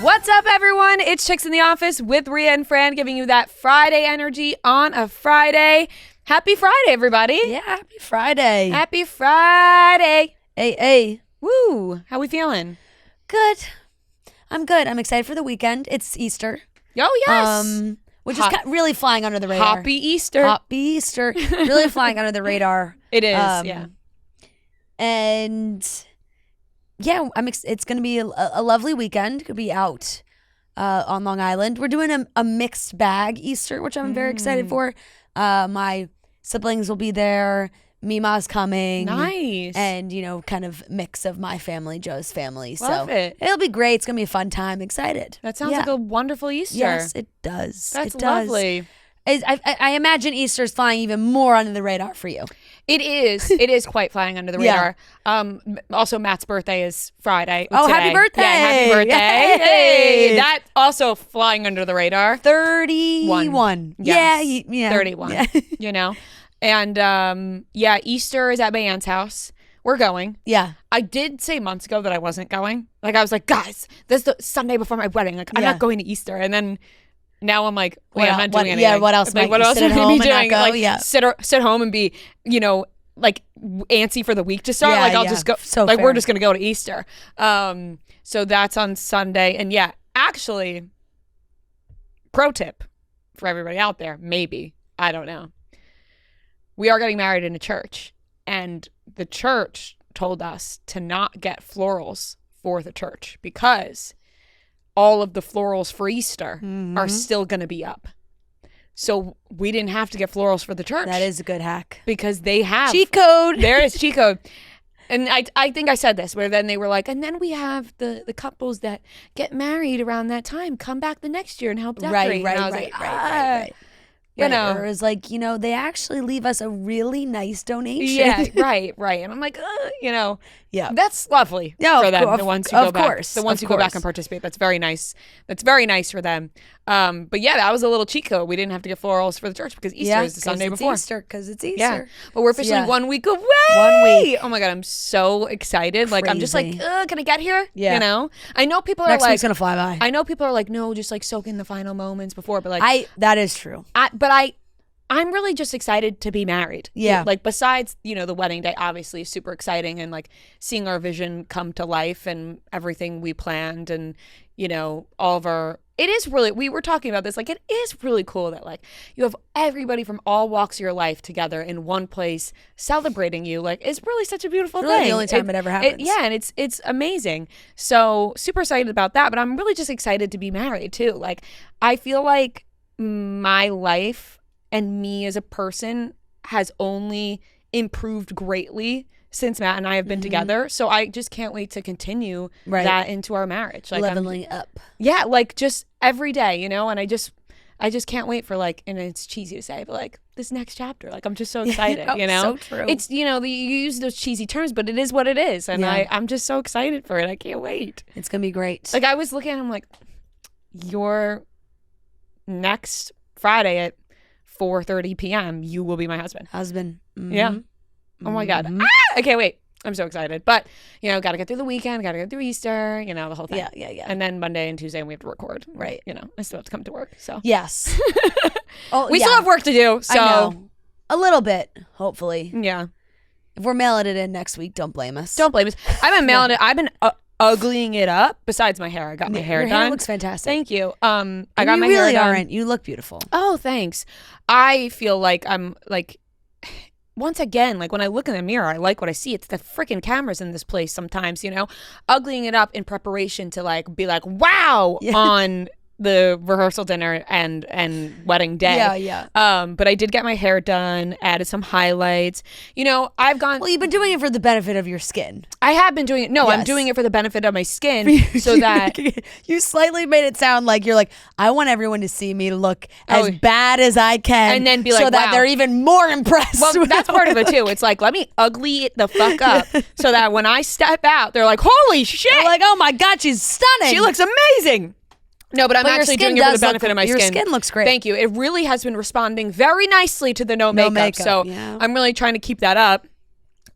What's up, everyone? It's Chicks in the Office with Ria and Fran, giving you that Friday energy on a Friday. Happy Friday, everybody. Yeah, happy Friday. Happy Friday. Hey. Woo. How we feeling? Good. I'm good. I'm excited for the weekend. It's Easter. Oh, yes. Which is really flying under the radar. Happy Easter. Happy Easter. Really flying under the radar. It is, yeah. And yeah, it's going to be a lovely weekend. Could be out on Long Island. We're doing a mixed bag Easter, which I'm very excited for. My siblings will be there. Mima's coming. Nice. And, kind of mix of my family, Joe's family. Love it. It'll be great. It's going to be a fun time. Excited. That sounds like a wonderful Easter. Yes, it does. That's it does. lovely. I imagine Easter's flying even more under the radar for you. It is. It is quite flying under the radar. Also, Matt's birthday is Friday. Oh, today. happy birthday. Yeah, happy birthday. Hey. That also flying under the radar. 31. Yes. Yeah. 31. Yeah. And Easter is at my aunt's house. We're going. Yeah. I did say months ago that I wasn't going. Like, I was like, guys, this is the Sunday before my wedding. Like, I'm not going to Easter. And then now I'm like, wait, I'm not doing anything. Yeah, what else? Like, what else would we be doing? Like, sit home and be, like antsy for the week to start. I'll just go. So like, fair. we're just gonna go to Easter. So that's on Sunday. And actually, pro tip for everybody out there, maybe, I don't know. We are getting married in a church, and the church told us to not get florals for the church because all of the florals for Easter are still going to be up. So we didn't have to get florals for the church. That is a good hack. Because they have. Cheat code. There is cheat code. And I think I said this, where then they were like, and then we have the couples that get married around that time come back the next year and help decorate. Right. Or it's like, they actually leave us a really nice donation. Yeah, right. And I'm like, that's lovely for them. The ones who go back, go back and participate. That's very nice. That's very nice for them. But that was a little cheat code. We didn't have to get florals for the church because Easter is the Sunday before. Because it's Easter. Yeah, but we're officially 1 week away. 1 week. Oh my God, I'm so excited. Like, I'm just like, can I get here? Yeah. I know people are Next like, week's gonna fly by. I know people are like, no, just like soak in the final moments before. But like, that is true. I'm really just excited to be married. Yeah. Like, besides, the wedding day, obviously is super exciting, and like seeing our vision come to life and everything we planned, and, all of our, it is really, we were talking about this, like, it is really cool that like you have everybody from all walks of your life together in one place celebrating you. Like, it's really such a beautiful thing. Really the only time it ever happens. And it's amazing. So super excited about that, but I'm really just excited to be married too. Like, I feel like my life and me as a person has only improved greatly since Matt and I have been together. So I just can't wait to continue that into our marriage. Like, leveling up. Yeah, like just every day, and I just can't wait for like, and it's cheesy to say, but like this next chapter. Like, I'm just so excited, So true. It's, you use those cheesy terms, but it is what it is. And I'm just so excited for it. I can't wait. It's going to be great. Like, I was looking at him like, your next Friday at 4:30 p.m. you will be my husband. Yeah. Oh my God. I can't wait. I'm so excited. But, got to get through the weekend, got to get through Easter, the whole thing. Yeah. And then Monday and Tuesday we have to record. Right. I still have to come to work. So yes. We still have work to do. So I know. A little bit, hopefully. Yeah. If we're mailing it in next week, don't blame us. I've been mailing it. I've been uglying it up. Besides my hair, I got my hair done. Your hair looks fantastic. Thank you. I got my hair done. You really aren't. You look beautiful. Oh, thanks. I feel like I'm like, once again, like when I look in the mirror, I like what I see. It's the freaking cameras in this place sometimes, uglying it up in preparation to like be like, wow, on the rehearsal dinner and wedding day. Yeah. But I did get my hair done, added some highlights. I've gone. Well, you've been doing it for the benefit of your skin. I have been doing it. No, I'm doing it for the benefit of my skin, so that you slightly made it sound like you're like, I want everyone to see me look as bad as I can, and then be like, so that wow. they're even more impressed. Well, that's part of it too. It's like, let me ugly it the fuck up, so that when I step out, they're like, holy shit! They're like, oh my God, she's stunning. She looks amazing. No, but I'm actually doing it for the benefit of my skin. Your skin looks great. Thank you. It really has been responding very nicely to the no makeup. So I'm really trying to keep that up.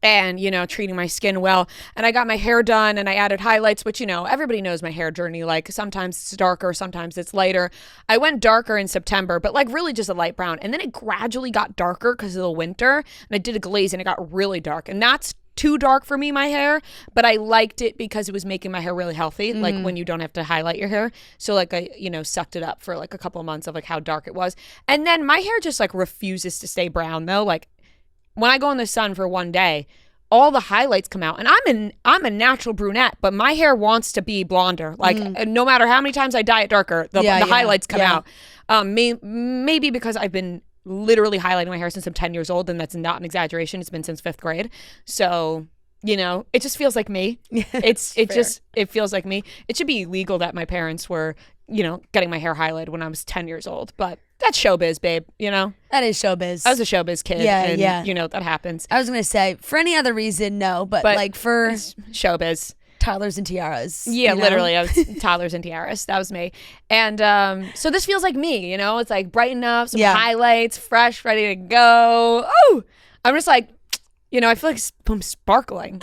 and, treating my skin well. And I got my hair done and I added highlights, which, everybody knows my hair journey. Like sometimes it's darker, sometimes it's lighter. I went darker in September, but like really just a light brown. And then it gradually got darker because of the winter. And I did a glaze and it got really dark. And that's too dark for me, my hair, but I liked it because it was making my hair really healthy, like when you don't have to highlight your hair. So like I, sucked it up for like a couple of months of like how dark it was. And then my hair just like refuses to stay brown though. Like when I go in the sun for one day, all the highlights come out, and I'm a natural brunette, but my hair wants to be blonder. Like no matter how many times I dye it darker, the highlights come out. Maybe because I've been literally highlighting my hair since I'm 10 years old, and that's not an exaggeration. It's been since 5th grade. So, it just feels like me. It feels like me. It should be illegal that my parents were, getting my hair highlighted when I was 10 years old, but that's showbiz, babe, That is showbiz. I was a showbiz kid. That happens. I was going to say, for any other reason, no, but like for showbiz. Toddlers and tiaras. Yeah, literally. I was toddlers and tiaras. That was me. And so this feels like me, it's like brighten up, some highlights, fresh, ready to go. Oh, I'm just like, I feel like I'm sparkling.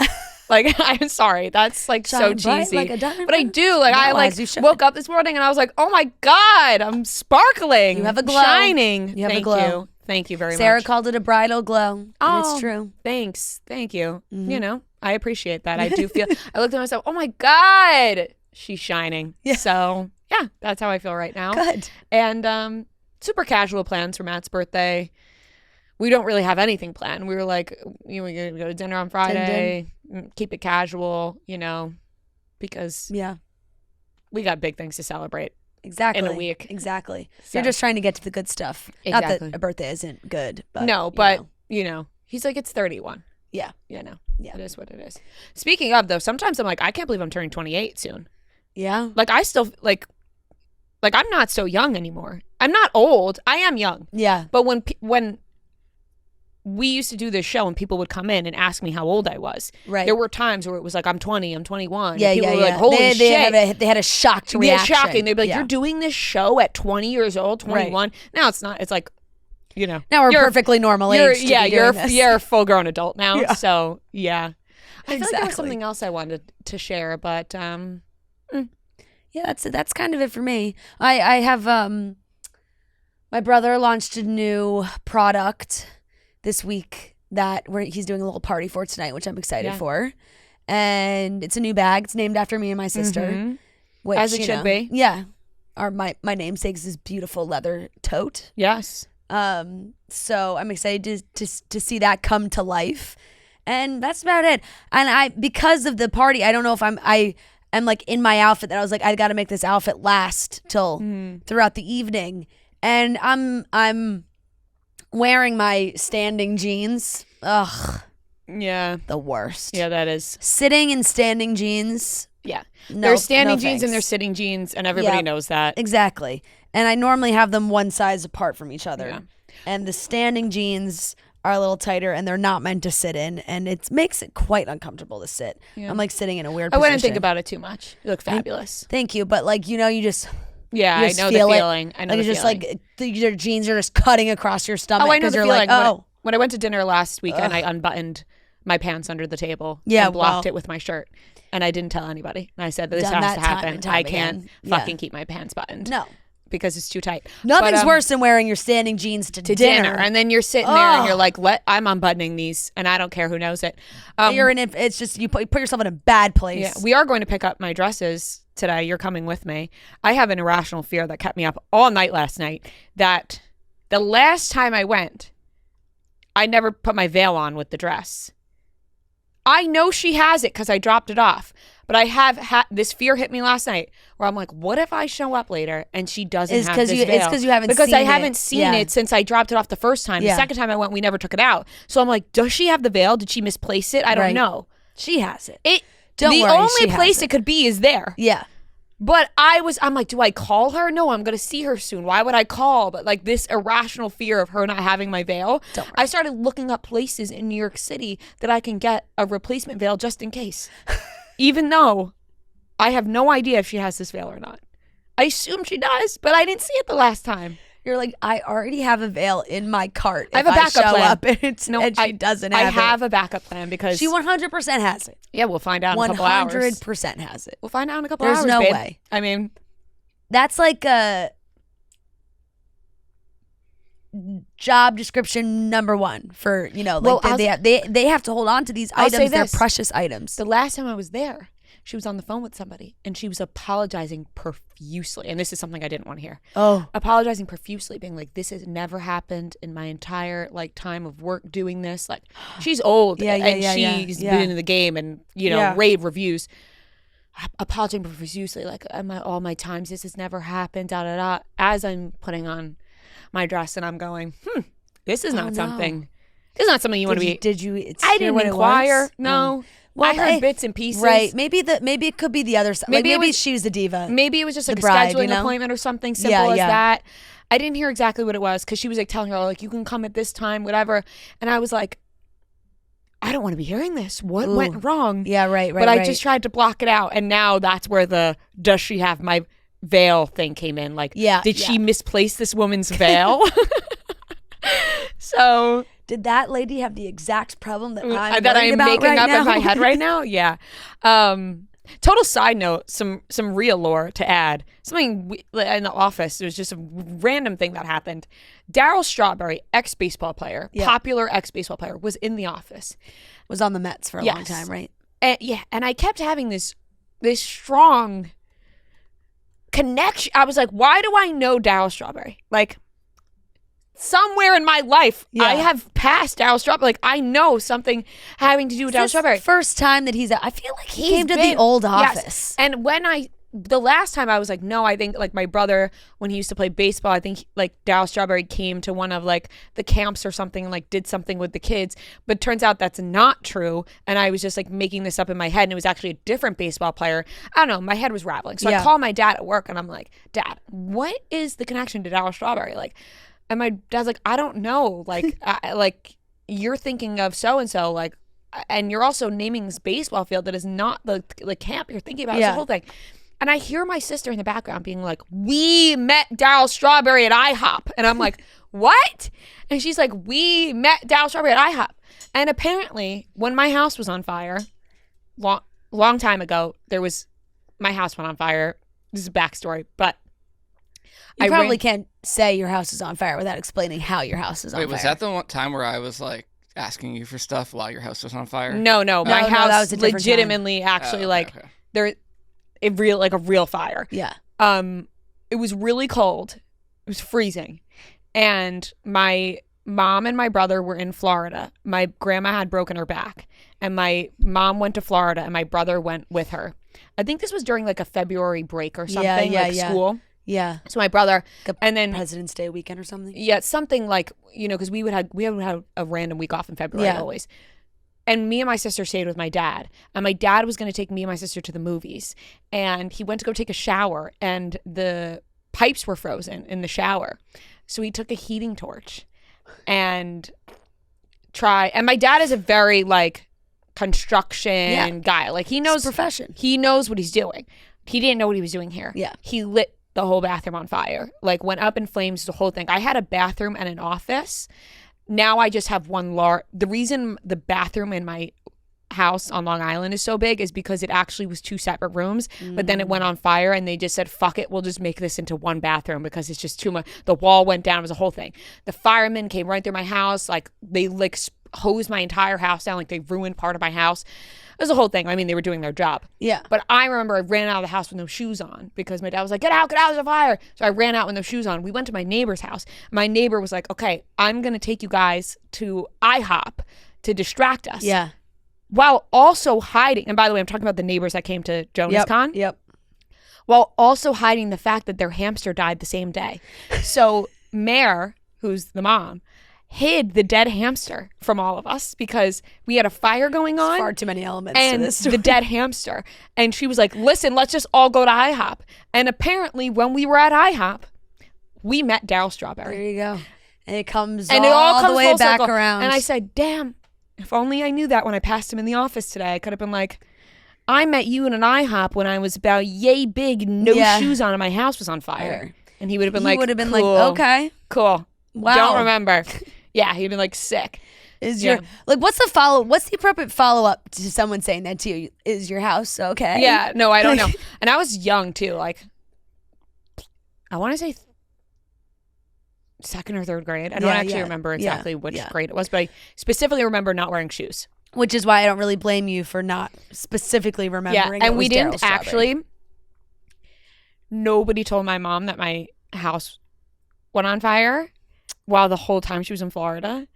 Like, I'm sorry. That's like so cheesy. Like a diamond. But I do. Like, I like woke up this morning and I was like, oh my God, I'm sparkling. You have a glow. Shining. You have a glow. Thank you very much. Sarah called it a bridal glow. Oh, and it's true. Thanks. Thank you. I appreciate that. I do feel, I looked at myself, oh my God, she's shining. Yeah. So yeah, that's how I feel right now. Good. And super casual plans for Matt's birthday. We don't really have anything planned. We were like, we're going to go to dinner on Friday, keep it casual, because we got big things to celebrate. Exactly. In a week. Exactly. So. You're just trying to get to the good stuff. Exactly. Not that a birthday isn't good. But, no, but, he's like, it's 31. Yeah. Yeah, it is what it is. Speaking of, though, sometimes I'm like, I can't believe I'm turning 28 soon. Yeah. Like, I still, like I'm not so young anymore. I'm not old. I am young. Yeah. But when we used to do this show and people would come in and ask me how old I was. Right. There were times where it was like, I'm 20, I'm 21. Yeah, and people yeah, were like, holy shit. They had a shocked reaction. Yeah, shocking. They'd be like, you're doing this show at 20 years old, 21? Right. Now it's not. It's like, now we're perfectly normal age. You're a full grown adult now. Yeah. So yeah. I feel like there was something else I wanted to share, but yeah, that's kind of it for me. I have my brother launched a new product this week that he's doing a little party for tonight, which I'm excited for. And it's a new bag. It's named after me and my sister. Which, as it should be. Yeah. My namesake's this beautiful leather tote. Yes. So I'm excited to see that come to life. And that's about it. And because of the party, I don't know if I'm like in my outfit that I was like, I got to make this outfit last till throughout the evening. And I'm wearing my standing jeans. Ugh. Yeah. The worst. Yeah, that is. Sitting in standing jeans. Yeah. There's standing jeans and there's sitting jeans, and everybody knows that. Exactly. And I normally have them one size apart from each other. Yeah. And the standing jeans are a little tighter, and they're not meant to sit in, and it makes it quite uncomfortable to sit. Yeah. I'm like sitting in a weird position. I wouldn't think about it too much. You look fabulous. Thank you. But like, you just... Yeah, I know the feeling. I know the feeling. Like your jeans are just cutting across your stomach. Oh, I know the feeling. Like, when I went to dinner last weekend, I unbuttoned my pants under the table and blocked it with my shirt. And I didn't tell anybody. And I said, this has to happen. I can't fucking keep my pants buttoned. No. Because it's too tight. Nothing's worse than wearing your standing jeans to dinner. And then you're sitting there and you're like, I'm unbuttoning these and I don't care who knows it. You're in it. It's just, you put yourself in a bad place. Yeah, we are going to pick up my dresses today. You're coming with me. I have an irrational fear that kept me up all night last night, that the last time I went, I never put my veil on with the dress. I know she has it because I dropped it off. But I have had this fear hit me last night where I'm like, what if I show up later and she doesn't have this veil? It's because you haven't seen it. Because I haven't seen it since I dropped it off the first time. The second time I went, we never took it out. So I'm like, does she have the veil? Did she misplace it? I don't know. She has it. The only place it could be is there. Yeah. But I'm like, do I call her? No, I'm going to see her soon. Why would I call? But like this irrational fear of her not having my veil. I started looking up places in New York City that I can get a replacement veil just in case. Even though I have no idea if she has this veil or not. I assume she does, but I didn't see it the last time. You're like, I already have a veil in my cart. I have a backup plan. Up and she doesn't have it. I have a backup plan because she 100% has it. Yeah, we'll find out in a couple hours. 100% has it. We'll find out in a couple hours. There's no babe. way. I mean, that's like a job description number one for, they have to hold on to these items. They're precious items. The last time I was there, she was on the phone with somebody and she was apologizing profusely. And this is something I didn't want to hear. Oh. Apologizing profusely, being like, this has never happened in my entire time of work doing this. Like, she's old and she's been in the game and, rave reviews. Apologizing profusely, like, all my times, this has never happened, da-da-da. As I'm putting on my dress and I'm going, this is not something. This is not something you want to be. Did you? I didn't inquire. No. Well, I heard bits and pieces. Right. Maybe it could be the other side. Maybe she was the diva. Maybe it was just like a scheduling appointment or something simple as that. I didn't hear exactly what it was because she was like telling her, like, you can come at this time, whatever. And I was like, I don't want to be hearing this. What went wrong? Yeah, right. But I just tried to block it out. And now that's where the does she have my veil thing came in. Like, did she misplace this woman's veil? So did that lady have the exact problem that I'm making up in my head right now? Yeah. Total side note, some real lore to add. Something in the office, it was just a random thing that happened. Darryl Strawberry, ex-baseball player, popular ex-baseball player, was in the office. Was on the Mets for a long time, right? And I kept having this strong connection. I was like, why do I know Darryl Strawberry? Like, somewhere in my life, I have passed Darryl Strawberry. Like, I know something having to do with Darryl Strawberry. First time that I feel like he came to the old office. Yes. And the last time I was like, no, I think like my brother, when he used to play baseball, I think like Darryl Strawberry came to one of like the camps or something and like did something with the kids. But turns out that's not true. And I was just like making this up in my head and it was actually a different baseball player. I don't know. My head was rattling. So I called my dad at work and I'm like, Dad, what is the connection to Darryl Strawberry? Like, and my dad's like, I don't know. Like, like you're thinking of so-and-so, like, and you're also naming this baseball field that is not the camp you're thinking about. It's the whole thing. And I hear my sister in the background being like, we met Darryl Strawberry at IHOP. And I'm like, what? And she's like, we met Darryl Strawberry at IHOP. And apparently, when my house was on fire, long time ago, my house went on fire. This is a backstory, but you probably can't say your house is on fire without explaining how your house is on fire. Wait, was that the one time where I was like asking you for stuff while your house was on fire? No. My house that was legitimately actually a real fire. Yeah. It was really cold. It was freezing. And my mom and my brother were in Florida. My grandma had broken her back. And my mom went to Florida and my brother went with her. I think this was during like a February break or something, school. Yeah. So my brother, and then President's Day weekend or something. Yeah, something like, because we would have a random week off in February always. And me and my sister stayed with my dad. And my dad was going to take me and my sister to the movies. And he went to go take a shower and the pipes were frozen in the shower. So he took a heating torch and and my dad is a very like construction guy. Like he knows profession. He knows what he's doing. He didn't know what he was doing here. Yeah. He lit the whole bathroom on fire. Like went up in flames, the whole thing. I had a bathroom and an office. Now I just have one the reason the bathroom in my house on Long Island is so big is because it actually was 2 separate rooms, but then it went on fire and they just said, fuck it, we'll just make this into one bathroom because it's just too much. The wall went down, it was a whole thing. The firemen came right through my house, like they like hosed my entire house down, like they ruined part of my house. It was a whole thing. I mean, they were doing their job. Yeah. But I remember I ran out of the house with no shoes on because my dad was like, get out, there's a fire. So I ran out with no shoes on. We went to my neighbor's house. My neighbor was like, okay, I'm going to take you guys to IHOP to distract us. Yeah. While also hiding, and by the way, I'm talking about the neighbors that came to Jonas Con. Yep. While also hiding the fact that their hamster died the same day. So Mare, who's the mom, hid the dead hamster from all of us because we had a fire going on. Far too many elements and to this story. The dead hamster. And she was like, listen, let's just all go to IHOP. And apparently when we were at IHOP, we met Darryl Strawberry. There you go. And it comes all the way back circle. around. And I said, damn, if only I knew that when I passed him in the office today. I could have been like, I met you in an IHOP when I was about yay big, no shoes on, and my house was on fire. And he would have been He like, would have been cool, like, okay, cool. wow. Don't remember. Yeah, he'd been like, sick. Is your what's the appropriate follow up to someone saying that to you? Is your house okay? Yeah, no, I don't know. And I was young too. Like, I want to say second or third grade. I don't actually remember exactly which grade it was, but I specifically remember not wearing shoes. Which is why I don't really blame you for not specifically remembering. Yeah, and we Daryl didn't Strawberry. actually. Nobody told my mom that my house went on fire while the whole time she was in Florida.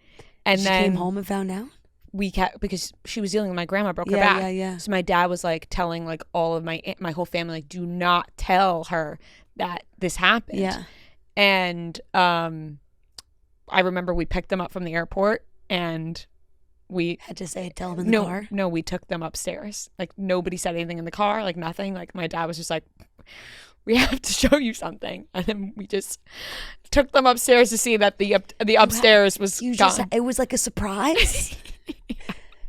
And she then came home and found out? We kept, because she was dealing with my grandma broke her back. Yeah. So my dad was like telling like all of my whole family, like, do not tell her that this happened. Yeah. And I remember we picked them up from the airport and we had to tell them in the car? No, we took them upstairs. Like nobody said anything in the car, like nothing. Like my dad was just like, we have to show you something. And then we just took them upstairs to see that the upstairs was gone. It was like a surprise?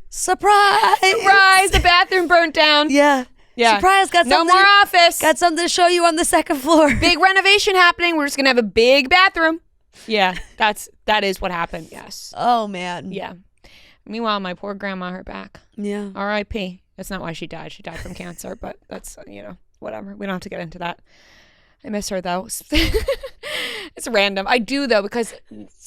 Surprise! Surprise! The bathroom burnt down. Yeah. Surprise! Got no more office. Got something to show you on the second floor. Big renovation happening. We're just gonna have a big bathroom. Yeah, that is what happened. Yes. Oh man. Yeah. Meanwhile, my poor grandma hurt back. Yeah. R.I.P. That's not why she died. She died from cancer, but that's whatever. We don't have to get into that. I miss her though. It's random. I do though because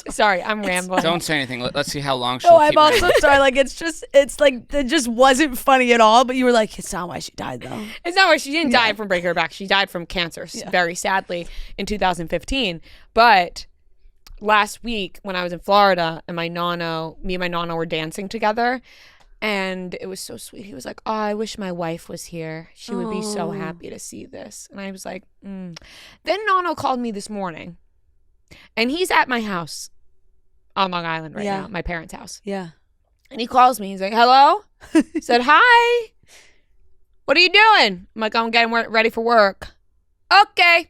sorry, I'm rambling. Don't say anything. Let's see how long she'll Oh, keep I'm also rambling. sorry. Like it's like it just wasn't funny at all. But you were like, it's not why she died though. It's not why she didn't die from breaking her back. She died from cancer, very sadly, in 2015. But last week when I was in Florida and me and my nana were dancing together. And it was so sweet. He was like, oh, I wish my wife was here. She would be so happy to see this. And I was like, Then Nano called me this morning. And he's at my house on Long Island right now, my parents' house. Yeah. And he calls me. He's like, hello? He said, hi. What are you doing? I'm like, I'm getting ready for work. Okay.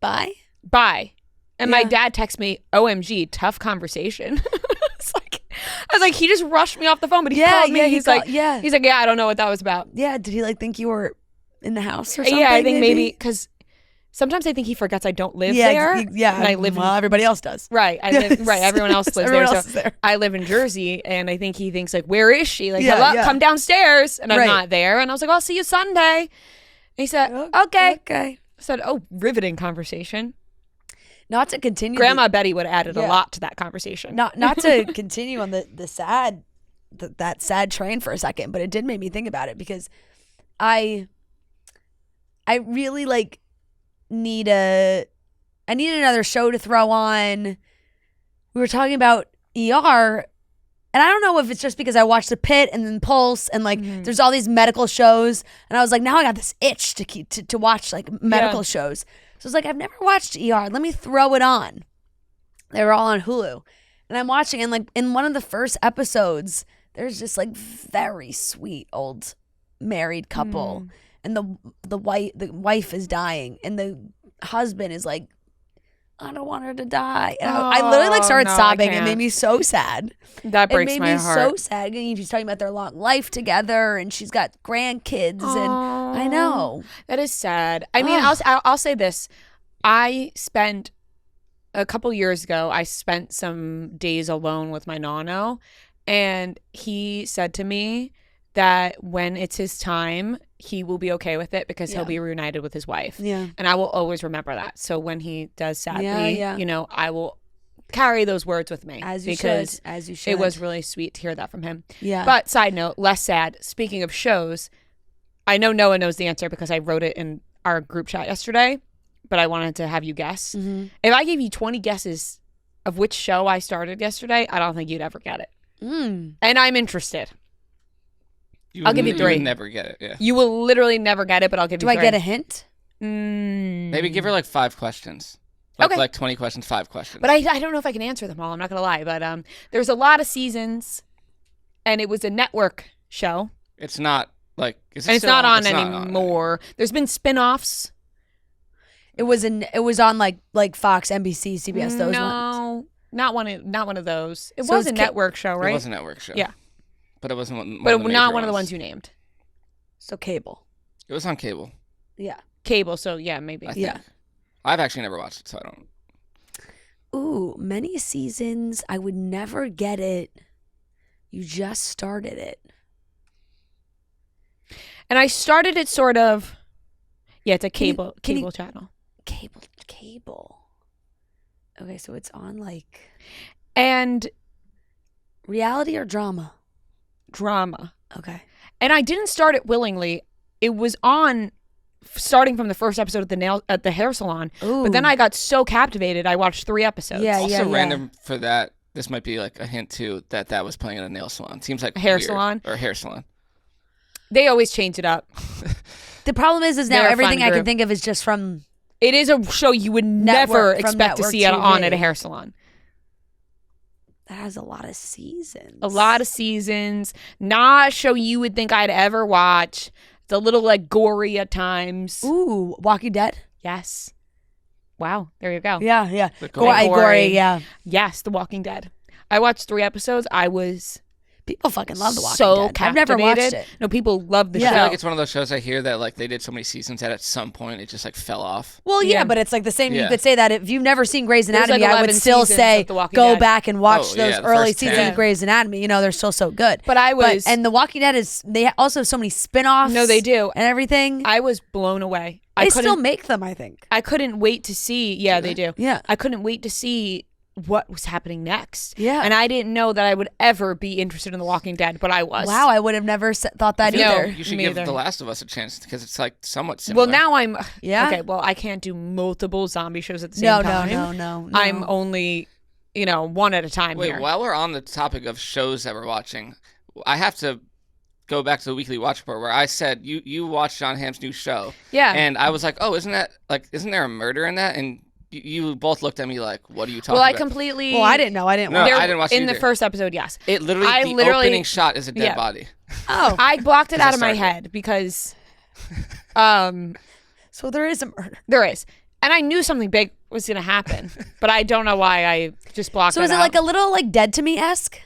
Bye. And my dad texts me, OMG, tough conversation. I was like, he just rushed me off the phone, but he called me. He's like, I don't know what that was about. Yeah, did he like think you were in the house or something? Yeah, I think maybe because sometimes I think he forgets I don't live there. And I live. Well, everybody else does. Right, I live. Right, everyone else lives Everyone there. else is there. I live in Jersey, and I think he thinks like, where is she? Like, hello, come downstairs, and I'm not there. And I was like, I'll see you Sunday. And he said, okay. I said, oh, riveting conversation. Not to continue. Grandma Betty would have added a lot to that conversation. Not to continue on the sad, that sad train for a second, but it did make me think about it because I really like need another show to throw on. We were talking about ER, and I don't know if it's just because I watched The Pit and then Pulse and like there's all these medical shows, and I was like, now I got this itch to watch like medical shows. So I was like, I've never watched ER. Let me throw it on. They were all on Hulu. And I'm watching, and like in one of the first episodes, there's this like very sweet old married couple. And the wife is dying. And the husband is like, I don't want her to die. And I literally like started sobbing. It made me so sad. That breaks my heart. It made me so sad. And she's talking about their long life together, and she's got grandkids. And I know. That is sad. I mean, I'll say this. I spent a couple years ago, I spent some days alone with my nano, and he said to me that when it's his time, he will be okay with it because he'll be reunited with his wife. Yeah. And I will always remember that. So when he does sadly, I will carry those words with me. As you should. It was really sweet to hear that from him. Yeah. But side note, less sad. Speaking of shows, I know Noah knows the answer because I wrote it in our group chat yesterday, but I wanted to have you guess. If I gave you 20 guesses of which show I started yesterday, I don't think you'd ever get it. And I'm interested. I'll give you 3. You would never get it, yeah. You will literally never get it, but I'll give you 3. Do I get a hint? Maybe give her like 5 questions. Like 20 questions, 5 questions. But I don't know if I can answer them all. I'm not going to lie. But there's a lot of seasons, and it was a network show. It's not like... it's not on anymore. There's been spinoffs. It was on like Fox, NBC, CBS, those ones. Not one of those. It was a network show, right? It was a network show. Yeah. But it wasn't not one of the ones you named. So cable. It was on cable. Yeah. Cable, so yeah, maybe. I think. I've actually never watched it, so I don't. Ooh, many seasons. I would never get it. You just started it. And I started it sort of. Yeah, it's a Can you- cable can you- channel. Cable. Okay, so it's on like And reality or drama? drama. Okay. And I didn't start it willingly. It was on starting from the first episode at the hair salon. Ooh. But then I got so captivated, I watched 3 episodes. Yeah, Also, random for that. This might be like a hint too that was playing at a nail salon. Seems like Hair weird. salon? Or hair salon. They always change it up. The problem is now They're a everything fun I can group. think of is just from It is a show you would never Network- from expect to network see it on TV. at a hair salon. that has a lot of seasons. A lot of seasons. Not a show you would think I'd ever watch. It's a little like gory at times. Ooh, Walking Dead. Yes. Wow. There you go. Yeah, yeah. The Gory, gory. yeah. Yes, The Walking Dead. I watched 3 episodes. I was People fucking love The Walking so Dead. I've never watched captivated. it. No, people love the Yeah. I feel show. like it's one of those shows I hear that like they did so many seasons that at some point it just like fell off. Well, yeah, Yeah. but it's like the same. You Yeah. could say that if you've never seen Grey's There's, Anatomy, like, I would 11 still seasons say of The Walking go Dead. back and watch Oh, those yeah, the early first seasons 10. of Grey's Anatomy. You know, they're still so good. But I was and The Walking Dead they also have so many spin-offs. No, they do. and everything. I was blown away. They still make them, I think. I couldn't wait to see. Yeah, they do. Yeah. I couldn't wait to see what was happening next. Yeah. And I didn't know that I would ever be interested in The Walking Dead, but I was. Wow, I would have never thought that I feel either. like you should Me give either. The Last of Us a chance because it's like somewhat similar. Well, now I'm. Yeah. Okay, well, I can't do multiple zombie shows at the same No, time. no. I'm only, one at a time Wait, here. while we're on the topic of shows that we're watching, I have to go back to the weekly watch report where I said you watched John Hamm's new show. Yeah. And I was like, oh, isn't there a murder in that? And you both looked at me like, what are you talking Well, I about? completely. Well, I didn't know. I didn't No, watch There- I didn't watch it in the either. first episode. Yes. It literally, I the literally- opening shot is a dead Yeah. body. Oh, I blocked it Because I out of my started. head because, so there is a murder. there is, and I knew something big was gonna happen, but I don't know why I just blocked. So it is it out. like a little like Dead to Me-esque?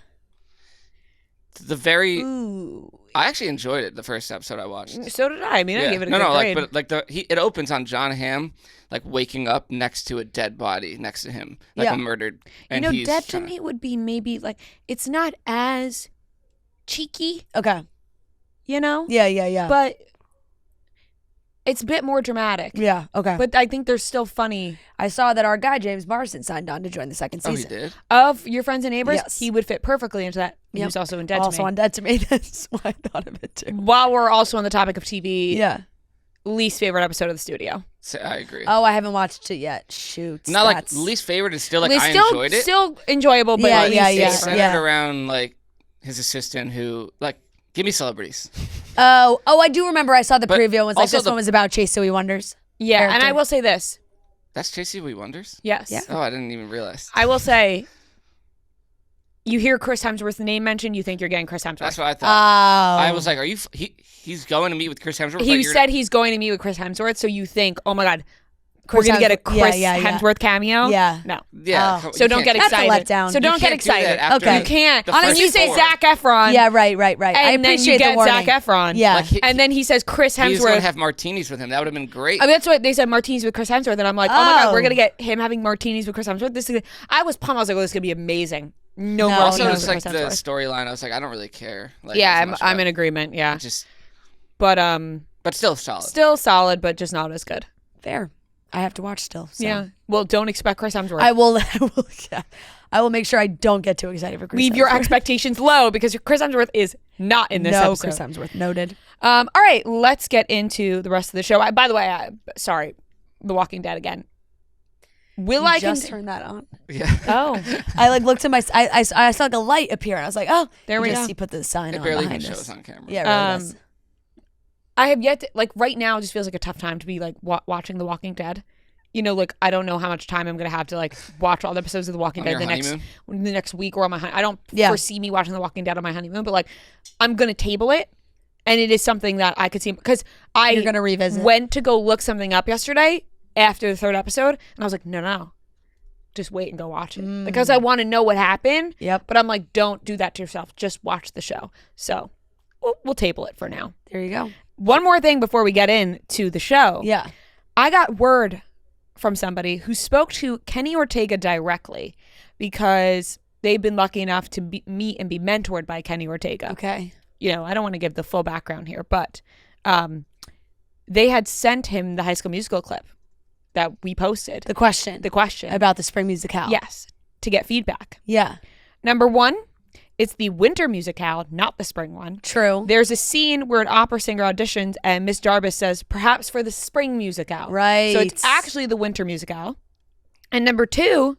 The very, Ooh. I actually enjoyed it. The first episode I watched. So did I. I mean, I gave it a no, good no, grade. it opens on John Hamm like waking up next to a dead body next to him, like Yeah. a murdered. And you know, he's Dead to trying Me would be maybe like it's not as cheeky, Okay. Yeah. Yeah. But it's a bit more dramatic. Yeah. Okay. But I think they're still funny. I saw that our guy James Marsden signed on to join the second Oh, he season. did. Of Your Friends and Neighbors, Yes. he would fit perfectly into that. He Yep. was also in Dead Also to Me. on Dead to Me. That's why I thought of it too. While we're also on the topic of TV, Yeah. least favorite episode of The Studio. So, I agree. Oh, I haven't watched it yet. Shoot. Not like that's- least favorite is still like Least I still, enjoyed it. Still enjoyable, but Yeah, least yeah, It's favorite. centered around like his assistant who like give me celebrities. Oh, I do remember. I saw the But preview. It was like also this one was about Chase Suey Wonders. Yeah, and Character. I will say this. That's J.C. We Wonders. Yes. Yeah. Oh, I didn't even realize. I will say, you hear Chris Hemsworth's name mentioned, you think you're getting Chris Hemsworth. That's what I Oh. thought. I was like, are you? He's going to meet with Chris Hemsworth. He but you're- said he's going to meet with Chris Hemsworth, so you think, oh my God, Chris we're going to get a Hemsworth. Chris Yeah. Hemsworth cameo? Yeah. No. Yeah. Oh. So you don't get can't- That's a excited. letdown. So You don't get can't do that excited. after Okay. You can't. the Honestly, first you say four. Zac Efron. Yeah, right. I And then appreciate you get the warning. Zac Efron. Yeah. Like, And then he says Chris He's going Hemsworth. to have martinis with him. That would have been great. I mean, that's what they said, martinis with Chris Hemsworth. And I'm like, oh my God, Oh. we're going to get him having martinis with Chris Hemsworth. I was pumped. I was like, oh, this is going to be amazing. No, No, martinis also, no, with it's like Chris the Hemsworth. storyline. I was like, I don't really care. Like, Yeah, as I'm much in about- agreement. Yeah. Just, But still solid. still solid, but just not as good. Fair. I have to watch still. So. Yeah. Well, don't expect Chris Hemsworth. I will. Yeah. I will make sure I don't get too excited for Chris. Leave your Hemsworth. expectations low because Chris Hemsworth is not in this no, episode. Chris Hemsworth. Noted. All right, let's get into the rest of the show. By the way, sorry, The Walking Dead again. Will You I just turn that on? Yeah. Oh, I like looked at my. I saw like a light appear, and I was like, oh, There we you just go. See, put the sign It on barely even behind shows us. on camera. Yeah, it really does. I have yet to, like, right now. It just feels like a tough time to be like watching The Walking Dead. You know, like I don't know how much time I'm gonna have to like watch all the episodes of The Walking On Dead your honeymoon? the next week or on my I don't Yeah. foresee me watching The Walking Dead on my honeymoon, but like I'm gonna table it, and it is something that I could see because You're gonna revisit. went to go look something up yesterday after the third episode, and I was like, no, just wait and go watch it because I want to know what happened. Yep. But I'm like, don't do that to yourself. Just watch the show. So we'll table it for now. There you go. One more thing before we get into the show. Yeah. I got word from somebody who spoke to Kenny Ortega directly because they've been lucky enough to meet and be mentored by Kenny Ortega. Okay. You know, I don't want to give the full background here, but they had sent him the High School Musical clip that we posted. The question about the spring musicale. Yes, to get feedback. Yeah. Number one, it's the winter musicale, not the spring one. True. There's a scene where an opera singer auditions and Miss Darbus says, perhaps for the spring musicale. Right. So it's actually the winter musicale. And number two,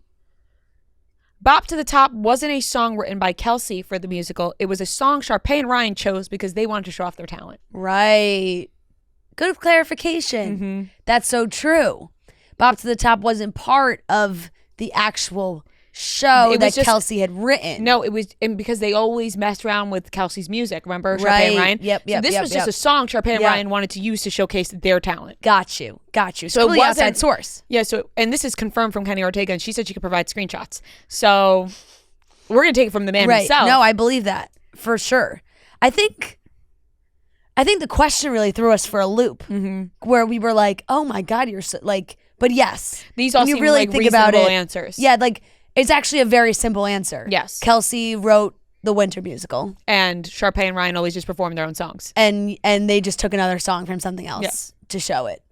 Bop to the Top wasn't a song written by Kelsey for the musical. It was a song Sharpay and Ryan chose because they wanted to show off their talent. Right. Good clarification. Mm-hmm. That's so true. Bop to the Top wasn't part of the actual show that Kelsey had written. No, it was because they always messed around with Kelsey's music. Remember Sharpay Right. and Ryan? Yep. So this was just a song Sharpay and Ryan wanted to use to showcase their talent. Got you. So it really wasn't outside source. Yeah. So, and this is confirmed from Kenny Ortega, and she said she could provide screenshots. So we're gonna take it from the man himself. No, I believe that for sure. I think the question really threw us for a loop, where we were like, "Oh my God, you're so like." But yes, these all when you seem really like think reasonable about it, answers. Yeah, like it's actually a very simple answer. Yes. Kelsey wrote the winter musical, and Sharpay and Ryan always just perform their own songs. and they just took another song from something else to show it,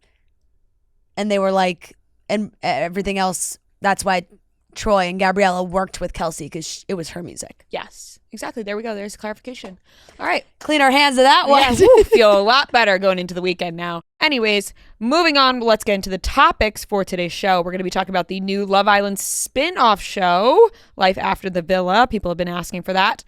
and they were like, and everything else. That's why Troy and Gabriella worked with Kelsey because it was her music. Yes, exactly. There we go. There's clarification. All right. Clean our hands of that one. Yeah, woo, feel a lot better going into the weekend now. Anyways, moving on, let's get into the topics for today's show. We're going to be talking about the new Love Island spin-off show, Life After the Villa. People have been asking for that.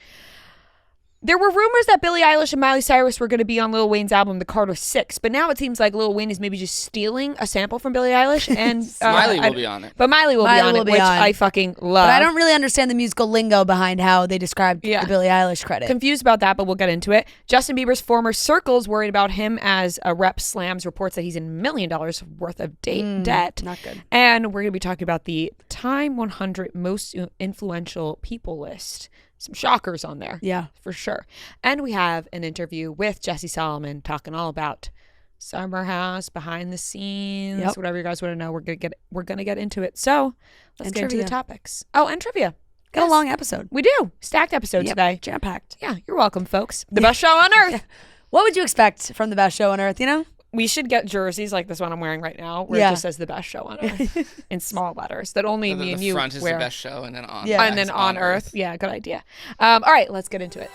There were rumors that Billie Eilish and Miley Cyrus were going to be on Lil Wayne's album, The Carter 6, but now it seems like Lil Wayne is maybe just stealing a sample from Billie Eilish, and Miley will be on it. But Miley will be on it, which I fucking love. But I don't really understand the musical lingo behind how they described the Billie Eilish credit. Confused about that, but we'll get into it. Justin Bieber's former circles worried about him as a rep slams reports that he's in $1 million worth of debt. Not good. And we're going to be talking about the Time 100 Most Influential People list. Some shockers on there. Yeah. For sure. And we have an interview with Jesse Solomon talking all about Summer House, behind the scenes, whatever you guys want to know. We're gonna get into it. So let's get into the topics. Oh, and trivia. Got a long episode. We do. Stacked episode today. Jam-packed. Yeah, you're welcome, folks. The best show on earth. What would you expect from the best show on earth, you know? We should get jerseys like this one I'm wearing right now, where it just says the best show on earth in small letters that only me and you wear. The front is the best show, and then on and then on earth. Yeah, good idea. All right, let's get into it.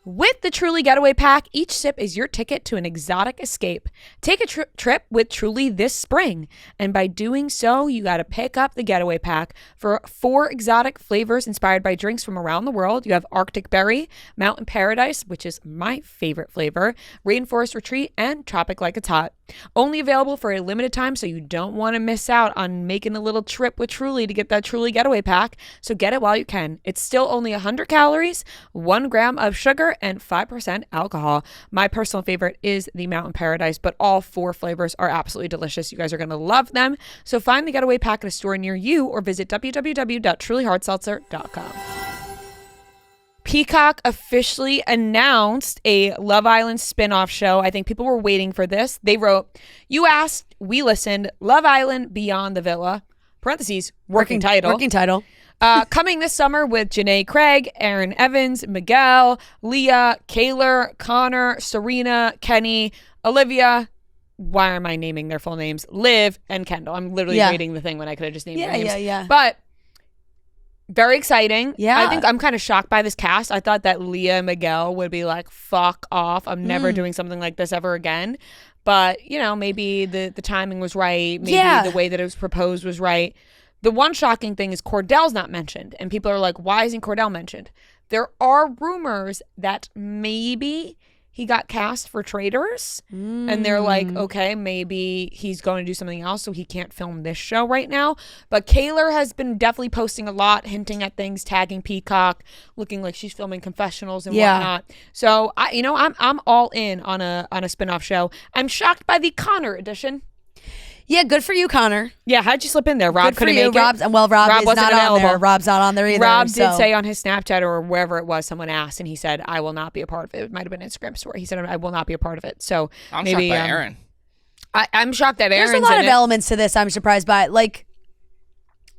With the Truly Getaway Pack, each sip is your ticket to an exotic escape. Take a trip with Truly this spring. And by doing so, you got to pick up the Getaway Pack. For 4 exotic flavors inspired by drinks from around the world, you have Arctic Berry, Mountain Paradise, which is my favorite flavor, Rainforest Retreat, and Tropic Like It's Hot. Only available for a limited time, so you don't want to miss out on making a little trip with Truly to get that Truly Getaway Pack. So get it while you can. It's still only 100 calories, 1 gram of sugar, and 5% alcohol. My personal favorite is the Mountain Paradise, but all 4 flavors are absolutely delicious. You guys are going to love them. So find the Getaway Pack at a store near you or visit www.trulyhardseltzer.com. Peacock officially announced a Love Island spinoff show. I think people were waiting for this. They wrote, "You asked, we listened. Love Island Beyond the Villa." Parentheses, working title. Working title. Coming this summer with Janae Craig, Aaron Evans, Miguel, Leah, Kaylor, Connor, Serena, Kenny, Olivia. Why am I naming their full names? Liv and Kendall. I'm literally reading the thing when I could have just named their names. Yeah. But very exciting. Yeah. I think I'm kind of shocked by this cast. I thought that Leah and Miguel would be like, fuck off. I'm never doing something like this ever again. But, you know, maybe the timing was right. Maybe the way that it was proposed was right. The one shocking thing is Cordell's not mentioned. And people are like, why isn't Cordell mentioned? There are rumors that maybe he got cast for Traitors. And they're like, okay, maybe he's going to do something else, so he can't film this show right now. But Kaylor has been definitely posting a lot, hinting at things, tagging Peacock, looking like she's filming confessionals and whatnot. So I'm all in on a spinoff show. I'm shocked by the Connor edition. Yeah, good for you, Connor. Yeah, how'd you slip in there? Rob couldn't make it. Rob is wasn't not available. on there. Rob's not on there either. Rob did say on his Snapchat or wherever it was, someone asked, and he said, "I will not be a part of it." It might have been an Instagram story. He said, "I will not be a part of it." So I'm maybe shocked by Aaron. I'm shocked that Aaron's There's a lot in of it. elements to this I'm surprised by. Like,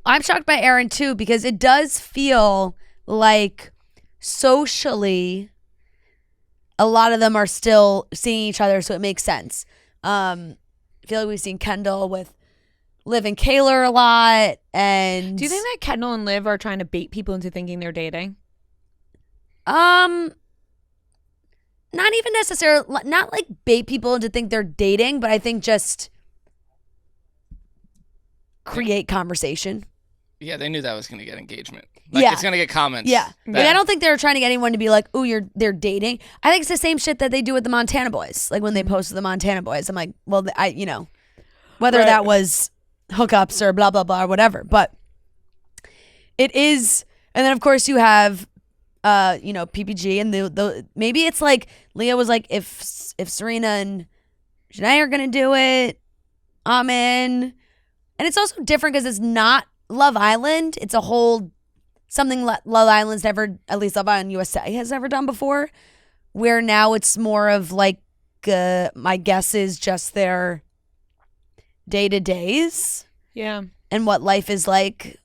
I'm shocked by Aaron too, because it does feel like socially a lot of them are still seeing each other, so it makes sense. I feel like we've seen Kendall with Liv and Kaylor a lot. And Do you think that Kendall and Liv are trying to bait people into thinking they're dating? Not even necessarily, not like bait people into think they're dating, but I think just create conversation. Yeah, they knew that was going to get engagement. Like, Yeah. it's going to get comments. Yeah. that- Like, I don't think they're trying to get anyone to be like, "Ooh, they're dating." I think it's the same shit that they do with the Montana Boys. Like when they posted the Montana Boys, I'm like, well, whether Right. that was hookups or blah blah blah or whatever, but it is. And then of course you have, PPG and the maybe it's like Leah was like, if Serena and Janae are gonna do it, I'm in. And it's also different because it's not Love Island. It's a whole something Love Island's never, at least Love Island USA has never done before, where now it's more of like, my guess is just their day-to-days Yeah. and what life is like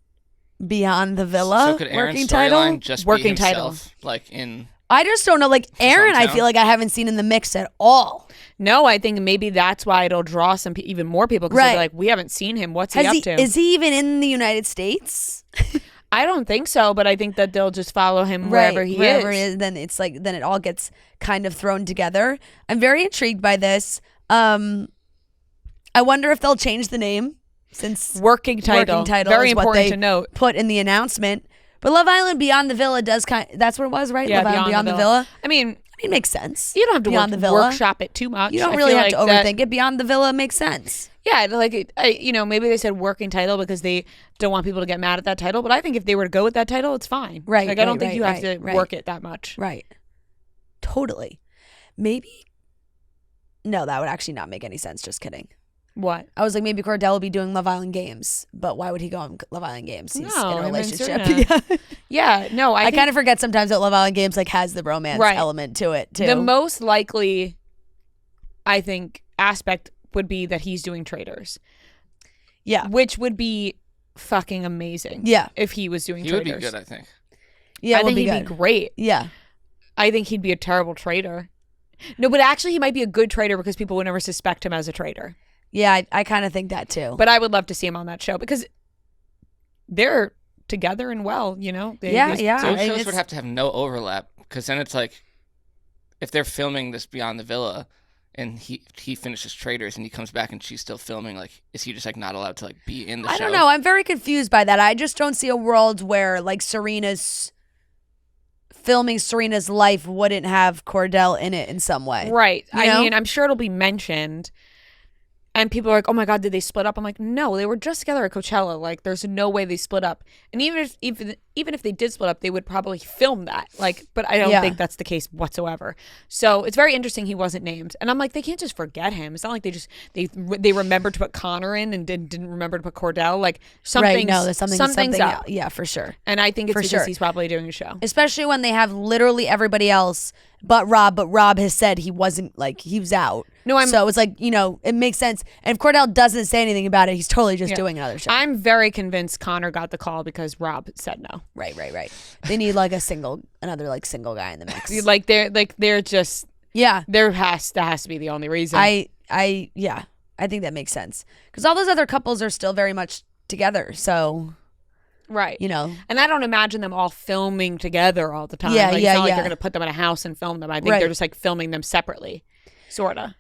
beyond the villa. So could Aaron's working title. storyline just Working be title. himself, like in... I just don't know. Like Aaron, I hometown? feel like I haven't seen in the mix at all. No, I think maybe that's why it'll draw some even more people because they'll be Right. like, we haven't seen him. What's he Has up to? Is he even in the United States? I don't think so, but I think that they'll just follow him wherever he is. Then it's like then it all gets kind of thrown together. I'm very intrigued by this. I wonder if they'll change the name since Working title. Very is what important they to note. put in the announcement. But Love Island Beyond the Villa does that's what it was, right? Yeah, Love Island Beyond the Villa. I mean, It makes sense. you don't have to Beyond the Villa. workshop it too much. You don't I really feel have to like that- overthink it. Beyond the Villa makes sense. Yeah, like maybe they said working title because they don't want people to get mad at that title. But I think if they were to go with that title, it's fine. Right, Like I don't right, think right, you have right, to right. work it that much. Right. Totally. Maybe. No, that would actually not make any sense. Just kidding. What? I was like, maybe Cordell will be doing Love Island games, but why would he go on Love Island games? He's No, in a him and relationship. Serena. Yeah. Yeah, no, I think kind of forget sometimes that Love Island games like has the romance Right. element to it too. the most likely, I think, aspect would be that he's doing Traders, yeah, which would be fucking amazing. yeah, If he was doing He would Traders. be good, I think. yeah. I it would think be he'd good. be great. Yeah, I think he'd be a terrible trader. No, but actually he might be a good trader because people would never suspect him as a trader. yeah. I kind of think that too. But I would love to see him on that show because they're together and well, Yeah, yeah. Those I- shows it's- would have to have no overlap, because then it's like, if they're filming this Beyond the Villa and he finishes Traders and he comes back and she's still filming, like, is he just like not allowed to like be in the show? I don't know. I'm very confused by that. I just don't see a world where like filming Serena's life wouldn't have Cordell in it in some way. right. You I know? mean, I'm sure it'll be mentioned. And people are like, "Oh my God, did they split up?" I'm like, "No, they were just together at Coachella. Like, there's no way they split up. And even if they did split up, they would probably film that. Like, but I don't Yeah. think that's the case whatsoever. So it's very interesting he wasn't named. And I'm like, they can't just forget him. It's not like they remembered to put Connor in and didn't remember to put Cordell. Like something's Right. No, there's something up. Yeah, for sure. And I think it's For because sure. he's probably doing a show. Especially when they have literally everybody else but Rob has said he wasn't, like, he was out. No, so it's like, it makes sense. And if Cordell doesn't say anything about it, he's totally just Yeah. doing another show. I'm very convinced Connor got the call because Rob said no. Right. They need like another single guy in the mix. They're just Yeah. that has to be the only reason. I think that makes sense. Because all those other couples are still very much together. So, right. and I don't imagine them all filming together all the time. Yeah, It's yeah, not like yeah. they're going to put them in a house and film them. I think Right. they're just like filming them separately, sorta.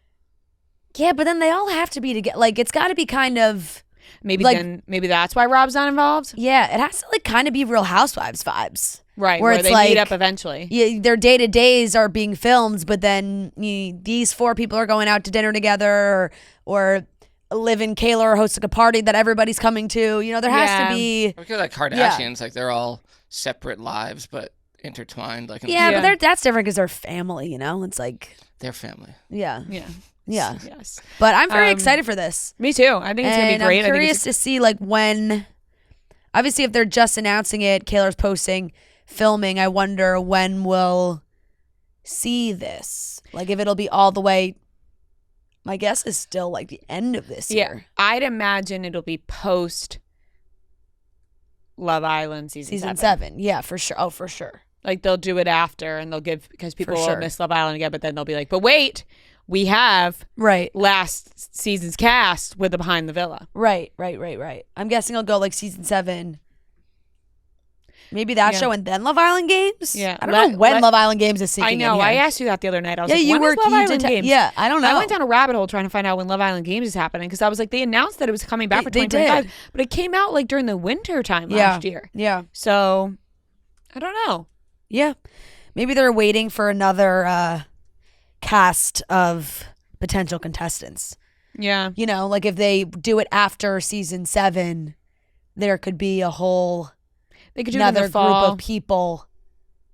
yeah, but then they all have to be together. Like, it's got to be kind of, Maybe Like- maybe that's why Rob's not involved. yeah, it has to like kind of be Real Housewives vibes. Right, Where where it's they like- meet up eventually. Yeah, their day-to-days are being filmed, but then these four people are going out to dinner together, or Liv and Kaylor are hosting a party that everybody's coming to. There has Yeah. to be. Look at like Kardashians, like they're all separate lives but intertwined, like in Yeah, Yeah. but that's different because they're family. It's like, their family. yeah, Yeah. yeah. Yes. But I'm very Um, excited for this. Me too. I think it's going to And be great. I'm curious to see like when. Obviously, if they're just announcing it, Kaylor's posting, filming. I wonder when we'll see this. Like if it'll be all the way My guess is still like the end of this year. I'd imagine it'll be post Love Island season 7. Yeah, for sure. Oh, for sure. Like they'll do it after, and they'll give, because people For will sure. miss Love Island again, but then they'll be like, but wait, we have Right. last season's cast with the Behind the Villa. Right. I'm guessing I'll go like season 7. Maybe that show and then Love Island Games? Yeah. I don't know when Love Island Games is sinking I know. in here. I asked you that the other night. I was like, you when were is Love you Island did Games? Yeah, I don't know. I went down a rabbit hole trying to find out when Love Island Games is happening, because I was like, they announced that it was coming back for They 2025, did. but it came out like during the winter time last year. Yeah. So I don't know. Yeah. Maybe they're waiting for another cast of potential contestants. Yeah. You know, like if they do it after season 7, there could be a whole They could do it in another the group fall. of people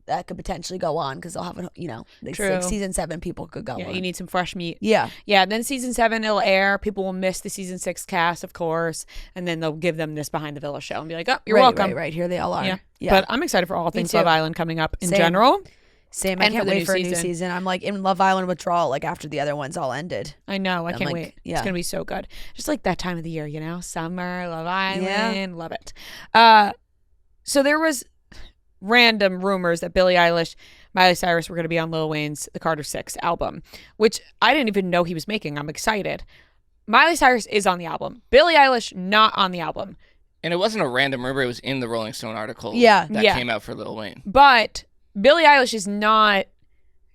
that could potentially go on, because they'll have True. like season 7 people could go Yeah, on. you need some fresh meat. Yeah. Yeah, then season 7 it'll air. People will miss the season 6 cast, of course, and then they'll give them this Behind the Villa show and be like, "Oh, you're welcome." Right. Here they all are. Yeah. Yeah. But I'm excited for all things too. Love Island coming up in Same. general. Same. I and can't for the wait new for a new season. season. I'm like in Love Island withdrawal, like after the other ones all ended. I know. I can't like, wait. yeah. It's gonna be so good. Just like that time of the year, you know, summer, Love Island, Yeah. love it. So there was random rumors that Billie Eilish, Miley Cyrus were going to be on Lil Wayne's The Carter 6 album, which I didn't even know he was making. I'm excited. Miley Cyrus is on the album. Billie Eilish not on the album. And it wasn't a random rumor. It was in the Rolling Stone article Yeah. that Yeah. came out for Lil Wayne. But Billie Eilish is not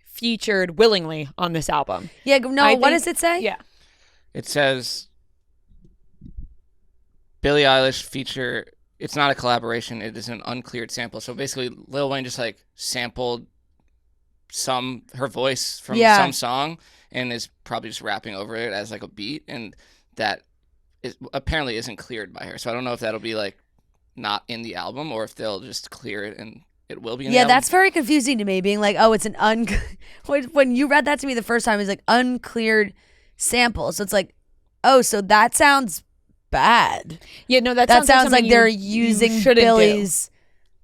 featured willingly on this album. Yeah. No. I What think- does it say? Yeah. It says Billie Eilish feature. It's not a collaboration. It is an uncleared sample. So basically, Lil Wayne just like sampled her voice from some song and is probably just rapping over it as like a beat, and that apparently isn't cleared by her. So I don't know if that'll be like not in the album or if they'll just clear it and it will be in the album. That's very confusing to me, being like, oh, it's an when you read that to me the first time, it's like uncleared sample. So it's like, oh, so that sounds bad. Yeah, no, that That sounds like something they're you using shouldn't do. Billy's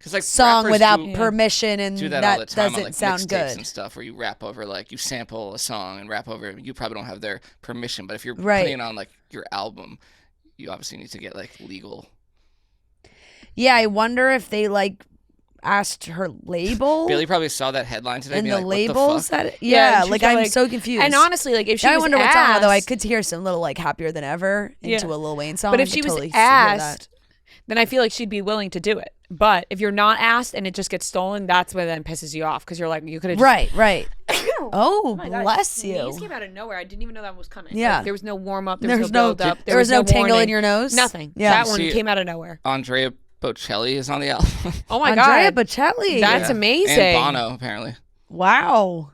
'Cause, like, song rappers without do permission, and that all the that time doesn't on like sound mixtapes good. and stuff, where you rap over, like you sample a song and rap over it. You probably don't have their permission, but if you're Right. putting it on like your album, you obviously need to get like legal. Yeah, I wonder if they like asked her label, Billy probably saw that headline today, and being the like, label what the fuck? said it. Yeah, Yeah, and like she's I'm like- so confused. And honestly, like if she now I was wonder what's on her though. I asked- could hear some little like Happier Than Ever into Yeah. a Lil Wayne song. But if I she could was totally hear that. asked, then I feel like she'd be willing to do it. But if you're not asked and it just gets stolen, that's what then pisses you off, because you're like, you could have just... Right. Oh, my God, bless sneeze you. came out of nowhere. I didn't even know that was coming. Yeah. Like, there was no warm up. There There was no build up. there was no tingle warning. in your nose. Nothing. Yeah. That one See- came out of nowhere. Andrea Bocelli is on the album. Oh my Andrea God. Bocelli. That's Yeah. amazing. And Bono, apparently. Wow.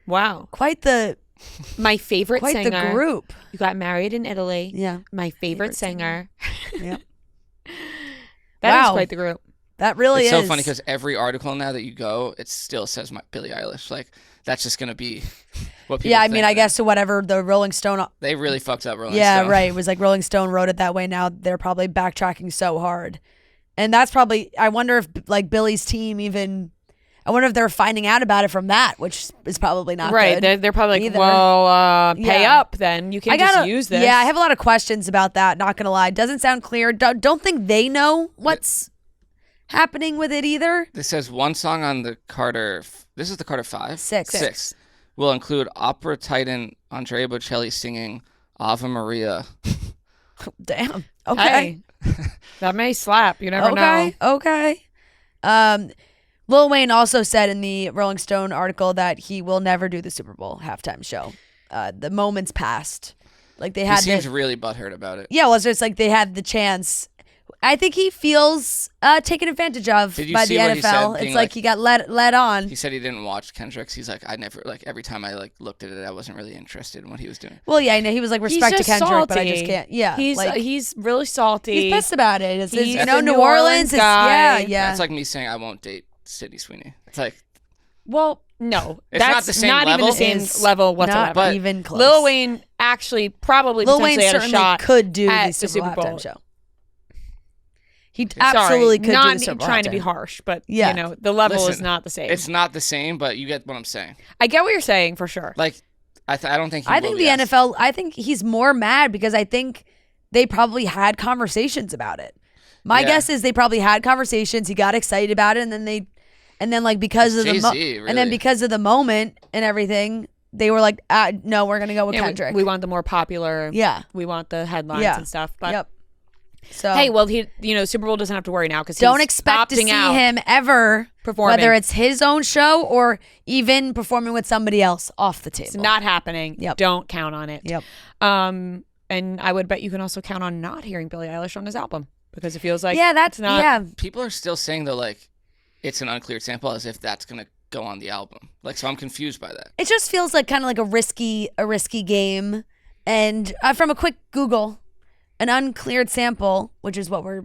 Wow. Quite the My favorite singer. the group. You got married in Italy. Yeah. My favorite Favorite singer. Yep. That is Wow. quite the group. That really It's is so funny because every article now that you go, it still says Billie Eilish. Like, that's just going to be what people Yeah, I think mean, I now. guess to whatever the Rolling Stone. They really fucked up Rolling Yeah, Stone. right. It was like Rolling Stone wrote it that way. Now they're probably backtracking so hard. And that's probably, I wonder if like Billy's team even, I wonder if they're finding out about it from that, which is probably not Right. good. They're probably like, either. well, pay Yeah. up then. You can't just use this. Yeah, I have a lot of questions about that. Not gonna lie, doesn't sound clear. Don't think they know what's happening with it either. This says one song on the Carter. This is the Carter 5? Six. Will include opera titan Andrea Bocelli singing Ave Maria. Damn. Okay. Hey, that may slap. You never know. Okay. Lil Wayne also said in the Rolling Stone article that he will never do the Super Bowl halftime show. The moment's passed. Like they He had. seems really butthurt about it. Yeah, well, it's just like they had the chance. I think he feels taken advantage of Did you by see the what he said, NFL. being It's like he got led on. He said he didn't watch Kendrick's. He's like, I never, like, every time I like looked at it, I wasn't really interested in what he was doing. Well, yeah, I know he was like He's respect to just Kendrick, but I just salty. can't. Yeah, He's really salty. he's pissed about it. It's He's you know, a New New Orleans Orleans is guy. yeah. That's like me saying I won't date Sydney Sweeney. It's like, Well, no, It's that's not the same not even level. the same Is level whatsoever. not But even close. Lil Wayne actually probably Lil Wayne potentially had a certainly shot could do at the Super Bowl halftime show. He Sorry, absolutely could not do the Super Bowl trying to be halftime. harsh, but Yeah. you know the level is Listen, not the same. it's not the same, but you get what I'm saying. I get what you're saying for sure. Like, I don't think. I think the NFL. I think he's more mad because I think they probably had conversations about it. My guess is they probably had conversations. He got excited about it, and then like because of because of the moment and everything, they were like, "No, we're gonna go with Kendrick. We want the more popular. Yeah, we want the headlines and stuff." But so hey, well, Super Bowl doesn't have to worry now because don't expect to see him ever performing, whether it's his own show or even performing with somebody else off the table. It's not happening. Don't count on it. And I would bet you can also count on not hearing Billie Eilish on his album because it feels like that's not. Yeah, people are still saying though, like it's an uncleared sample, as if that's gonna go on the album. Like, so I'm confused by that. It just feels like kind of like a risky game. And from a quick Google, an uncleared sample, which is what we're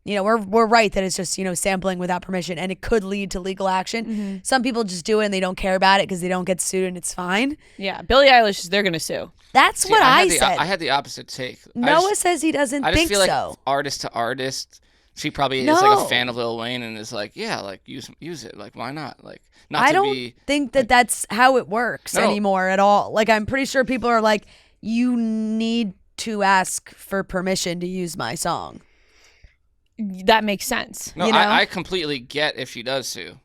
right that it's just, sampling without permission and it could lead to legal action. Mm-hmm. Some people just do it and they don't care about it because they don't get sued and it's fine. Yeah. Billie Eilish, they're going to sue. That's what I said. I had the opposite take. Noah says he doesn't think so. I just feel like artist to artist, she probably is like a fan of Lil Wayne and is like, yeah, like use it. Like, why not? Like, I don't think that that's how it works anymore at all. Like, I'm pretty sure people are like, you need to ask for permission to use my song. That makes sense. No, I completely get if she does sue.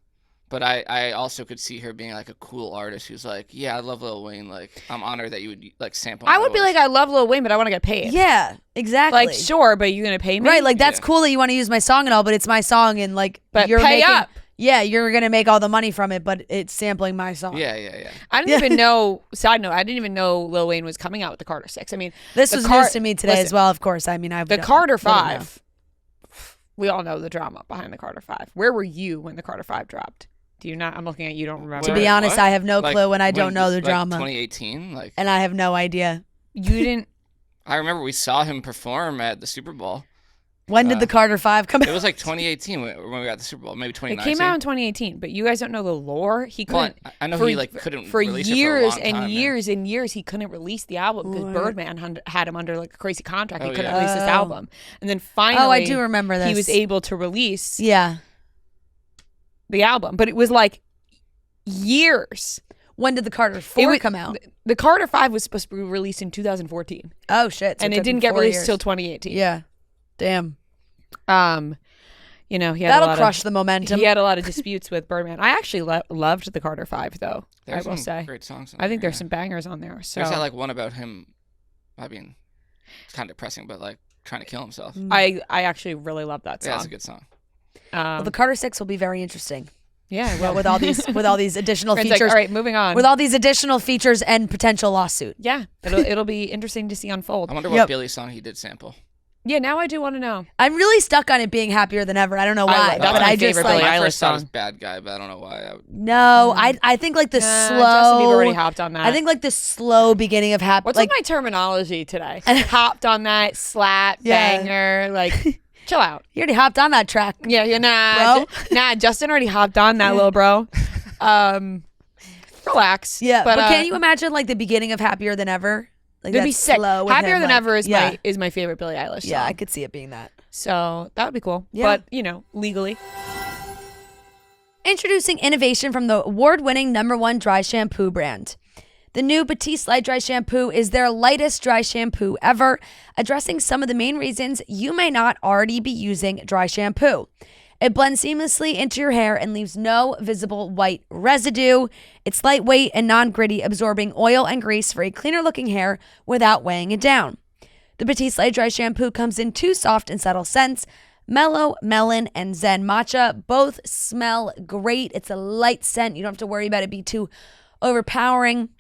But I also could see her being like a cool artist who's like, yeah, I love Lil Wayne. Like, I'm honored that you would like sample my voice. Be like, I love Lil Wayne, but I want to get paid. Yeah, exactly. Like, sure, but you're going to pay me? Right, like that's cool that you want to use my song and all, but it's my song and like, but you're up. Yeah, you're going to make all the money from it, but it's sampling my song. Yeah. I didn't even know, side note, I didn't even know Lil Wayne was coming out with the Carter 6. I mean, this was news to me today as well, of course. I mean, the Carter 5, we all know the drama behind the Carter 5. Where were you when the Carter 5 dropped? Do you not? I'm looking at you, don't remember. To be honest, I have no clue and I don't know the drama. 2018? And I have no idea. You didn't? I remember we saw him perform at the Super Bowl. When did the Carter 5 come out? It was like 2018 when we got the Super Bowl, maybe 2019. It came out in 2018, but you guys don't know the lore. He couldn't. Well, I know he like couldn't for release years it for a long time, and years and years. He couldn't release the album because Birdman had him under like a crazy contract. He couldn't release his album, and then finally, I do remember this. He was able to release the album, but it was like years. When did the Carter 4 come out? The Carter 5 was supposed to be released in 2014. Oh shit! So and it didn't get released until 2018. Yeah, damn. He had that'll crush the momentum. He had a lot of disputes with Birdman. I actually loved the Carter 5 though. There's I will say great songs. I think there's some bangers on there. So there's that like one about him. I mean, it's kind of depressing, but like trying to kill himself. I actually really love that song. Yeah, it's a good song. Well, the Carter 6 will be very interesting. Yeah, well, with all these additional features. Like, all right, moving on. With all these additional features and potential lawsuit. Yeah, it'll be interesting to see unfold. I wonder what Billy's song he did sample. Yeah, now I do want to know. I'm really stuck on it being Happier Than Ever. I don't know why, but I just like my first thought was Bad Guy, but I don't know why. I think like the slow. Justin Bieber already hopped on that. I think like the slow beginning of Happy. What's with my terminology today? Hopped on that slap banger like. Chill out. You already hopped on that track. Yeah, nah. Justin already hopped on that, little bro. Relax. Yeah, but can you imagine like the beginning of Happier Than Ever? Like it'd be sick. Happier Than Ever is my favorite Billie Eilish song. Yeah, I could see it being that. So that would be cool. Yeah. But legally. Introducing innovation from the award-winning #1 dry shampoo brand. The new Batiste Light Dry Shampoo is their lightest dry shampoo ever, addressing some of the main reasons you may not already be using dry shampoo. It blends seamlessly into your hair and leaves no visible white residue. It's lightweight and non-gritty, absorbing oil and grease for a cleaner-looking hair without weighing it down. The Batiste Light Dry Shampoo comes in 2 soft and subtle scents, Mellow, Melon, and Zen Matcha. Both smell great. It's a light scent. You don't have to worry about it being too overpowering.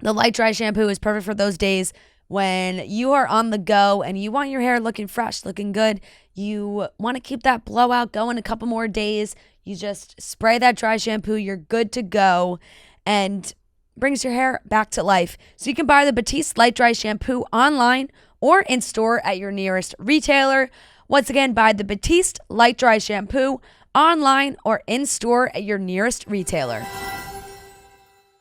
The light dry shampoo is perfect for those days when you are on the go and you want your hair looking fresh, looking good. You want to keep that blowout going a couple more days. You just spray that dry shampoo. You're good to go and brings your hair back to life. So you can buy the Batiste Light Dry Shampoo online or in store at your nearest retailer. Once again, buy the Batiste Light Dry Shampoo online or in store at your nearest retailer.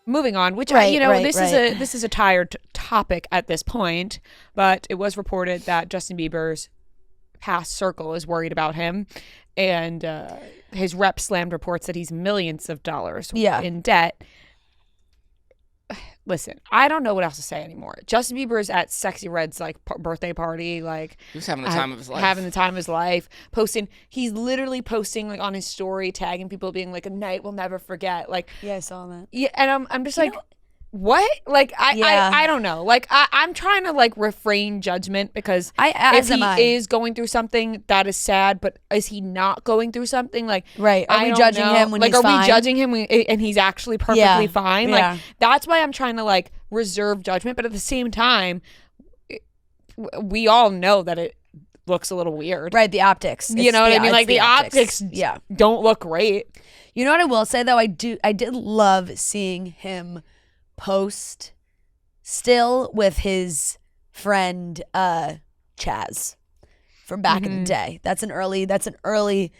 Moving on, which this is a tired topic at this point, but it was reported that Justin Bieber's past circle is worried about him, and his rep slammed reports that he's millions of dollars in debt. listen, I don't know what else to say anymore. Justin Bieber is at Sexy Red's like birthday party, like He was having the time of his life. Having the time of his life. Posting, he's literally posting like on his story, tagging people, being like, a night we'll never forget. Like, Yeah, I saw that. yeah, and I'm just like, what? Like, I don't know. Like, I'm trying to like refrain judgment because if he is going through something that is sad, but is he not going through something? Like, right? Are we judging him when he's fine? Are we judging him and he's actually perfectly fine? Yeah. Like, that's why I'm trying to like reserve judgment, but at the same time, we all know that it looks a little weird, right? The optics, you know what I mean? Like the optics, don't look great. You know what I will say though? I did love seeing him post still with his friend Chaz from back in the day. That's an early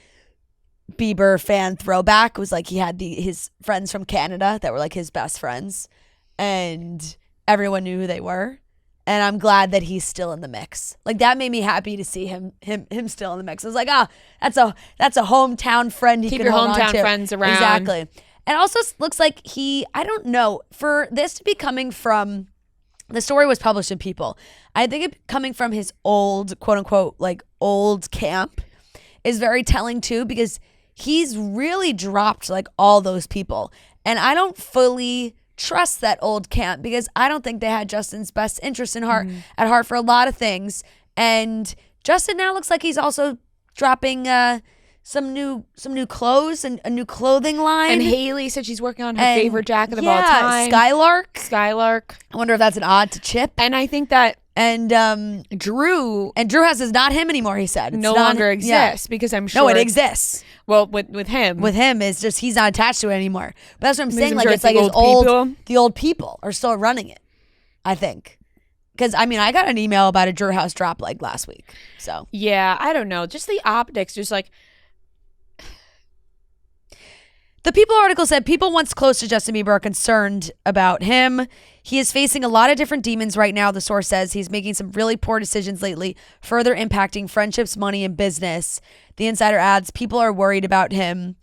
Bieber fan throwback. It was like he had his friends from Canada that were like his best friends, and everyone knew who they were. And I'm glad that he's still in the mix. Like that made me happy to see him still in the mix. I was like, that's a hometown friend. Keep your hometown friends around. Exactly. And also looks like I don't know, for this to be coming from, the story was published in People. I think it coming from his old, quote unquote, like old camp is very telling too, because he's really dropped like all those people. And I don't fully trust that old camp because I don't think they had Justin's best interest at heart for a lot of things. And Justin now looks like he's also dropping some new clothes and a new clothing line. And Haley said she's working on her favorite jacket of all time. Skylark. I wonder if that's an od to Chip. And I think that Drew has is not him anymore. He said no longer exists because I'm sure. No, it exists. Well, with him, it's just he's not attached to it anymore. But that's what I'm saying. Like sure it's like the old people are still running it. I think. Because, I mean, I got an email about a Drew House drop like last week. So yeah, I don't know. Just the optics, just like. The People article said people once close to Justin Bieber are concerned about him. He is facing a lot of different demons right now, the source says. He's making some really poor decisions lately, further impacting friendships, money, and business. The insider adds, people are worried about him.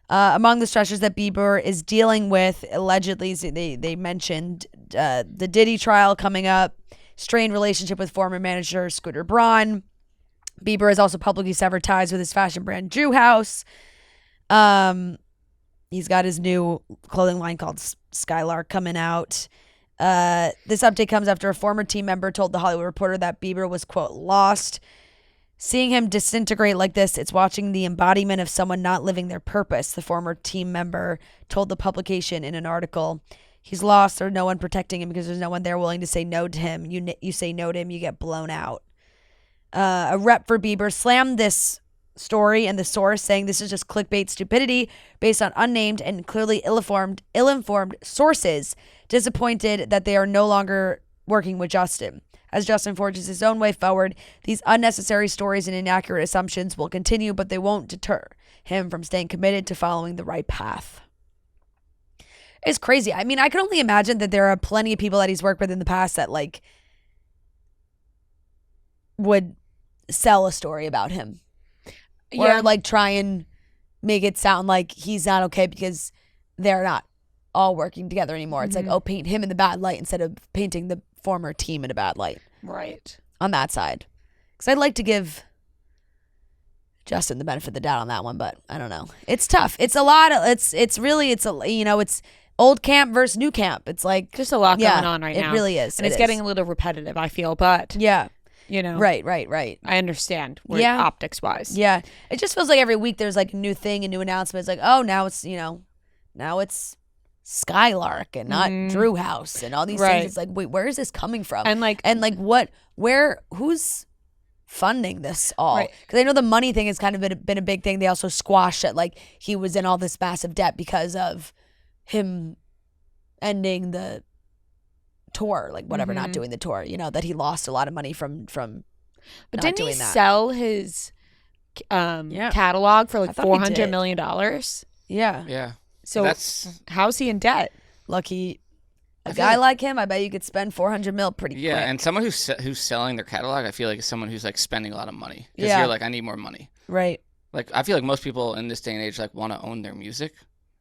Among the stressors that Bieber is dealing with, allegedly, they mentioned the Diddy trial coming up, strained relationship with former manager Scooter Braun. Bieber has also publicly severed ties with his fashion brand Drew House. He's got his new clothing line called Skylark coming out. This update comes after a former team member told The Hollywood Reporter that Bieber was, quote, lost. Seeing him disintegrate like this, it's watching the embodiment of someone not living their purpose, the former team member told the publication in an article. He's lost. There's no one protecting him because there's no one there willing to say no to him. You say no to him, you get blown out. A rep for Bieber slammed this story and the source, saying this is just clickbait stupidity based on unnamed and clearly ill-informed sources, disappointed that they are no longer working with Justin. As Justin forges his own way forward, these unnecessary stories and inaccurate assumptions will continue, but they won't deter him from staying committed to following the right path. It's crazy. I mean, I can only imagine that there are plenty of people that he's worked with in the past that like would sell a story about him. Or like try and make it sound like he's not okay because they're not all working together anymore. It's like, paint him in the bad light instead of painting the former team in a bad light. Right. On that side. Because I'd like to give Justin the benefit of the doubt on that one, but I don't know. It's tough. It's a lot of, it's old camp versus new camp. It's like. Just a lot going on right now. It really is. And it's getting a little repetitive, I feel, but. Yeah. You know, right. I understand. Optics wise. Yeah, it just feels like every week there's like a new thing, a new announcement. It's like, oh, now it's Skylark and not Drew House and all these things. It's like, wait, where is this coming from? Who's funding this all? Because I know the money thing has kind of been a big thing. They also squashed it, like he was in all this massive debt because of him ending the tour, like whatever, not doing the tour, that he lost a lot of money from but didn't he sell his catalog for like $400 million? Yeah. So how's he in debt? Lucky a guy like him, I bet you could spend $400 million pretty quick. Yeah, and someone who's selling their catalog, I feel like is someone who's like spending a lot of money because you're like, I need more money. Right. Like I feel like most people in this day and age like want to own their music.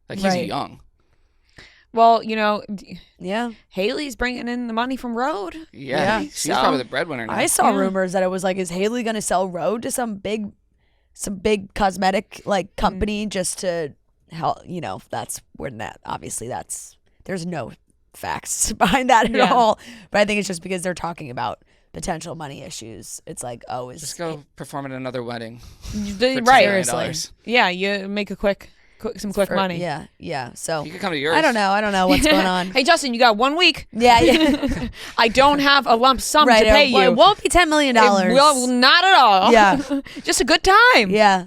Like he's young. Well, Yeah. Haley's bringing in the money from Rhode. Yeah. She's probably the breadwinner now. I saw rumors that it was like, is Haley going to sell Rhode to some big cosmetic like company just to help? That's where that obviously there's no facts behind that at all. But I think it's just because they're talking about potential money issues. It's like, just go perform at another wedding. Right. Seriously. Yeah, you make some quick money. Yeah. So you could come to yours. I don't know what's going on. Hey, Justin, you got 1 week. Yeah. I don't have a lump sum to pay you. It won't be $10 million. Well, not at all. Yeah. Just a good time. Yeah.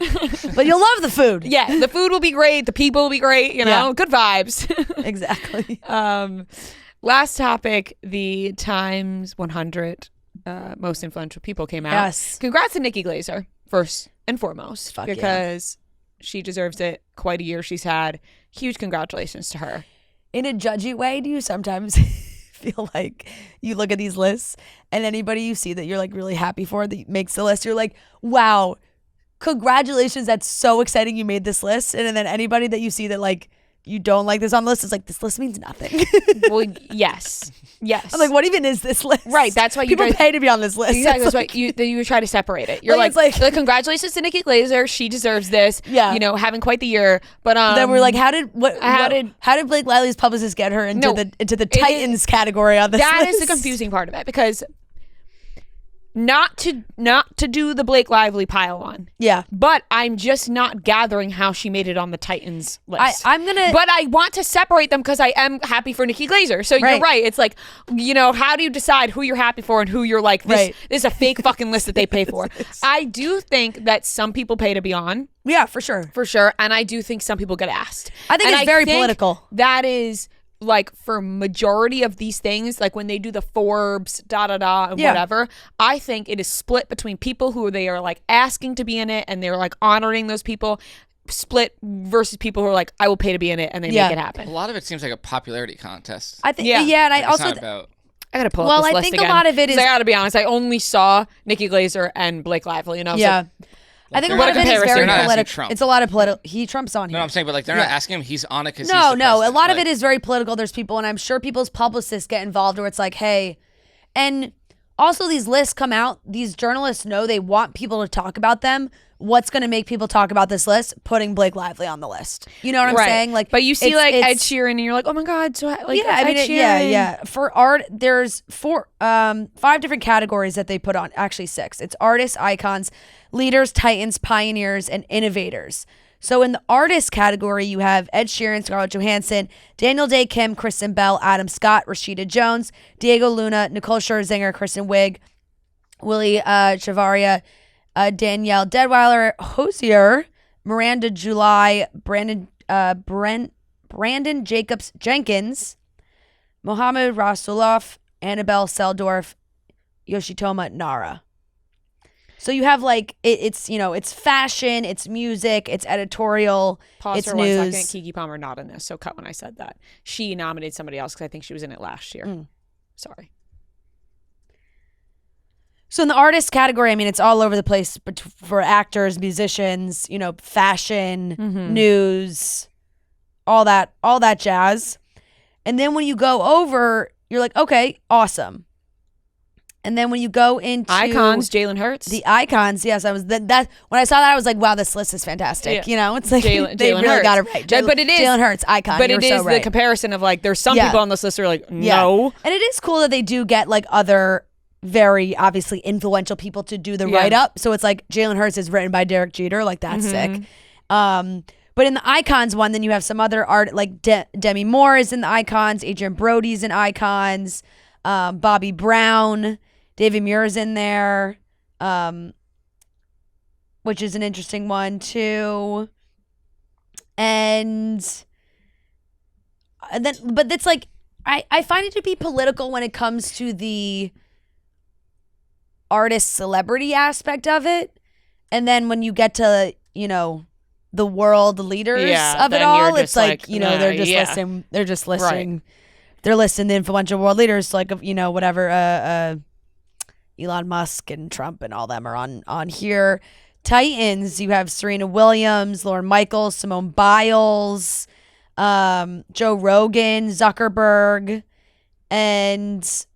But you'll love the food. Yeah, the food will be great. The people will be great. Good vibes. Exactly. Last topic, the Times 100 most influential people came out. Yes. Congrats to Nikki Glaser, first and foremost, because she deserves it. Quite a year she's had. Huge congratulations to her. In a judgy way, do you sometimes feel like you look at these lists and anybody you see that you're like really happy for that makes the list, you're like, wow, congratulations, that's so exciting you made this list. And then anybody that you see that like you don't like this on the list, it's like, this list means nothing. Well, yes. I'm like, what even is this list? Right, that's why people pay to be on this list. Exactly, that's why you try to separate it. You're like congratulations to Nikki Glaser, she deserves this. Yeah, having quite the year. But then we're like, how did Blake Lively's publicist get her into the Titans category on this list? That is the confusing part of it, because not to do the Blake Lively pile on. Yeah. But I'm just not gathering how she made it on the Titans list. But I want to separate them because I am happy for Nikki Glaser. So you're right. It's like, how do you decide who you're happy for and who you're like, this is a fake fucking list that they pay for? I do think that some people pay to be on. Yeah, for sure. For sure. And I do think some people get asked. I think it's very political. That is like for majority of these things, like when they do the Forbes and whatever, I think it is split between people who they are like asking to be in it and they're like honoring those people, split versus people who are like, I will pay to be in it, and they make it happen. A lot of it seems like a popularity contest. I think and I also I gotta pull up this list I think again. a lot of it is, I gotta be honest, I only saw Nikki Glaser and Blake Lively, I think a lot of it is very political. It's a lot of political. Trump's on here. No, I'm saying, but like they're not asking him. He's on it because no. A lot of it is very political. There's people, and I'm sure people's publicists get involved, where it's like, hey, and also these lists come out. These journalists know they want people to talk about them. What's going to make people talk about this list? Putting Blake Lively on the list. You know what I'm saying? Like, but you see like Ed Sheeran, and you're like, oh my god, so like Ed Sheeran. For art, there's 5 different categories that they put on. Actually, 6. It's artists, icons, leaders, titans, pioneers, and innovators. So in the artist category, you have Ed Sheeran, Scarlett Johansson, Daniel Day Kim, Kristen Bell, Adam Scott, Rashida Jones, Diego Luna, Nicole Scherzinger, Kristen Wiig, Willie Chavaria, Danielle Deadweiler, Hosier, Miranda July, Brandon Jacobs Jenkins, Mohammed Rasuloff, Annabelle Seldorf, Yoshitoma Nara. So you have like it's fashion, it's music, it's editorial, Pause it's for news. 1 second. Kiki Palmer not in this, so cut when I said that. She nominated somebody else because I think she was in it last year. Sorry. So in the artist category, I mean, it's all over the place for actors, musicians, fashion, news, all that jazz. And then when you go over, you're like, okay, awesome. And then when you go into icons, Jalen Hurts. The icons, yes, I was that when I saw that I was like, wow, this list is fantastic. Yeah. It's like Jalen they really Hurts. got it right. But it is Jalen Hurts, icon. But it is right. the comparison of like there's some people on this list who are like, no. And it is cool that they do get like other very obviously influential people to do the write up. So it's like Jalen Hurts is written by Derek Jeter, like that's sick. But in the icons one, then you have some other art like Demi Moore is in the icons, Adrian Brody's in icons, Bobby Brown. David Muir's in there, which is an interesting one too. And then, but it's like, I find it to be political when it comes to the artist celebrity aspect of it. And then when you get to, the world leaders of it all, it's like, they're just listing, they're listing the influential world leaders, like, whatever, Elon Musk and Trump and all them are on here. Titans, you have Serena Williams, Lauren Michaels, Simone Biles, Joe Rogan, Zuckerberg, and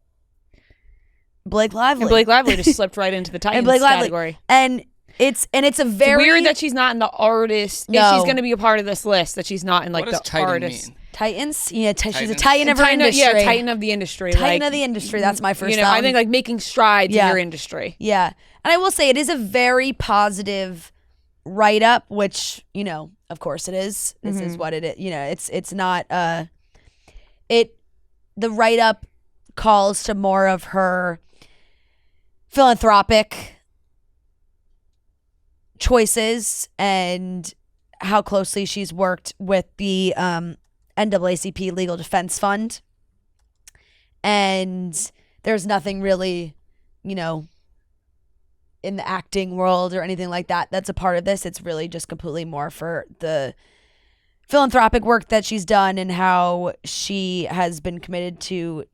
Blake Lively. And Blake Lively just slipped right into the Titans category. And it's a very... It's weird that she's not in the artist. No. If she's going to be a part of this list, that she's not in like What does the Titan artist. mean? Titans? Yeah, she's a Titans. titan of her industry. Yeah, Titan of the industry. Titan of the industry. That's my first I think like making strides in your industry. Yeah. And I will say it is a very positive write-up, which, of course it is. This is what it is. It's not... The write-up calls to more of her philanthropic choices and how closely she's worked with the NAACP Legal Defense Fund. And there's nothing really, in the acting world or anything like that that's a part of this. It's really just completely more for the philanthropic work that she's done and how she has been committed to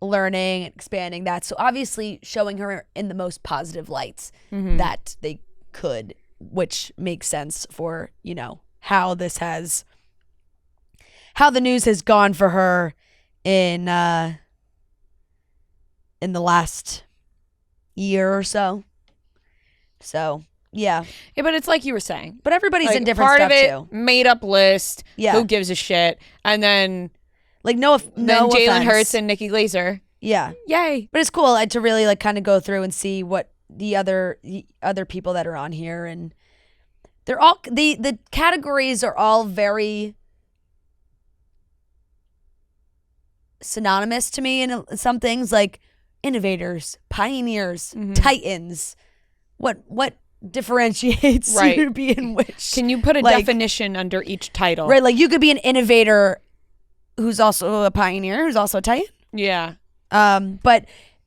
learning and expanding that. So obviously showing her in the most positive lights that they could, which makes sense for, how the news has gone for her in the last year or so. So, yeah. Yeah, but it's like you were saying. But everybody's like, in different part stuff of it, too. Made up list. Yeah. Who gives a shit? And then Jalen Hurts and Nikki Glaser. Yeah. Yay. But it's cool to really kind of go through and see what the other people that are on here, and they're all the categories are all very synonymous to me in some things, like innovators, pioneers, titans. What differentiates you to be in which? Can you put a definition under each title? Right, like you could be an innovator who's also a pioneer, who's also a titan. Yeah. But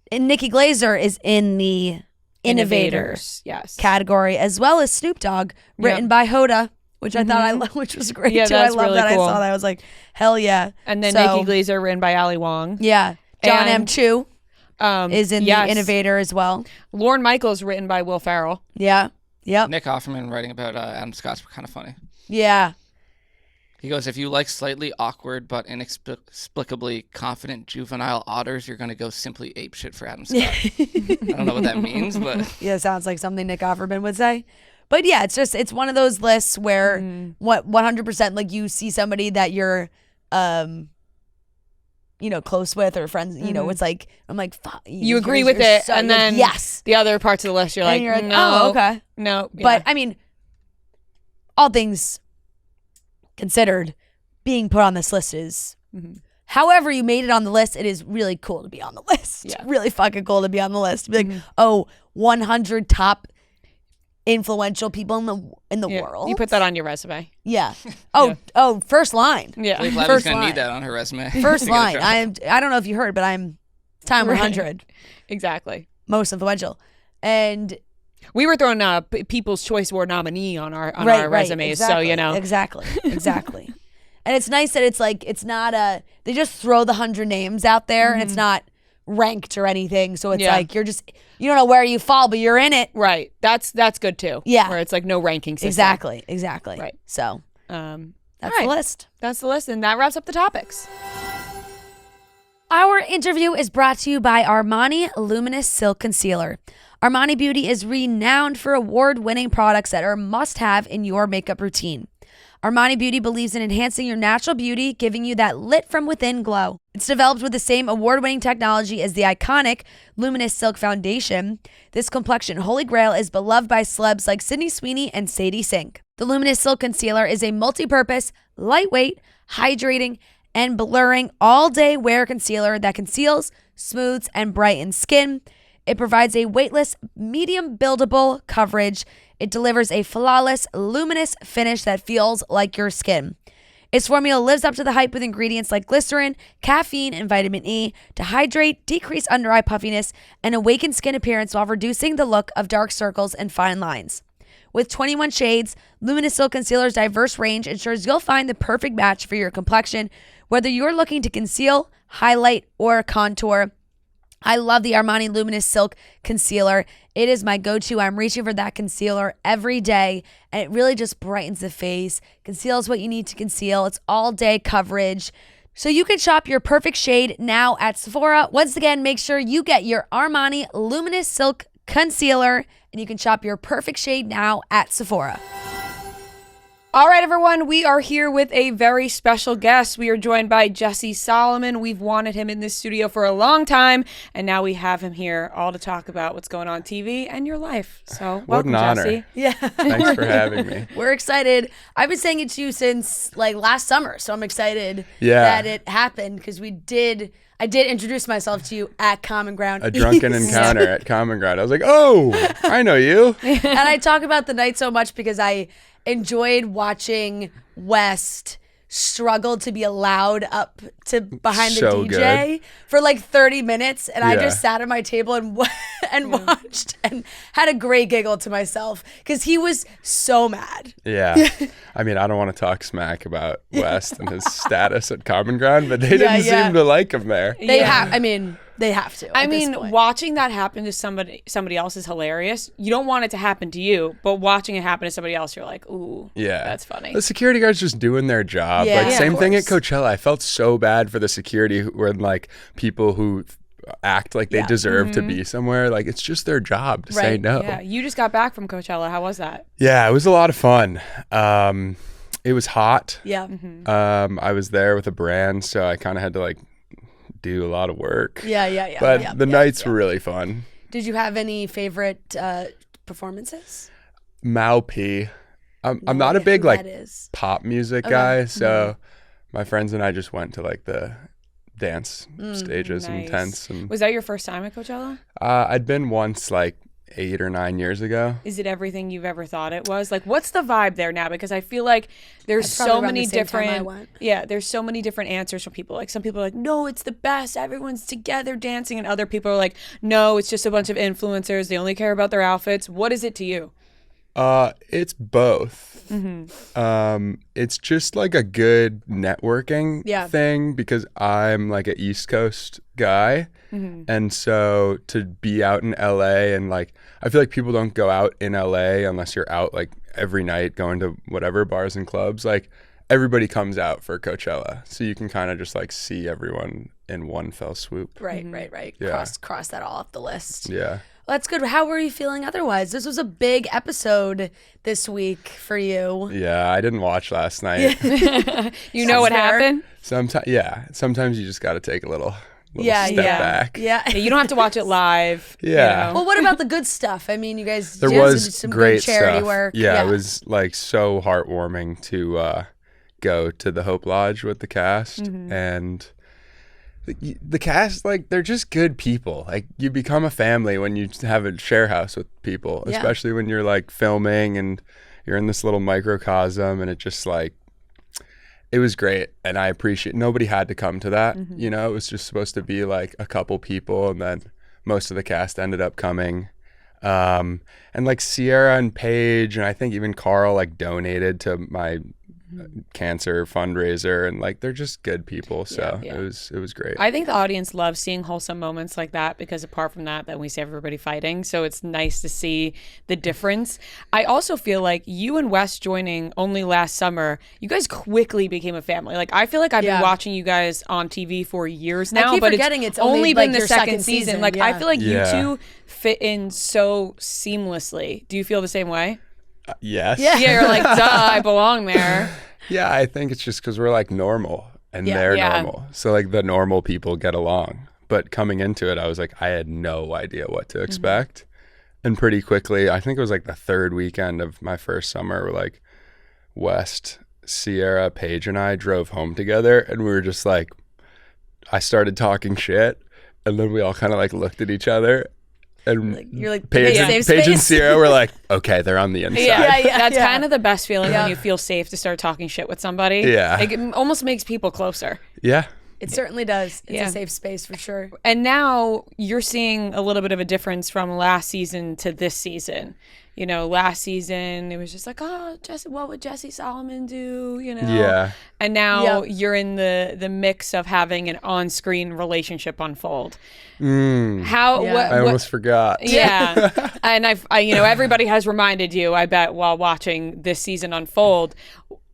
Nikki Glaser is in the innovators category, as well as Snoop Dogg, written by Hoda, which I thought which was great too. I love really that. Cool. I saw that. I was like, hell yeah. And then Nikki Glaser, written by Ali Wong. Yeah. John M. Chu is in the innovator as well. Lorne Michaels, written by Will Ferrell. Yeah. Yep. Nick Offerman writing about Adam Scott's kind of funny. Yeah. He goes, if you like slightly awkward but inexplicably confident juvenile otters, you're going to go simply apeshit for Adam Scott. I don't know what that means, but... Yeah, sounds like something Nick Offerman would say. But yeah, it's one of those lists where 100% like you see somebody that you're, close with or friends, it's like, I'm like, fuck. You agree with it, so, and then the other parts of the list, you're like, no. Oh, okay. No. Yeah. But I mean, all things considered, being put on this list is, however you made it on the list, it is really cool to be on the list. Yeah. Really fucking cool to be on the list. Be like, 100 top influential people in the world. You put that on your resume. Yeah. Oh, first line. Yeah. Blake Lively's going to need that on her resume. First line. I don't know if you heard, but I'm time 100. Exactly. Most influential. And we were throwing People's Choice Award nominee on our resumes, exactly, so Exactly. And it's nice that it's like it's not they just throw the 100 names out there and it's not ranked or anything. So it's like you don't know where you fall, but you're in it. Right. That's good too. Yeah. Where it's like no ranking system. Exactly. Right. So that's the list. That's the list, and that wraps up the topics. Our interview is brought to you by Armani Luminous Silk Concealer. Armani Beauty is renowned for award-winning products that are must-have in your makeup routine. Armani Beauty believes in enhancing your natural beauty, giving you that lit-from-within glow. It's developed with the same award-winning technology as the iconic Luminous Silk Foundation. This complexion holy grail is beloved by celebs like Sydney Sweeney and Sadie Sink. The Luminous Silk Concealer is a multi-purpose, lightweight, hydrating, and blurring all-day wear concealer that conceals, smooths, and brightens skin. It provides a weightless, medium buildable coverage. It delivers a flawless, luminous finish that feels like your skin. Its formula lives up to the hype with ingredients like glycerin, caffeine, and vitamin E to hydrate, decrease under-eye puffiness, and awaken skin appearance while reducing the look of dark circles and fine lines. With 21 shades, Luminous Silk Concealer's diverse range ensures you'll find the perfect match for your complexion, whether you're looking to conceal, highlight, or contour. I love the Armani Luminous Silk Concealer. It is my go-to. I'm reaching for that concealer every day, and it really just brightens the face, conceals what you need to conceal. It's all-day coverage. So you can shop your perfect shade now at Sephora. Once again, make sure you get your Armani Luminous Silk Concealer, and you can shop your perfect shade now at Sephora. All right, everyone, we are here with a very special guest. We are joined by Jesse Solomon. We've wanted him in this studio for a long time, and now we have him here all to talk about what's going on TV and your life. So welcome, what an honor. Jesse. Yeah. Thanks for having me. We're excited. I've been saying it to you since like last summer, so I'm excited Yeah. that it happened because I did introduce myself to you at Common Ground. A drunken encounter at Common Ground. I was like, oh, I know you. And I talk about the night so much because I enjoyed watching West struggle to be allowed up to behind So the DJ for like 30 minutes, and I Yeah. just sat at my table and watched and had a great giggle to myself because he was so mad. Yeah. I mean, I don't want to talk smack about West and his status at Common Ground, but they didn't seem to like him there. They have. I mean, they have to. I at this mean, point. watching that happen to somebody else is hilarious. You don't want it to happen to you, but watching it happen to somebody else, you're like, ooh, Yeah. that's funny. The security guards just doing their job. Yeah. Like, Yeah, same of thing at course. Coachella. I felt so bad for the security when, like, people who act like they deserve to be somewhere. Like, it's just their job to say Right. no. Yeah, you just got back from Coachella. How was that? Yeah, it was a lot of fun. It was hot. Yeah. I was there with a brand, so I kind of had to, like, do a lot of work. Yeah. But the nights were really fun. Did you have any favorite performances? Mau P. I'm No not a idea big who like that is. pop music guy, so my friends and I just went to like the dance stages and nice. tents. And Was that your first time at Coachella? I'd been once like 8 or 9 years ago. Is it everything you've ever thought it was? Like, what's the vibe there now? Because I feel like there's That's probably so around many the same time I different, went. there's so many different answers from people. Like, some people are like, no, it's the best. Everyone's together dancing. And other people are like, no, it's just a bunch of influencers. They only care about their outfits. What is it to you? It's both. It's just like a good networking thing because I'm like an East Coast guy. And so to be out in LA and like, I feel like people don't go out in LA unless you're out like every night going to whatever bars and clubs. Like everybody comes out for Coachella. So you can kind of just like see everyone in one fell swoop. Right. Yeah. Cross that all off the list. Yeah. Well, that's good. How were you feeling otherwise? This was a big episode this week for you. Yeah. I didn't watch last night. You know what fair. happened? Sometimes you just got to take a little Yeah, step yeah. back. Yeah. You don't have to watch it live. Yeah. You know? Well, what about the good stuff? I mean, you guys There did was some great good charity stuff. work. Yeah, it was like so heartwarming to go to the Hope Lodge with the cast and the cast, like they're just good people. Like you become a family when you have a share house with people, Yeah. especially when you're like filming and you're in this little microcosm and it just like it was great. And I appreciate nobody had to come to that. You know, it was just supposed to be like a couple people and then most of the cast ended up coming. And like Sierra and Paige and I think even Carl like donated to my cancer fundraiser and like they're just good people, so Yeah. it was great. I think the audience loves seeing wholesome moments like that because apart from that, then we see everybody fighting. So it's nice to see the difference. I also feel like you and Wes joining only last summer, you guys quickly became a family. Like I feel like I've been watching you guys on TV for years now, keep but forgetting it's it's only, been like, the your second second season. season, Like I yeah. feel like Yeah. you two fit in so seamlessly. Do you feel the same way? Yes. Yeah. Yeah, you're like, duh, I belong there. Yeah, I think it's just because we're like normal and they're Yeah. normal, so like the normal people get along. But coming into it, I was like, I had no idea what to expect, and pretty quickly, I think it was like the third weekend of my first summer, like West, Sierra, Paige, and I drove home together, and we were just like, I started talking shit, and then we all kind of like looked at each other. And You're like, Paige, "Hey, and, save Paige and space." Sierra were like, okay, they're on the inside. Yeah. That's kind of the best feeling when you feel safe to start talking shit with somebody. Yeah. Like, it almost makes people closer. Yeah. It certainly does. It's a safe space for sure. And now you're seeing a little bit of a difference from last season to this season. You know, last season it was just like, oh, Jesse, what would Jesse Solomon do? You know? Yeah. And now you're in the mix of having an on-screen relationship unfold. I almost forgot. Yeah. And I you know, everybody has reminded you, I bet, while watching this season unfold.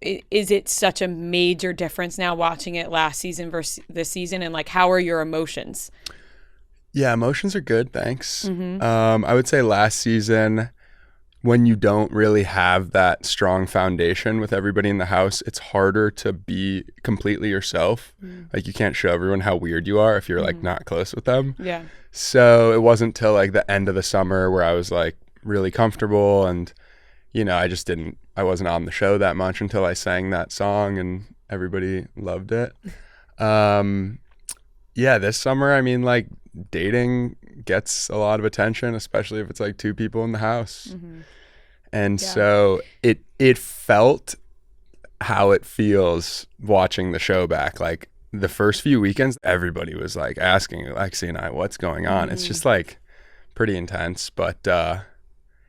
Is it such a major difference now watching it last season versus this season? And like, how are your emotions? Yeah, emotions are good. Thanks. I would say last season, when you don't really have that strong foundation with everybody in the house, it's harder to be completely yourself. Like, you can't show everyone how weird you are if you're like not close with them. Yeah. So it wasn't till like the end of the summer where I was like really comfortable, and you know, I wasn't on the show that much until I sang that song and everybody loved it. Yeah, this summer, I mean, like, dating gets a lot of attention, especially if it's like two people in the house. And so it felt how it feels watching the show back. Like, the first few weekends, everybody was like asking Lexi and I what's going on. It's just like pretty intense, but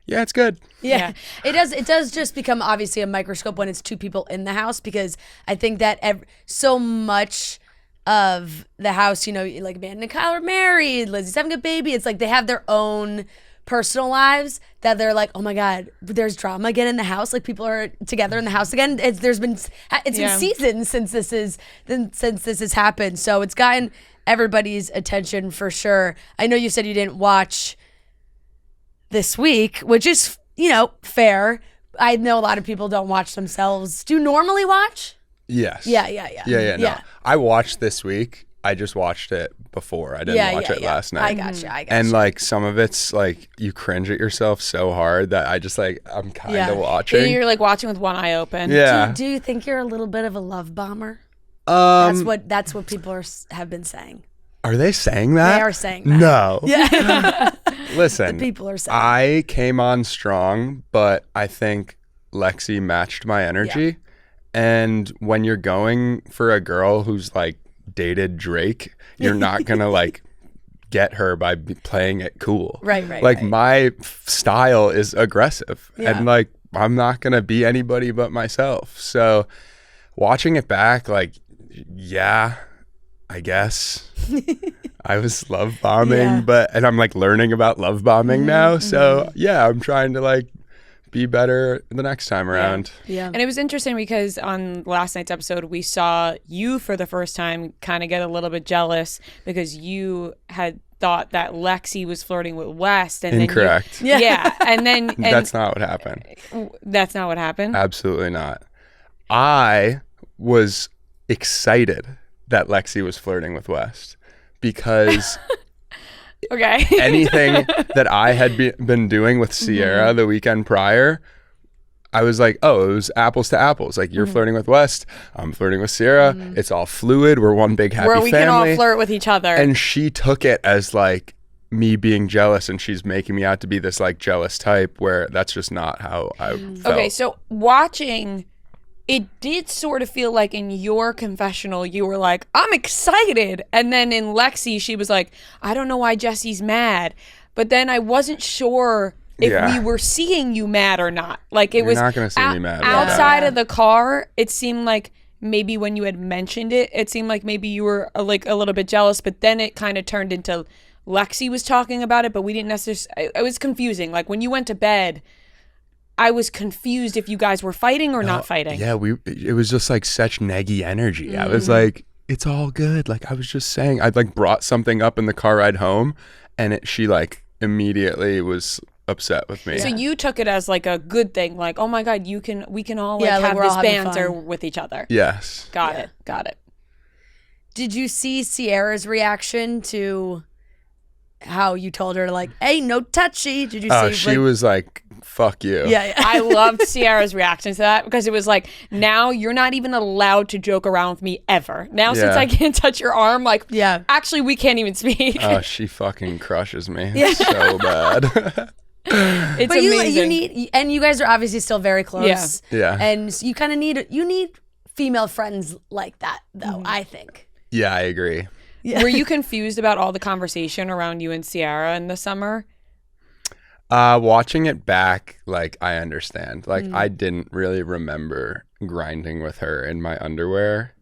yeah, it's good. Yeah. It does just become obviously a microscope when it's two people in the house, because I think that so much of the house, you know, like Amanda and Kyle are married, Lizzie's having a baby. It's like they have their own personal lives that they're like, oh my God, there's drama again in the house. Like, people are together in the house again. It's been seasons since this has happened. So it's gotten everybody's attention for sure. I know you said you didn't watch this week, which is, you know, fair. I know a lot of people don't watch themselves. Do you normally watch? Yes. Yeah. No. I watched this week. I just watched it before. I didn't watch it last night. I gotcha. And like, some of it's like you cringe at yourself so hard that I just like, I'm kind of watching. You're like watching with one eye open. Yeah. Do you think you're a little bit of a love bomber? That's what people have been saying. Are they saying that? They are saying that. No. Yeah. Listen, the people are saying. I came on strong, but I think Lexi matched my energy. Yeah. And when you're going for a girl who's like dated Drake, you're not going to like get her by playing it cool. Right. Like, my style is aggressive. And like, I'm not going to be anybody but myself. So watching it back, like, yeah, I guess I was love bombing, and I'm like learning about love bombing now. So yeah, I'm trying to like be better the next time around. Yeah. And it was interesting because on last night's episode, we saw you for the first time kind of get a little bit jealous because you had thought that Lexi was flirting with West. And Incorrect. Then and then that's not what happened. That's not what happened? Absolutely not. I was excited that Lexi was flirting with West because anything that I had been doing with Sierra the weekend prior, I was like, oh, it was apples to apples. Like, you're flirting with West, I'm flirting with Sierra. It's all fluid. We're one big happy family. Where we can all flirt with each other. And she took it as like me being jealous, and she's making me out to be this like jealous type, where that's just not how I felt. Okay, so watching, it did sort of feel like in your confessional, you were like, I'm excited. And then in Lexi, she was like, I don't know why Jesse's mad. But then I wasn't sure if we were seeing you mad or not. Like, it You're was not going to see me mad. Outside of the car, it seemed like maybe when you had mentioned it, it seemed like maybe you were like a little bit jealous. But then it kind of turned into Lexi was talking about it, but we didn't necessarily. It was confusing. Like, when you went to bed, I was confused if you guys were fighting or not fighting. Yeah, it was just like such neggy energy. I was like, it's all good. Like, I was just saying, I'd like brought something up in the car ride home, and she like immediately was upset with me. So you took it as like a good thing, like, oh my God, we can all like have this banter with each other. Yes. Got it. Did you see Sierra's reaction to how you told her, like, hey, no touchy? Did you see? She was like, fuck you. Yeah. I loved Sierra's reaction to that, because it was like, now you're not even allowed to joke around with me ever. Now, since I can't touch your arm, like, actually, we can't even speak. Oh, she fucking crushes me so bad. It's but amazing. you need, and you guys are obviously still very close. Yeah. And you kind of need female friends like that, though, I think. Yeah, I agree. Yeah. Were you confused about all the conversation around you and Ciara in the summer? Watching it back, like, I understand. Like, I didn't really remember grinding with her in my underwear.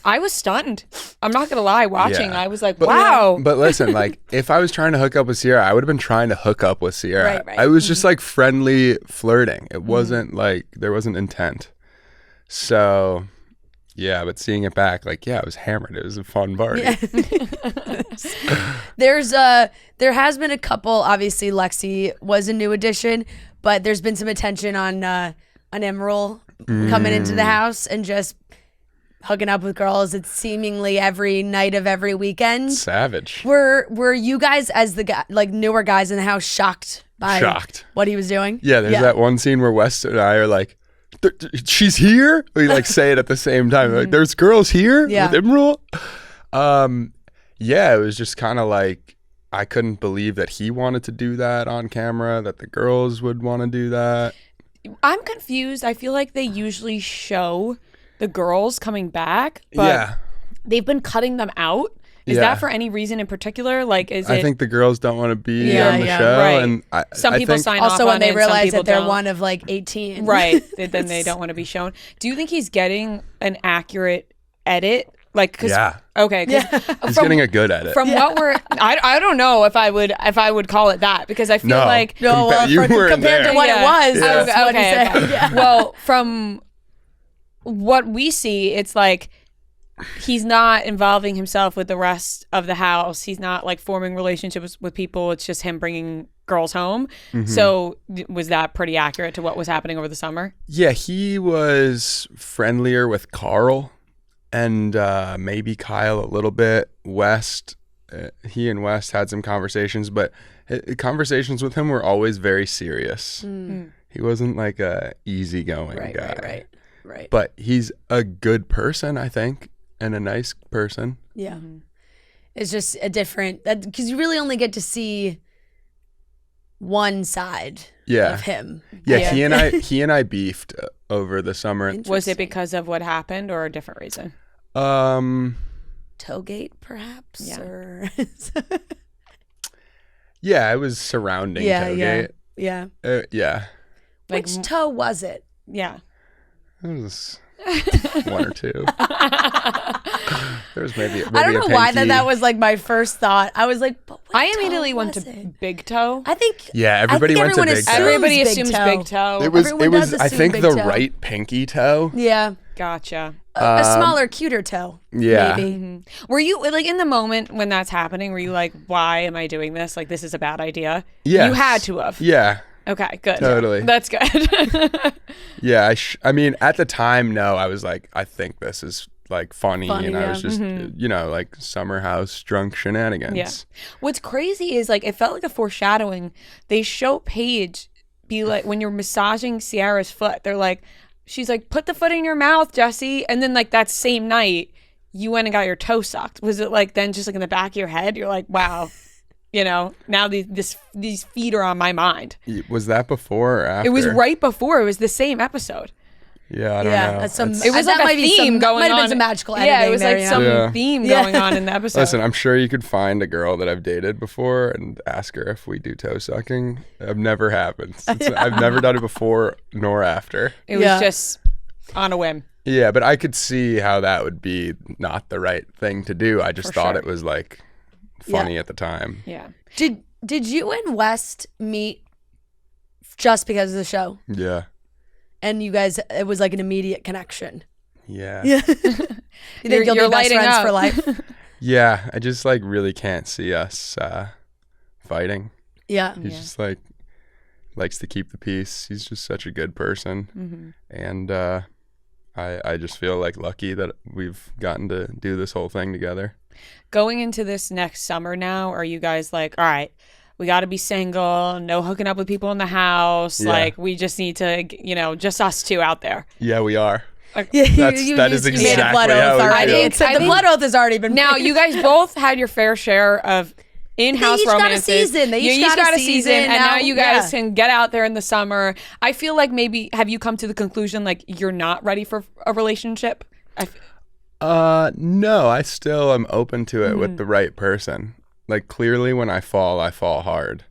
I was stunned. I'm not gonna lie. Watching, Yeah. I was like, But- "Wow!" But listen, like, if I was trying to hook up with Ciara, I would have been trying to hook up with Ciara. Right. I was just like friendly flirting. It wasn't like there wasn't intent. So, yeah. But seeing it back, like, yeah, I was hammered. It was a fun party. There has been a couple. Obviously, Lexi was a new addition, but there's been some attention on Emerald coming into the house and just hooking up with girls. It's seemingly every night of every weekend. Savage. Were you guys, as the newer guys in the house, shocked by what he was doing? Yeah, there's that one scene where West and I are like, she's here? We like say it at the same time. Like, there's girls here with Emerald? Yeah, it was just kind of like, I couldn't believe that he wanted to do that on camera, that the girls would want to do that. I'm confused. I feel like they usually show the girls coming back, but they've been cutting them out. Is that for any reason in particular? Like, I think the girls don't want to be on the show, right. and some people sign off also when on they it, realize some that they're don't. one of like 18, right? Then they don't want to be shown. Do you think he's getting an accurate edit? Like, cause, okay, he's getting a good edit. From what we're, I don't know if I would call it that, because I feel like compared to what it was. Okay. Well, from what we see, it's like he's not involving himself with the rest of the house. He's not like forming relationships with people. It's just him bringing girls home. So was that pretty accurate to what was happening over the summer? Yeah, he was friendlier with Carl and maybe Kyle a little bit. West, he and West had some conversations, but conversations with him were always very serious. He wasn't like a easygoing guy. Right. But he's a good person, I think, and a nice person. Yeah. It's just a different, because you really only get to see one side of him. Yeah, he and I beefed over the summer. Was it because of what happened or a different reason? Toegate, perhaps? Yeah. Or yeah, it was surrounding Toegate. Yeah. Like, which toe was it? Yeah. It was one or two. There was maybe I don't know why that was like my first thought. I was like, but what I immediately toe went was to it? big toe. I think everybody went to big toe. Everybody assumes big toe. It was Everyone does I assume think big the toe. right pinky toe. Yeah. Gotcha. A smaller, cuter toe. Yeah. Maybe. Were you like in the moment when that's happening? Were you like, why am I doing this? Like, this is a bad idea. Yes. You had to have. Yeah. Okay, good. Totally. That's good. Yeah. I mean, at the time, no, I was like, I think this is like funny and I was just, like summer house drunk shenanigans. Yeah. What's crazy is like, it felt like a foreshadowing. They show Paige be like, when you're massaging Ciara's foot, they're like, she's like, put the foot in your mouth, Jesse. And then like that same night, you went and got your toe sucked. Was it like then just like in the back of your head, you're like, wow, now these feet are on my mind. Was that before or after? It was right before. It was the same episode. Yeah, I don't know. It was like a theme going on. Might have been some magical editing. Yeah, it was like there, some theme going on in the episode. Listen, I'm sure you could find a girl that I've dated before and ask her if we do toe sucking. I've never happened. I've never done it before nor after. It was just on a whim. Yeah, but I could see how that would be not the right thing to do. I just thought it was like funny at the time. Yeah. Did you and West meet just because of the show? Yeah. And you guys, it was like an immediate connection. Yeah. You think you'll be best friends for life? Yeah, I just like really can't see us fighting. Yeah. He's just like likes to keep the peace. He's just such a good person. And I just feel like lucky that we've gotten to do this whole thing together. Going into this next summer now, are you guys like, all right, we got to be single, no hooking up with people in the house. Yeah. Like, we just need to, just us two out there. Yeah, we are. Yeah, that is you made a blood exactly oath how we already. feel. The blood oath has already been Now, made. you guys both had your fair share of in-house romances. They each got a season. And now you guys can get out there in the summer. I feel like maybe, have you come to the conclusion like you're not ready for a relationship? No, I still am open to it with the right person. Like, clearly when I fall hard.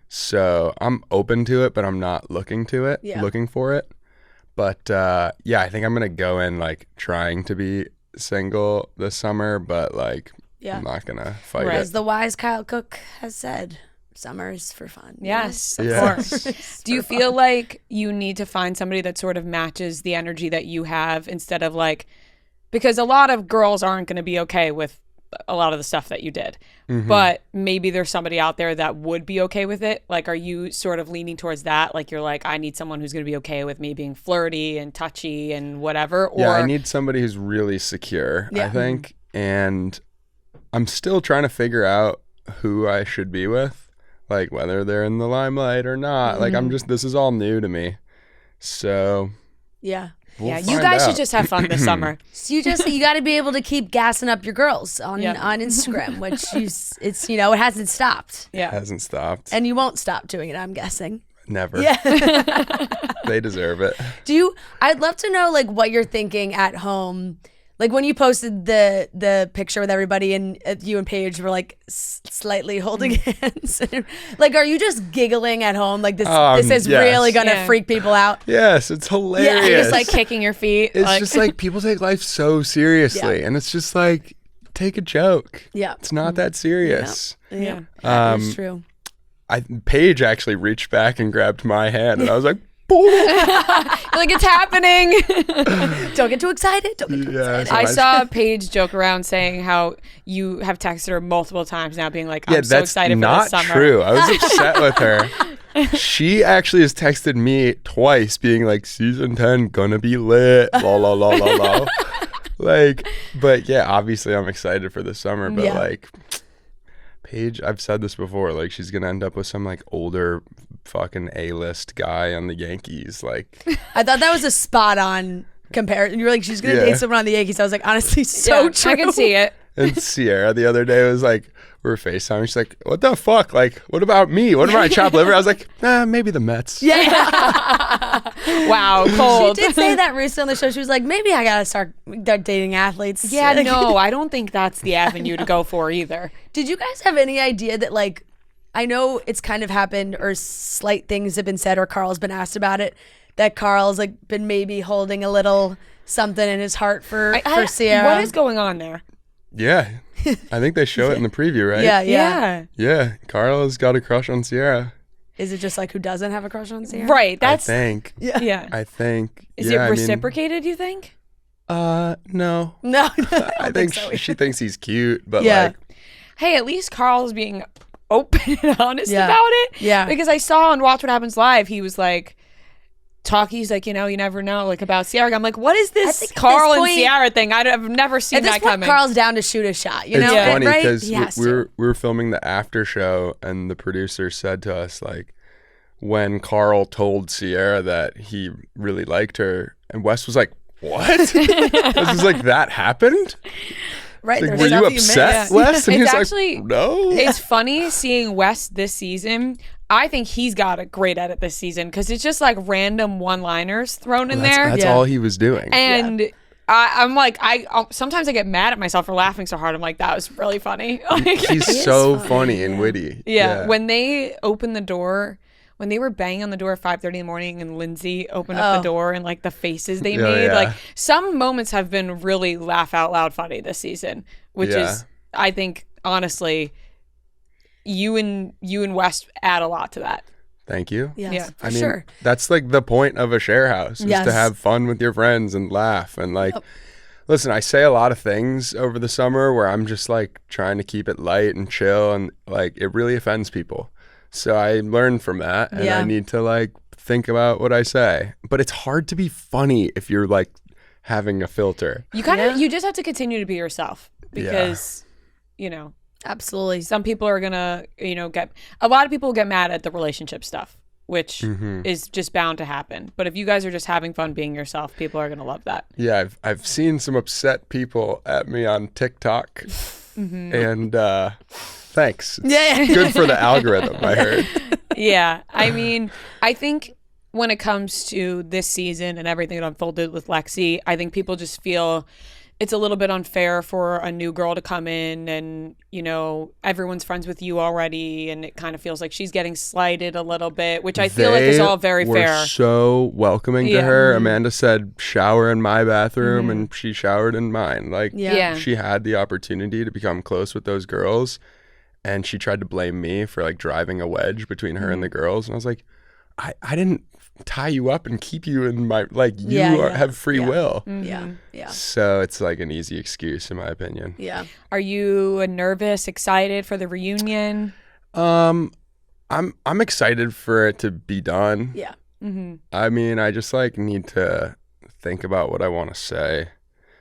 So I'm open to it, but I'm not looking for it. But I think I'm gonna go in like trying to be single this summer, but like I'm not gonna fight it. As the wise Kyle Cook has said, summer is for fun. Yes, of course. Do you feel like you need to find somebody that sort of matches the energy that you have instead of like, because a lot of girls aren't going to be okay with a lot of the stuff that you did, but maybe there's somebody out there that would be okay with it. Like, are you sort of leaning towards that? Like, you're like, I need someone who's going to be okay with me being flirty and touchy and whatever. Or I need somebody who's really secure, I think. And I'm still trying to figure out who I should be with, like whether they're in the limelight or not. Like, this is all new to me. So you guys should just have fun this summer. So you got to be able to keep gassing up your girls on Instagram, which it hasn't stopped. Yeah, it hasn't stopped, and you won't stop doing it, I'm guessing. Never. Yeah. They deserve it. I'd love to know like what you're thinking at home. Like when you posted the picture with everybody and you and Paige were like slightly holding hands. Like, are you just giggling at home? Like this is really going to freak people out. Yes, it's hilarious. Yeah, you're just like kicking your feet. It's just like people take life so seriously and it's just like, take a joke. Yeah. It's not that serious. Yeah. That's true. Paige actually reached back and grabbed my hand and I was like, like, it's happening. Don't get too excited. So I saw Paige joke around saying how you have texted her multiple times now being like, I'm so excited for this summer. That's not true. I was upset with her. She actually has texted me twice being like, season 10 gonna be lit, la la la la la. Like, but yeah, obviously I'm excited for the summer, but like Paige, I've said this before, like she's gonna end up with some like older fucking A-list guy on the Yankees. Like, I thought that was a spot on comparison. You were like, she's gonna date someone on the Yankees. I was like, honestly, so true. I can see it. And Sierra the other day was like, we were FaceTiming. She's like, what the fuck? Like, what about me? What about my chopped liver? I was like, maybe the Mets. Yeah. Wow, cold. She did say that recently on the show. She was like, maybe I gotta start dating athletes. Yeah, no, I don't think that's the avenue to go for either. Did you guys have any idea that, like, I know it's kind of happened or slight things have been said or Carl's been asked about it, that Carl's like been maybe holding a little something in his heart for Sierra? What is going on there? Yeah. I think they show it in the preview, right? Yeah. Carl has got a crush on Sierra. Is it just like who doesn't have a crush on Sierra? Right. I think. Yeah. I think. Is it reciprocated, you think? No. No. I think she thinks he's cute, but like. Hey, at least Carl's being open and honest about it. Yeah. Because I saw on Watch What Happens Live, he was like, he's like, you never know, like about Sierra. I'm like, what is this Carl and Sierra thing? I've never seen that coming. Carl's down to shoot a shot, It's funny because we were filming the after show and the producer said to us, like, when Carl told Sierra that he really liked her, and Wes was like, what? I was just like, that happened? Right. Like, were you upset, Wes? And he's actually, like, no. It's funny seeing Wes this season. I think he's got a great edit this season because it's just like random one-liners thrown in there. That's all he was doing. And I'm like, sometimes I get mad at myself for laughing so hard. I'm like, that was really funny. He's so funny and witty. Yeah. When they opened the door, when they were banging on the door at 5:30 in the morning and Lindsay opened up the door and like the faces they made, like some moments have been really laugh out loud funny this season, which is, I think, honestly, you and Wes add a lot to that. Thank you. Yes, for sure. That's like the point of a share house is to have fun with your friends and laugh and like. Listen, I say a lot of things over the summer where I'm just like trying to keep it light and chill and like it really offends people. So I learned from that and I need to like think about what I say. But it's hard to be funny if you're like having a filter. You you just have to continue to be yourself because, absolutely. Some people are going to, a lot of people get mad at the relationship stuff, which is just bound to happen. But if you guys are just having fun being yourself, people are going to love that. Yeah, I've seen some upset people at me on TikTok and thanks. It's good for the algorithm, I heard. Yeah. I mean, I think when it comes to this season and everything that unfolded with Lexi, I think people just feel it's a little bit unfair for a new girl to come in and, everyone's friends with you already, and it kind of feels like she's getting slighted a little bit, which I feel like is all very fair. They were so welcoming to her. Amanda said, shower in my bathroom, and she showered in mine. Like, she had the opportunity to become close with those girls, and she tried to blame me for like driving a wedge between her and the girls. And I was like, I didn't tie you up and keep you in my, like, you have free will. So it's like an easy excuse in my opinion. Are you nervous, excited for the reunion? I'm excited for it to be done. I mean, I just like need to think about what I want to say.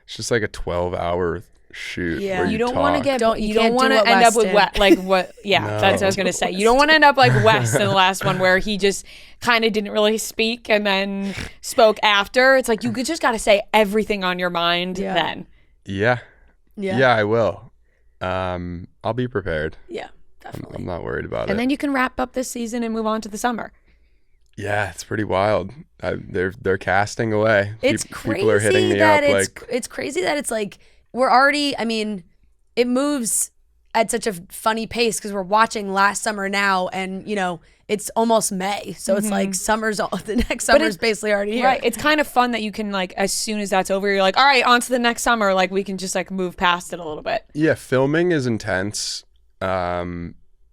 It's just like a 12-hour shoot. Where you don't want to you don't want to end up with that's what I was gonna say. You don't want to end up like West in the last one, where he just kind of didn't really speak and then spoke after. It's like you just got to say everything on your mind then. I will. I'll be prepared. Definitely. I'm not worried about it. And then you can wrap up this season and move on to the summer. Yeah, it's pretty wild. They're casting away. It's crazy. People are hitting me that up it's crazy that it's like we're already, I mean, it moves at such a funny pace because we're watching last summer now, and it's almost May, so it's like the next summer's basically already here. Right. It's kind of fun that you can, like, as soon as that's over, you're like, all right, on to the next summer. Like, we can just like move past it a little bit. Yeah, filming is intense.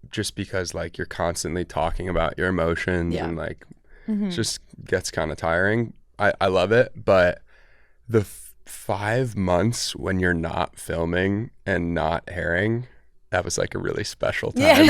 Just because like you're constantly talking about your emotions and like it just gets kind of tiring. I love it, but the 5 months when you're not filming and not airing, that was like a really special time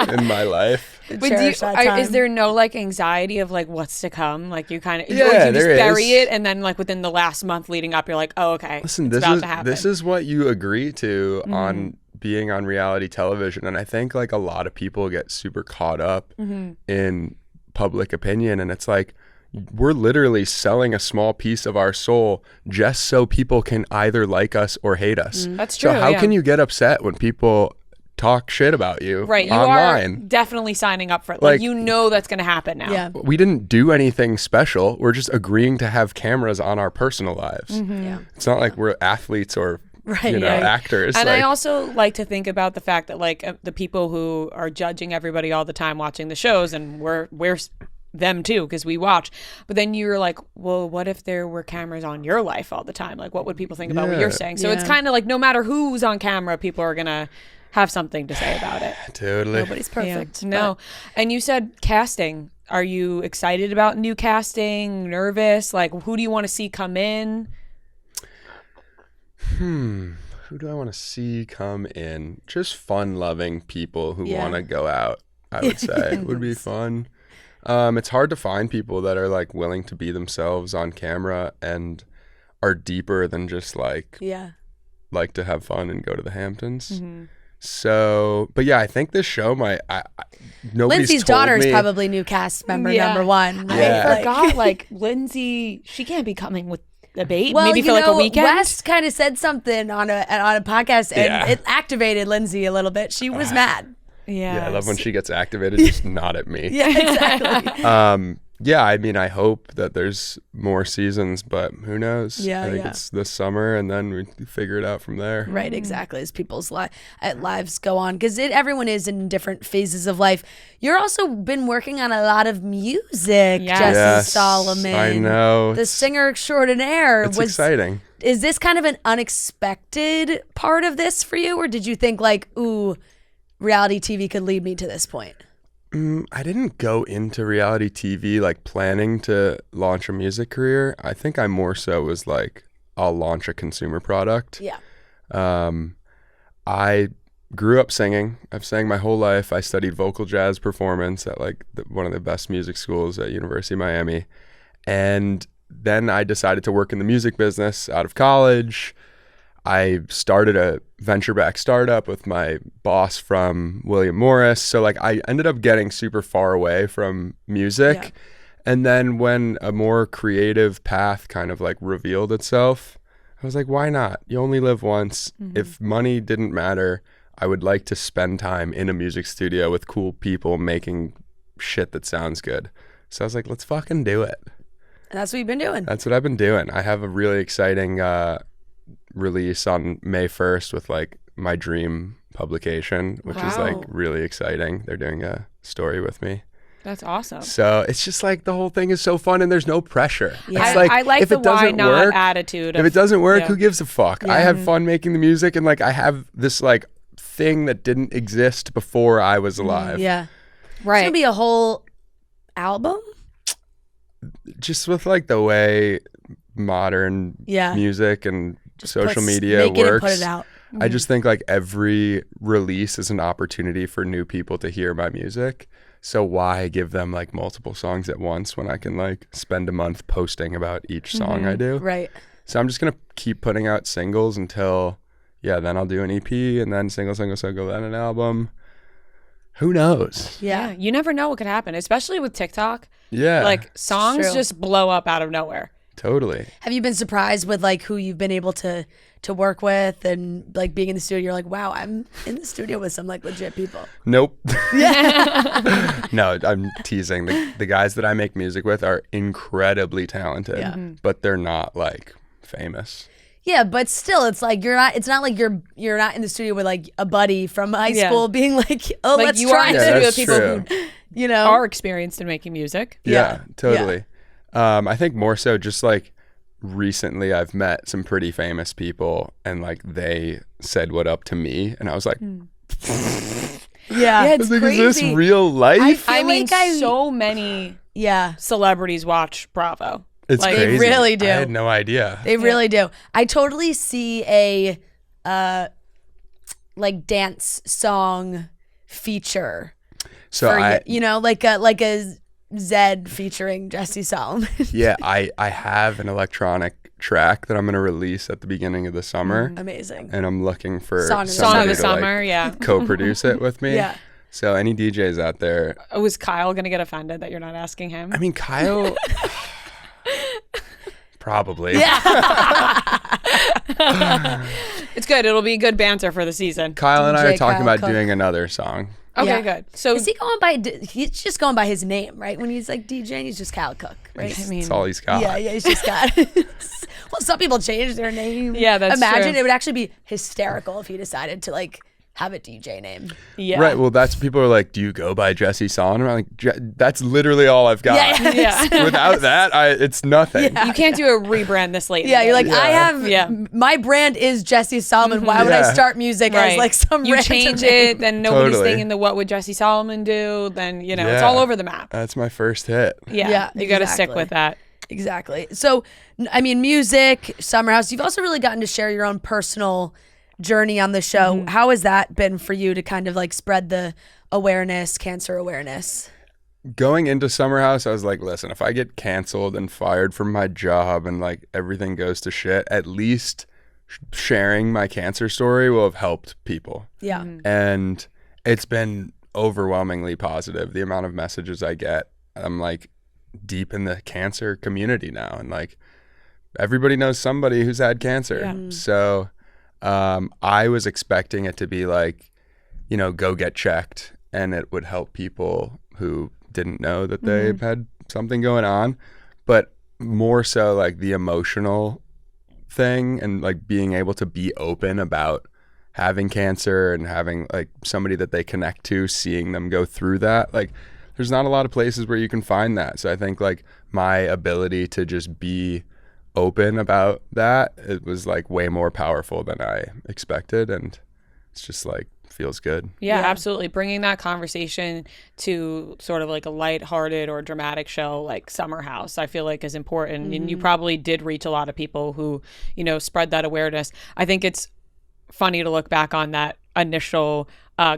in my life. But is there no like anxiety of like what's to come? Like you kind of you just bury it, and then like within the last month leading up, you're like, oh, okay, listen, it's about to happen. This is what you agree to on being on reality television, and I think like a lot of people get super caught up in public opinion, and it's like we're literally selling a small piece of our soul just so people can either like us or hate us. That's true. So how can you get upset when people talk shit about you online? You are definitely signing up for it. Like that's going to happen now. Yeah. We didn't do anything special. We're just agreeing to have cameras on our personal lives. It's not like we're athletes or actors. And I also like to think about the fact that like the people who are judging everybody all the time watching the shows, and we're them too because we watch, but then you're like, well, what if there were cameras on your life all the time? Like, what would people think about what you're saying? So it's kind of like no matter who's on camera, people are gonna have something to say about it. Totally. Nobody's perfect. No. And you said casting. Are you excited about new casting? Nervous? Like, who do you want to see come in? Who do I want to see come in? Just fun-loving people who want to go out, I would say. Would be fun. It's hard to find people that are like willing to be themselves on camera and are deeper than just like to have fun and go to the Hamptons. So, but yeah, I think this show might. Lindsay's daughter is probably new cast member number one. Right? I forgot. Like Lindsay, she can't be coming with a baby. Maybe for like a weekend. West kind of said something on a podcast, and it activated Lindsay a little bit. She was mad. Yeah, I love when she gets activated, just not at me. Yeah, exactly. Yeah, I mean, I hope that there's more seasons, but who knows? I think it's this summer, and then we figure it out from there. Right, exactly. As people's lives go on, because everyone is in different phases of life. You're also been working on a lot of music, Jesse Solomon. I know. The singer extraordinaire. It's exciting. Is this kind of an unexpected part of this for you, or did you think like, ooh, reality TV could lead me to this point? I didn't go into reality TV like planning to launch a music career. I think I more so was like, I'll launch a consumer product. Yeah. I grew up singing. I've sang my whole life. I studied vocal jazz performance at like one of the best music schools at University of Miami. And then I decided to work in the music business out of college. I started a venture-backed startup with my boss from William Morris. So like I ended up getting super far away from music. Yeah. And then when a more creative path kind of like revealed itself, I was like, why not? You only live once. If money didn't matter, I would like to spend time in a music studio with cool people making shit that sounds good. So I was like, let's fucking do it. And that's what you've been doing. That's what I've been doing. I have a really exciting release on May 1st with like my dream publication, which is like really exciting. They're doing a story with me. That's awesome. So it's just like the whole thing is so fun and there's no pressure. Yeah. It's like, I like if the it doesn't why not work, attitude. If it doesn't work, who gives a fuck? Yeah. I have fun making the music, and like I have this like thing that didn't exist before I was alive. Yeah. Right. It's going to be a whole album? Just with like the way modern music and social media make it and works. put it out. I just think like every release is an opportunity for new people to hear my music. So why give them like multiple songs at once when I can like spend a month posting about each song I do? Right. So I'm just going to keep putting out singles until, then I'll do an EP and then single, then an album. Who knows? Yeah. You never know what could happen, especially with TikTok. Yeah. Like songs true. just blow up out of nowhere. Totally. Have you been surprised with like who you've been able to work with and like being in the studio? You're like, wow, I'm in the studio with some like legit people. Nope. Yeah. No, I'm teasing. The guys that I make music with are incredibly talented, but they're not like famous. Yeah, but still, it's like it's not like you're not in the studio with like a buddy from high school being like, oh, Like, let's you try are in the this. studio with people who, you know, are experienced in making music. Yeah, totally. I think more so just like recently I've met some pretty famous people and like they said what up to me and I was like, yeah, I it's was like, crazy. is this real life? I mean, like so many celebrities watch Bravo. It's like, crazy. They really do. I had no idea. They really do. I totally see a like dance song feature. So for, you know, like a Zed featuring Jesse Solomon. Yeah, I have an electronic track that I'm going to release at the beginning of the summer. Amazing. And I'm looking for Song of the somebody to summer, like co-produce it with me. Yeah. So any DJs out there. Was Kyle going to get offended that you're not asking him? I mean, Kyle... Probably. Yeah. It's good. It'll be good banter for the season. Kyle and I are DJ talking Kyle about Cook. doing another song. Okay, Yeah. good. So Is he going by? He's just going by his name, right? When he's like DJ, he's just Kyle Cook, right? I mean, That's all he's got. Yeah, he's just got. Well, some people change their name. Yeah, that's Imagine true. it would actually be hysterical if he decided to like have a DJ name. yeah. Right. Well, that's people are like, do you go by Jesse Solomon? I'm like, that's literally all I've got. Yeah. Without that, it's nothing. You can't do a rebrand this late. Yeah, you're like, Yeah. I have my brand is Jesse Solomon. Why would I Yeah. start music as like some you random change name? it, then nobody's Totally. thinking the what would Jesse Solomon do, then it's Yeah. all over the map. That's my first hit. Yeah, you got to stick exactly. with that. Exactly. So, I mean, music, Summer House. You've also really gotten to share your own personal journey on the show. How has that been for you to kind of like spread the awareness, cancer awareness? Going into Summer House, I was like, listen, if I get canceled and fired from my job and like everything goes to shit, at least sharing my cancer story will have helped people. Yeah. And it's been overwhelmingly positive. The amount of messages I get, I'm like deep in the cancer community now. And like everybody knows somebody who's had cancer. Yeah. So I was expecting it to be like, go get checked and it would help people who didn't know that they had something going on. But more so like the emotional thing and like being able to be open about having cancer and having like somebody that they connect to, seeing them go through that. Like there's not a lot of places where you can find that. So I think like my ability to just be open about that, it was like way more powerful than I expected, and it's just like feels good. Yeah, absolutely. Bringing that conversation to sort of like a lighthearted or dramatic show like Summer House, I feel like is important. And you probably did reach a lot of people who, spread that awareness. I think it's funny to look back on that initial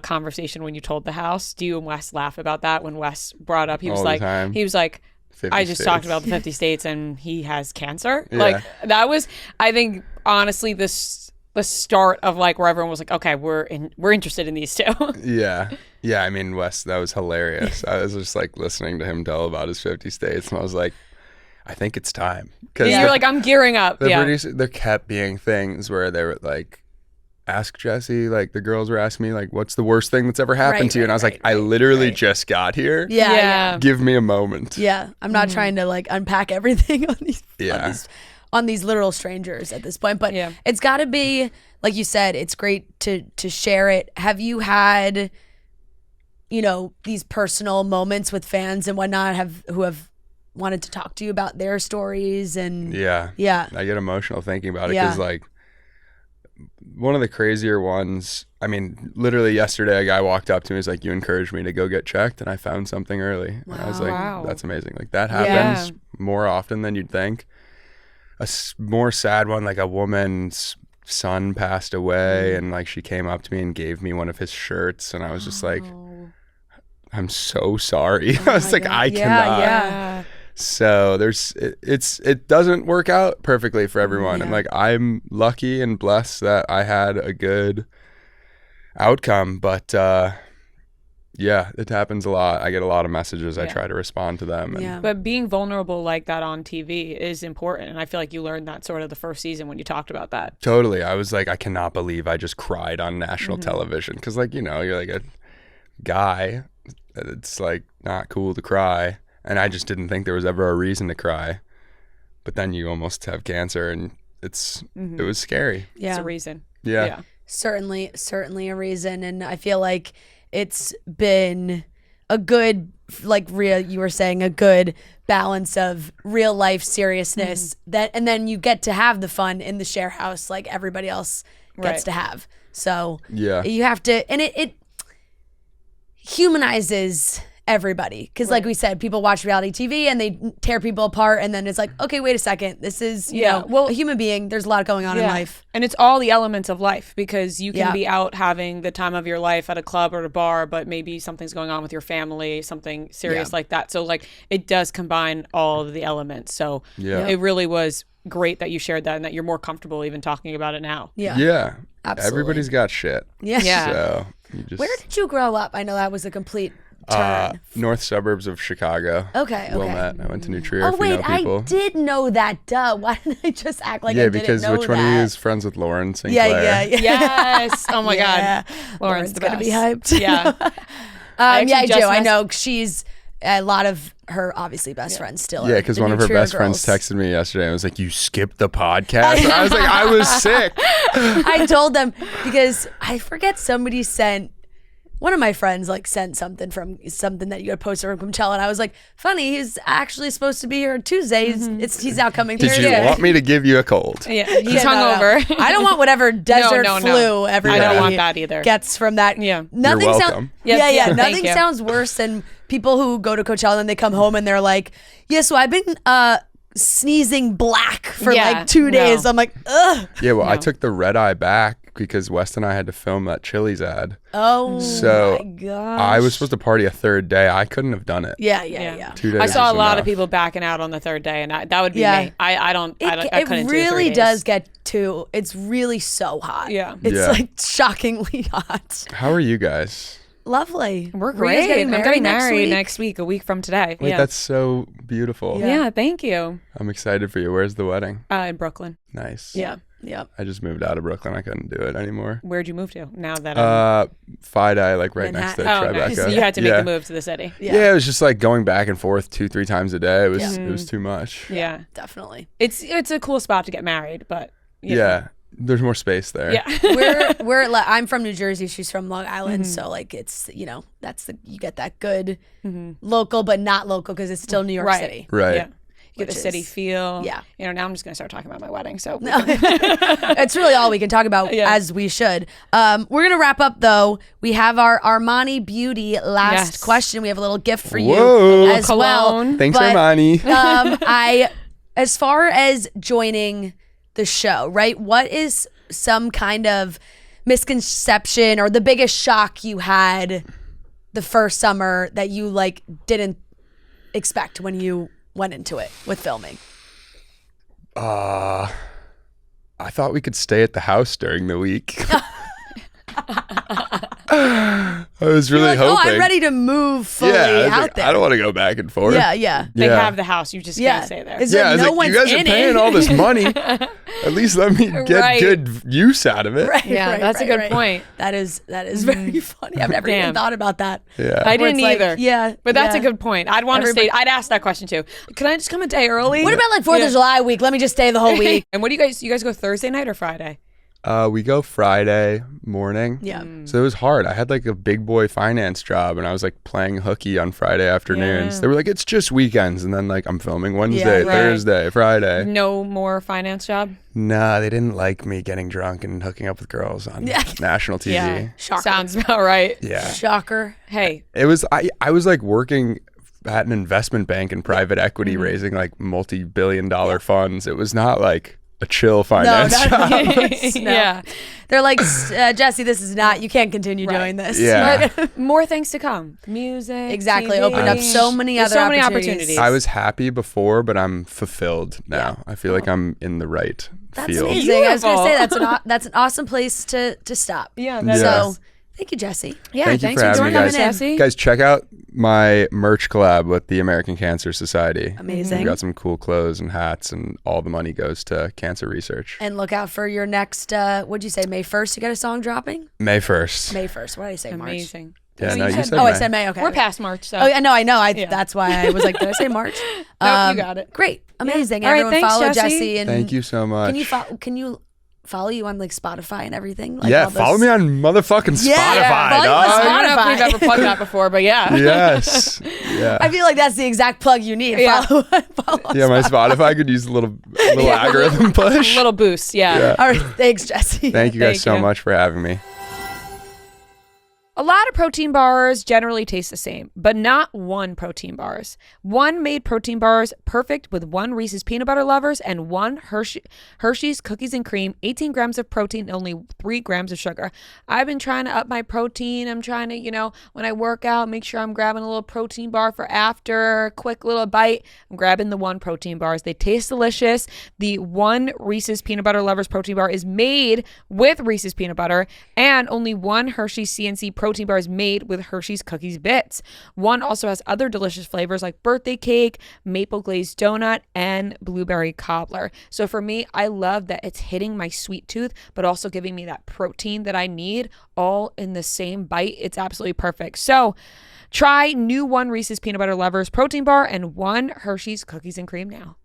conversation when you told the house. Do you and Wes laugh about that? When Wes brought up, he was All the like, time. 50 I just states. talked about the 50 states and he has cancer. Yeah. Like that was, I think, honestly, the start of like where everyone was like, okay, we're interested in these two. Yeah. I mean, Wes, that was hilarious. I was just like listening to him tell about his 50 states, and I was like, I think it's time. Because You're like, I'm gearing up. the Yeah. producer, there kept being things where they were like, ask Jesse, like the girls were asking me like, what's the worst thing that's ever happened Right, to you? And I was right, like, I literally just got here. Yeah. Give me a moment. Yeah. I'm not trying to like unpack everything on these on these literal strangers at this point. But it's got to be, like you said, it's great to share it. Have you had, you know, these personal moments with fans and whatnot who have wanted to talk to you about their stories? And yeah, I get emotional thinking about it because like one of the crazier ones, I mean, literally yesterday a guy walked up to me and was like, you encouraged me to go get checked and I found something early. And I was like, that's amazing. Like that happens more often than you'd think. A more sad one, like a woman's son passed away and like she came up to me and gave me one of his shirts and I was just like, I'm so sorry. I was like, God. I cannot. So it doesn't work out perfectly for everyone. And like, I'm lucky and blessed that I had a good outcome, but it happens a lot. I get a lot of messages. I try to respond to them. But being vulnerable like that on TV is important. And I feel like you learned that sort of the first season when you talked about that. Totally. I was like, I cannot believe I just cried on national television. Cause like, you know, you're like a guy. It's like not cool to cry. And I just didn't think there was ever a reason to cry. But then you almost have cancer and it was scary. Yeah. It's a reason. Yeah. Certainly a reason. And I feel like it's been a good, like Ria, you were saying, a good balance of real life seriousness and then you get to have the fun in the share house like everybody else gets to have. So you have to, and it humanizes everybody because like we said, people watch reality TV and they tear people apart and then it's like, okay, wait a second, this is you know, a human being. There's a lot going on in life, and it's all the elements of life because you can be out having the time of your life at a club or a bar, but maybe something's going on with your family, something serious like that. So like it does combine all of the elements. So it really was great that you shared that and that you're more comfortable even talking about it now. Absolutely. Everybody's got shit. So where did you grow up? I know that was a complete turn. North suburbs of Chicago. Okay. Wilmette. I went to New Trier. Oh wait, I did know that. Duh. Why didn't I just act like I didn't know that? Yeah, because which one of you is friends with Lauren Sinclair? Yeah. Yes. Oh my God. Lauren's the gonna best. be hyped. Yeah. I do. I know she's a lot of her obviously best friends still. Yeah, because one of her best friends texted me yesterday and was like, "You skipped the podcast." And I was like, "I was sick." I told them because I forget somebody sent. One of my friends like sent something that you had posted from Coachella, and I was like, "Funny, he's actually supposed to be here Tuesday. He's out coming Did Thursday." you want me to give you a cold? Yeah, he's hungover. No. I don't want whatever desert flu everybody I don't want that either. Gets from that. Yeah, nothing You're welcome. Nothing sounds worse than people who go to Coachella and they come home and they're like, "Yeah, so I've been sneezing black for like 2 days." I'm like, ugh. Yeah, well, I took the red eye back because West and I had to film that Chili's ad. Oh, so my gosh. I was supposed to party a third day. I couldn't have done it. Yeah. 2 days. I saw a lot enough. of people backing out on the third day, and that would be me. I couldn't do 3 days. It really does get to. It's really so hot. Yeah, it's like shockingly hot. How are you guys? Lovely. We're great. I'm getting married next week, a week from today. Wait, that's so beautiful. Yeah, thank you. I'm excited for you. Where's the wedding? In Brooklyn. Nice. Yeah. I just moved out of Brooklyn. I couldn't do it anymore. Where'd you move to now that Fide, like right next to Tribeca. Nice. So you had to make the move to the city. Yeah, it was just like going back and forth 2-3 times a day. It was too much. Yeah, definitely. It's a cool spot to get married, but there's more space there. Yeah. I'm from New Jersey. She's from Long Island. So like it's, you get that good local, but not local because it's still New York City. Right. Yeah. You get the city feel. Yeah. Now I'm just going to start talking about my wedding. So it's really all we can talk about as we should. We're going to wrap up though. We have our Armani Beauty last question. We have a little gift for you as well. Thanks, Armani. As far as joining the show, right? What is some kind of misconception or the biggest shock you had the first summer that you like didn't expect when you went into it with filming? I thought we could stay at the house during the week. I was really like, hoping. Oh, I'm ready to move fully out there. I don't want to go back and forth. Yeah. They have the house. You just can't stay there. It's I was no like, one's you guys are in paying it. all this money. At least let me get good use out of it. That's a good point. That is very funny. I've never even thought about that. Yeah. I didn't either. Yeah. But that's a good point. I'd want to stay. I'd ask that question too. Can I just come a day early? What about like 4th of July week? Let me just stay the whole week. And what do you guys go Thursday night or Friday? We go Friday morning. Yeah. So it was hard. I had like a big boy finance job and I was like playing hooky on Friday afternoons. Yeah. They were like, it's just weekends. And then like I'm filming Wednesday, right. Thursday, Friday. No more finance job? Nah, they didn't like me getting drunk and hooking up with girls on national TV. Yeah. Shocker. Sounds about right. Yeah. Shocker. Hey. It was, I was like working at an investment bank in private equity raising like multi-billion-dollar funds. It was not like a chill finance job. No. Yeah. They're like, Jesse, this is not, you can't continue doing this. Yeah. More things to come. Music. Exactly. TV. Opened up so many There's other so many opportunities. I was happy before, but I'm fulfilled now. I feel like I'm in the right That's field. amazing. I was going to say that's an awesome place to stop. Yeah. So thank you, Jesse. Yeah. Thank you Thanks for for having joining me, us, guys. Jesse. Guys, check out my merch collab with the American Cancer Society. Amazing. We got some cool clothes and hats, and all the money goes to cancer research. And look out for your next, what'd you say, May 1st you got a song dropping? May 1st. May 1st. What did I say, March? Amazing. Yeah, So no, you said Oh, May. I said May, okay. We're past March, so. Oh, yeah, no, I know. That's why I was like, did I say March? Nope, you got it. Great. Amazing. All right, Everyone thanks, follow Jesse. Jesse. And Thank you so much. Can you follow you on like Spotify and everything? Like, yeah, all those- follow me on motherfucking Yeah, Spotify, follow you on dog. I don't know if Spotify. we've ever plugged that before, but yeah. Yes. Yeah. I feel like that's the exact plug you need. Yeah. Follow on Yeah, my Spotify could use a little algorithm push. Little boost, yeah. All right. Thanks, Jesse. Thank you guys Thank so you. much for having me. A lot of protein bars generally taste the same, but not one protein bars. One made protein bars perfect with one Reese's peanut butter lovers and one Hershey's cookies and cream, 18 grams of protein, only 3 grams of sugar. I've been trying to up my protein. I'm trying to, when I work out, make sure I'm grabbing a little protein bar for after, quick little bite. I'm grabbing the one protein bars. They taste delicious. The one Reese's peanut butter lovers protein bar is made with Reese's peanut butter, and only one Hershey's CNC protein bar is made with Hershey's Cookies Bits. One also has other delicious flavors like birthday cake, maple glazed donut, and blueberry cobbler. So for me, I love that it's hitting my sweet tooth, but also giving me that protein that I need all in the same bite. It's absolutely perfect. So try new one Reese's Peanut Butter Lovers protein bar and one Hershey's Cookies and Cream now.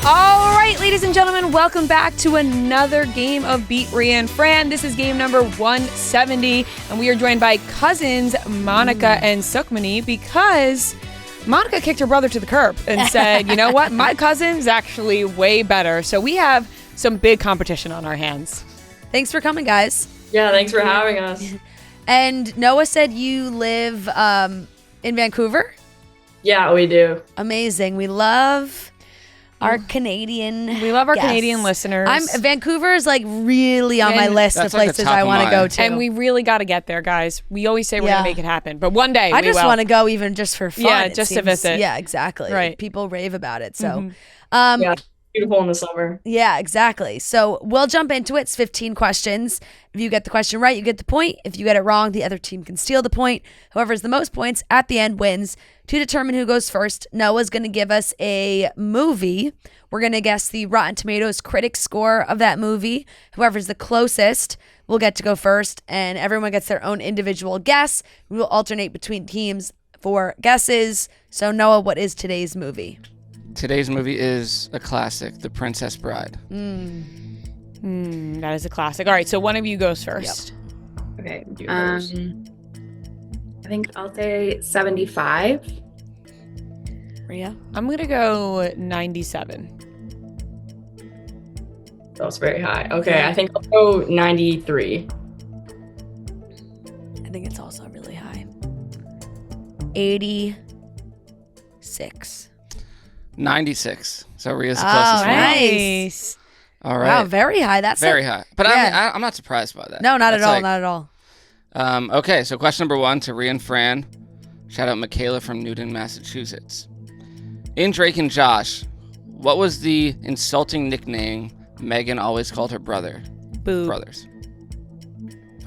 All right, ladies and gentlemen, welcome back to another game of Beat Ria and Fran. This is game number 170, and we are joined by cousins Monika and Sukhmani because Monika kicked her brother to the curb and said, you know what, my cousin's actually way better. So we have some big competition on our hands. Thanks for coming, guys. Yeah, thanks for having us. And Noah said you live in Vancouver? Yeah, we do. Amazing. We love our Canadian We love our guests. Canadian listeners. Vancouver is like really on my And list of that's like the places top I of want to mine. go to. and we really got to get there, guys. We always say we're Yeah. going to make it happen, but one day I we just will. want to go even just for fun. Yeah, it just to seems. visit. Yeah, exactly. Right. People rave about it. So, Yeah, it's beautiful in the summer. yeah, exactly. So we'll jump into it. It's 15 questions. If you get the question right, you get the point. If you get it wrong, the other team can steal the point. Whoever has the most points at the end wins. To determine who goes first, Noah's going to give us a movie. We're going to guess the Rotten Tomatoes critic score of that movie. Whoever's the closest will get to go first, and everyone gets their own individual guess. We will alternate between teams for guesses. So, Noah, what is today's movie? Today's movie is a classic, The Princess Bride. That is a classic. All right, so one of you goes first. Okay, do yours. I think I'll say 75. Ria? I'm going to go 97. That was very high. Okay, I think I'll go 93. I think it's also really high. 86. 96. So Ria's the Oh, closest one. nice. All right. Wow, very high. That's Very high. But Yeah. I'm not surprised by that. No, not at That's all. like- Not at all. Okay, so question number 1 to Ria and Fran. Shout out Michaela from Newton, Massachusetts. In Drake and Josh, what was the insulting nickname Megan always called her brothers? Boo.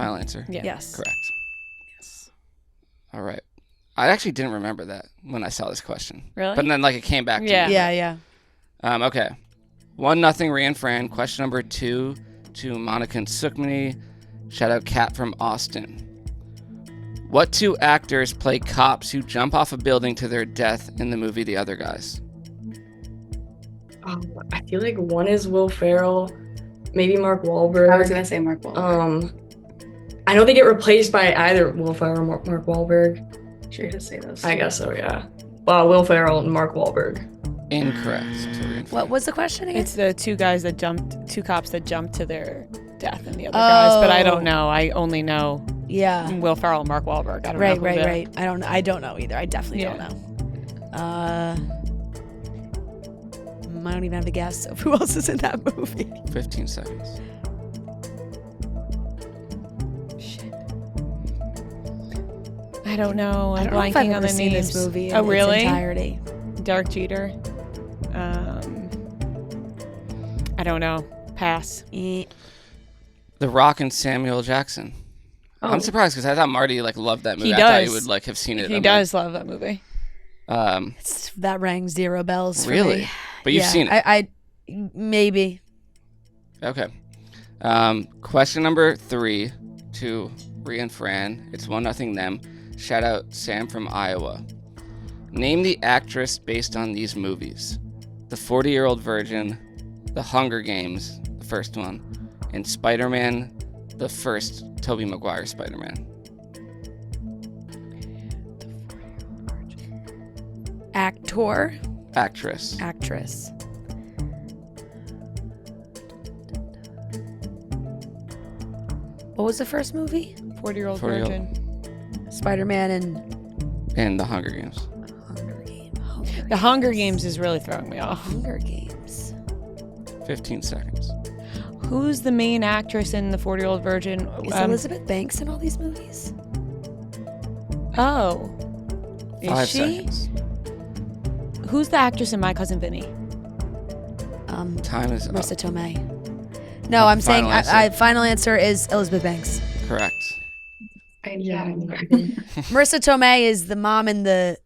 Final answer? Yeah. Yes. Correct. Yes. All right. I actually didn't remember that when I saw this question. Really? But then it came back to Yeah. me. Yeah. Okay. 1-0 Ria Fran. Question number 2 to Monika Sukhmani. Shout out Kat from Austin. What 2 actors play cops who jump off a building to their death in the movie The Other Guys? I feel like one is Will Ferrell, maybe Mark Wahlberg. I was gonna say Mark Wahlberg. I don't think it replaced by either Will Ferrell or Mark Wahlberg. Sure to say those. I guess so, yeah. Will Ferrell and Mark Wahlberg. Incorrect. So Ria Fran. What was the question again? It's the 2 cops that jumped to their death and the other guys, but I don't know. I only know Will Ferrell and Mark Wahlberg. I don't know. Right. I don't know either. I definitely don't know. I don't even have a guess of who else is in that movie. 15 seconds. Shit. I don't know. I'm I don't know if I've blanking on ever the seen names. this movie in Oh, really? its entirety. Derek Jeter. I don't know. Pass. Eh. The Rock and Samuel Jackson. I'm surprised because I thought Marty loved that movie. He I thought he does. would have seen it. He does love that movie. That rang 0 bells for Really? me. But you've seen it. I maybe. Okay. Question number 3 to Ria and Fran. It's 1-0 them. Shout out Sam from Iowa. Name the actress based on these movies: The 40-Year-Old Virgin, The Hunger Games, the first one, and Spider-Man, the first Tobey Maguire Spider-Man. Actor. Actress. Actress. What was the first movie? 40-Year-Old 40-Year-Old. Virgin. Spider-Man And The Hunger Games. Hunger Games. The Hunger Games is really throwing me off. Hunger Games. 15 seconds. Who's the main actress in The 40-Year-Old Virgin? Is Elizabeth Banks in all these movies? Oh. Is 5 she? seconds. Who's the actress in My Cousin Vinny? Time is up. Marissa Tomei. No, I'm saying Final answer. final answer is Elizabeth Banks. Correct. Marissa Tomei is the mom in the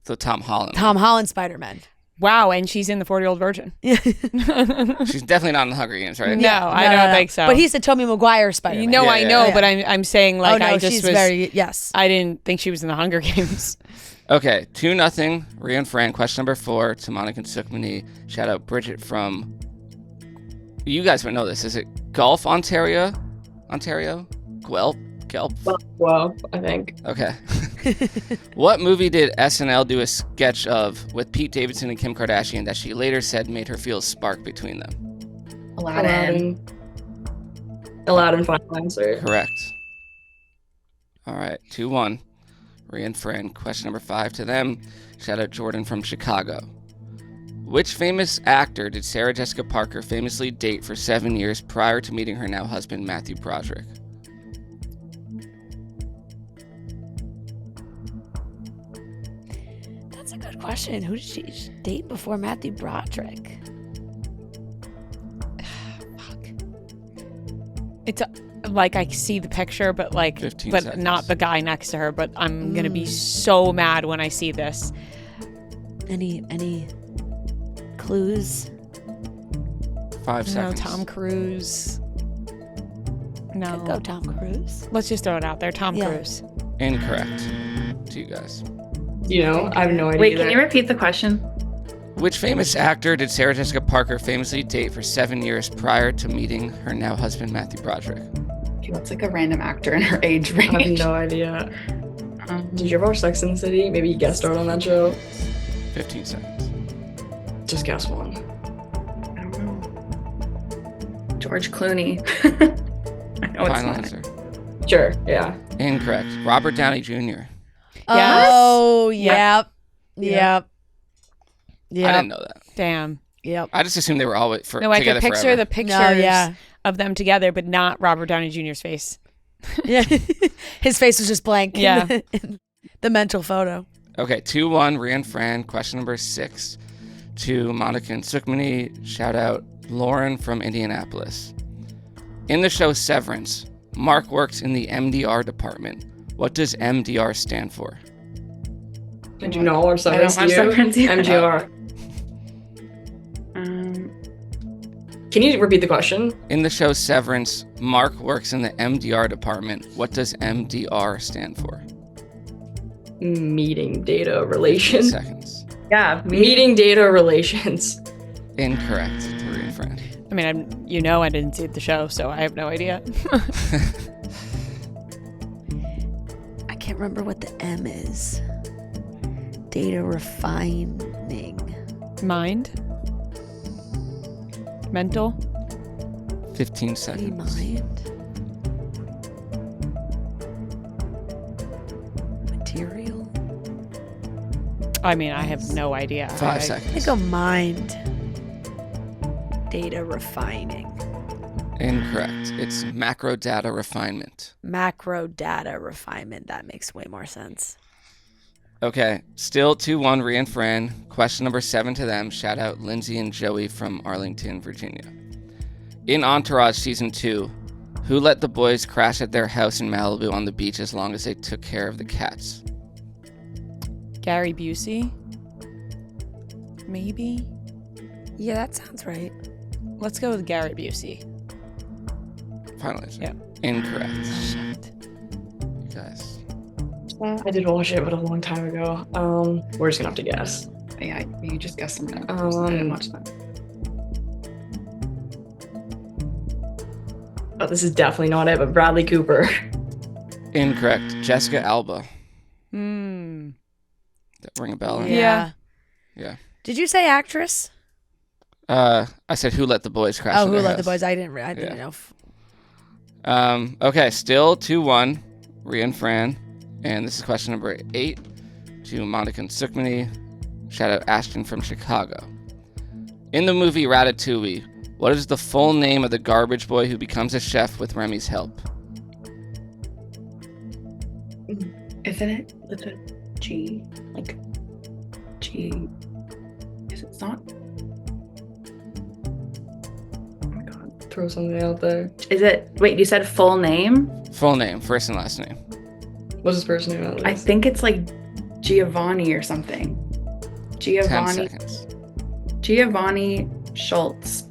So Tom Holland. Tom Holland Spider-Man. Wow, and she's in The 40-Year-Old Virgin. She's definitely not in The Hunger Games, right? No, I don't think so. But he's the Tobey Maguire Spider-Man. You know, Yeah, I yeah, know, yeah. but I'm saying oh no, I just she's was. yes. I didn't think she was in The Hunger Games. Okay, 2-0 Ria and Fran. Question number 4 to Monika Sukhmani. Shout out Bridget from. You guys might know this. Is it Gulf, Ontario? Guelph? Well, I think. Okay. What movie did SNL do a sketch of with Pete Davidson and Kim Kardashian that she later said made her feel a spark between them? Aladdin. Aladdin, final answer. Correct. All right, 2-1 Ria and Fran. Question number 5 to them. Shout out Jordan from Chicago. Which famous actor did Sarah Jessica Parker famously date for 7 years prior to meeting her now husband Matthew Broderick? That's a good question. Who did she date before Matthew Broderick? Fuck. It's I see the picture, but 15 but seconds. not the guy next to her. But I'm gonna be so mad when I see this. Any clues? 5 No, seconds. Tom Cruise. No. Could go Tom Cruise. Let's just throw it out there. Tom Yeah. Cruise. Incorrect. To you guys. I have no idea. Wait, can you repeat the question? Which famous actor did Sarah Jessica Parker famously date for 7 years prior to meeting her now husband Matthew Broderick? Okay, what's a random actor in her age I have range? no idea. Did you ever watch Sex and the City? Maybe you guest starred on that show. 15 seconds. Just guess one. I don't know. George Clooney. I know it's Final not. answer. Sure, yeah. Incorrect. Robert Downey Jr. Oh, yep. I didn't know that. Damn. Yep. I just assumed they were all No, I together could picture forever. the pictures yeah. of them together, but not Robert Downey Jr.'s face. Yeah. His face was just blank. Yeah. in the mental photo. Okay, 2-1 Ria and Fran. Question number 6 to Monika and Sukhmani. Shout out Lauren from Indianapolis. In the show Severance, Mark works in the MDR department. What does MDR stand for? Did you not watch Severance? I don't watch Severance either. MGR. Can you repeat the question? In the show Severance, Mark works in the MDR department. What does MDR stand for? Meeting data relations. Seconds. Yeah, Meeting data relations. Incorrect. To Ria Fran. I mean, I didn't see the show, so I have no idea. I can't remember what the M is. Data refining. Mind? Mental? 15 seconds. Mind. Material. I mean, I have no idea. 5 I seconds. go mind. Data refining. Incorrect. It's macro data refinement. Macro data refinement. That makes way more sense. Okay, still 2-1 Ria and Fran. Question number 7 to them. Shout out Lindsay and Joey from Arlington, Virginia. In Entourage Season 2, who let the boys crash at their house in Malibu on the beach as long as they took care of the cats? Gary Busey? Maybe? Yeah, that sounds right. Let's go with Gary Busey. Final answer. Yeah. Incorrect. Shit. You guys. I did watch it, but a long time ago. We're just gonna have to guess. Yeah, you just guessed something. I didn't watch that. Oh, this is definitely not it, but Bradley Cooper. Incorrect. Jessica Alba. Hmm. That ring a bell? Yeah. Yeah. Did you say actress? I said who let the boys crash Oh, at who their let house. the boys? I didn't know. Okay, still 2-1 Ria and Fran. And this is question number 8 to Monika Sukhmani. Shout out Ashton from Chicago. In the movie Ratatouille, what is the full name of the garbage boy who becomes a chef with Remy's help? Isn't it with a G? Like G. Is it not? Oh my god. Throw something out there. Is it? Wait, you said full name? Full name, first and last name. What's his first name? At least? I think it's like Giovanni or something. 10 Giovanni. seconds. Giovanni Schultz.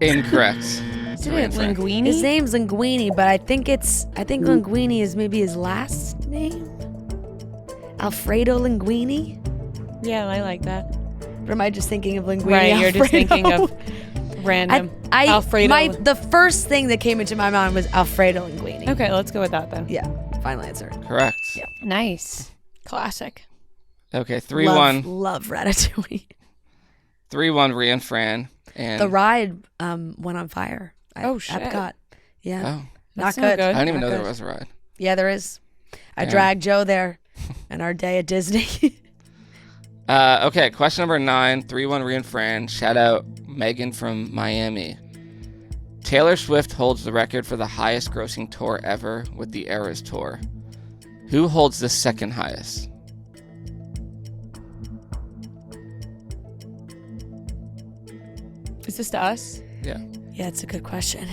Incorrect. Isn't it Linguini? His name's Linguini, but I think Linguini is maybe his last name. Alfredo Linguini. Yeah, I like that. Or am I just thinking of Linguini? Right, you're just Alfredo? thinking of random Alfredo. The first thing that came into my mind was Alfredo Linguini. Okay, let's go with that then. Yeah, final answer. Correct. Yeah. Nice. Classic. Okay, 3-1. Love Ratatouille. 3-1 Ria and Fran. And The ride went on fire. Oh, shit. Epcot. Yeah. Oh, Not That's not good. good. I didn't even Not know there good. was a ride. Yeah, there is. I Damn. dragged Joe there in our day at Disney. Okay, question number 9, 3-1 Ria and Fran. Shout out Megan from Miami. Taylor Swift holds the record for the highest grossing tour ever with the Eras Tour. Who holds the second highest? Is this to us? Yeah. Yeah, it's a good question.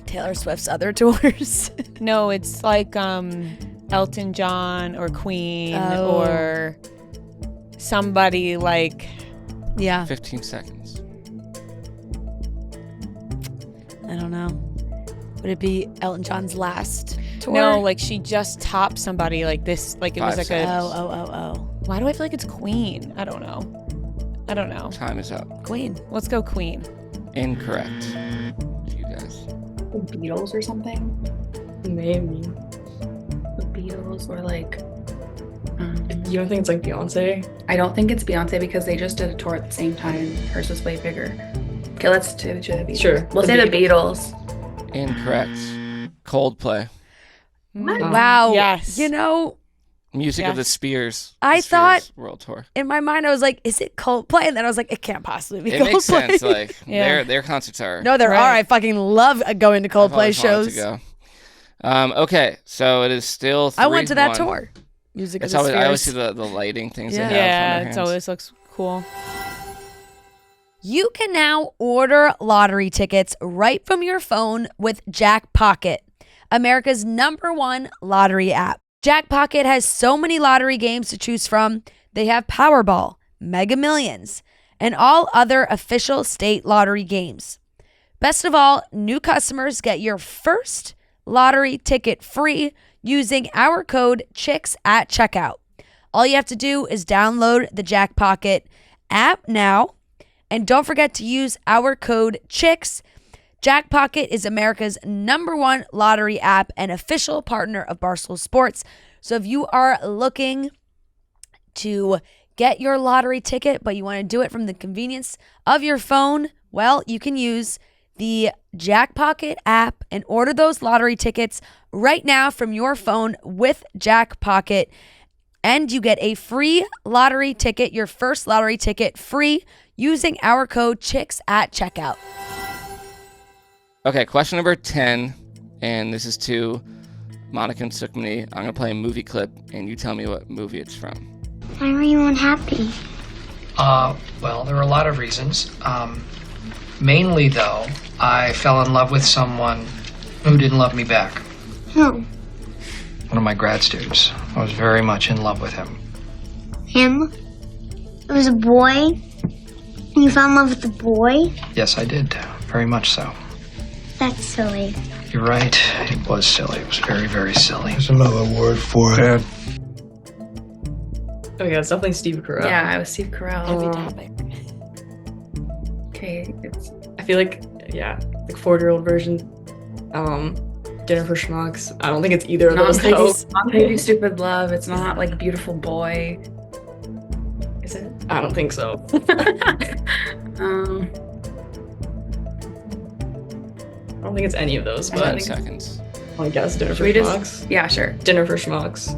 Taylor Swift's other tours. No, it's like Elton John or Queen Oh. or somebody like. Yeah, 15 seconds. I don't know. Would it be Elton John's last tour? No, like she just topped somebody like this. Like it was 5 like seconds. a. Oh. Why do I feel like it's Queen? I don't know. Time is up. Queen. Let's go Queen. Incorrect. You guys. The Beatles or something? Maybe. The Beatles or like. You don't think it's like Beyonce? I don't think it's Beyonce because they just did a tour at the same time. Hers was way bigger. Okay, let's do the Beatles. Sure, We'll the say the Beatles. Incorrect. Coldplay. Wow. Yes. You know, Music of the Yes. Spears. I the thought- Spears World Tour. in my mind I was like, is it Coldplay? And then I was like, it can't possibly be It Coldplay. makes sense. Like Yeah. their concerts are. No, there Right. are. I fucking love going to I've Coldplay always wanted shows. to go. Okay, so it is still 3-1. I went to that tour. Music It's of the always, Spheres. I always see the lighting things they have on Yeah, their it hands. always looks cool. You can now order lottery tickets right from your phone with Jackpocket, America's #1 lottery app. Jackpocket has so many lottery games to choose from. They have Powerball, Mega Millions, and all other official state lottery games. Best of all, new customers get your first lottery ticket free using our code CHICKS at checkout. All you have to do is download the Jackpocket app now, and don't forget to use our code CHICKS. Jackpocket is America's #1 lottery app and official partner of Barstool Sports. So if you are looking to get your lottery ticket, but you want to do it from the convenience of your phone, well, you can use the Jackpocket app and order those lottery tickets right now from your phone with Jackpocket. And you get a free lottery ticket, your first lottery ticket free using our code CHICKS at checkout. Okay, question number 10, and this is to Monika Sukhmani. I'm going to play a movie clip, and you tell me what movie it's from. Why were you unhappy? Well, there were a lot of reasons. Mainly, though, I fell in love with someone who didn't love me back. Who? One of my grad students. I was very much in love with him. Him? It was a boy? And you fell in love with the boy? Yes, I did. Very much so. That's silly. You're right. It was silly. It was very, very silly. There's another word for it. Oh yeah, it's definitely Steve Carell. Yeah, it was Steve Carell. Heavy topic. Okay, I feel like 4-year-old version. Dinner for Schmucks. I don't think it's either of those though. It's not Crazy Stupid Love. It's not like Beautiful Boy. Is it? I don't think so. I don't think it's any of those, but 10 seconds. I guess Dinner for Should we Schmucks. Yeah, sure. Dinner for Schmucks.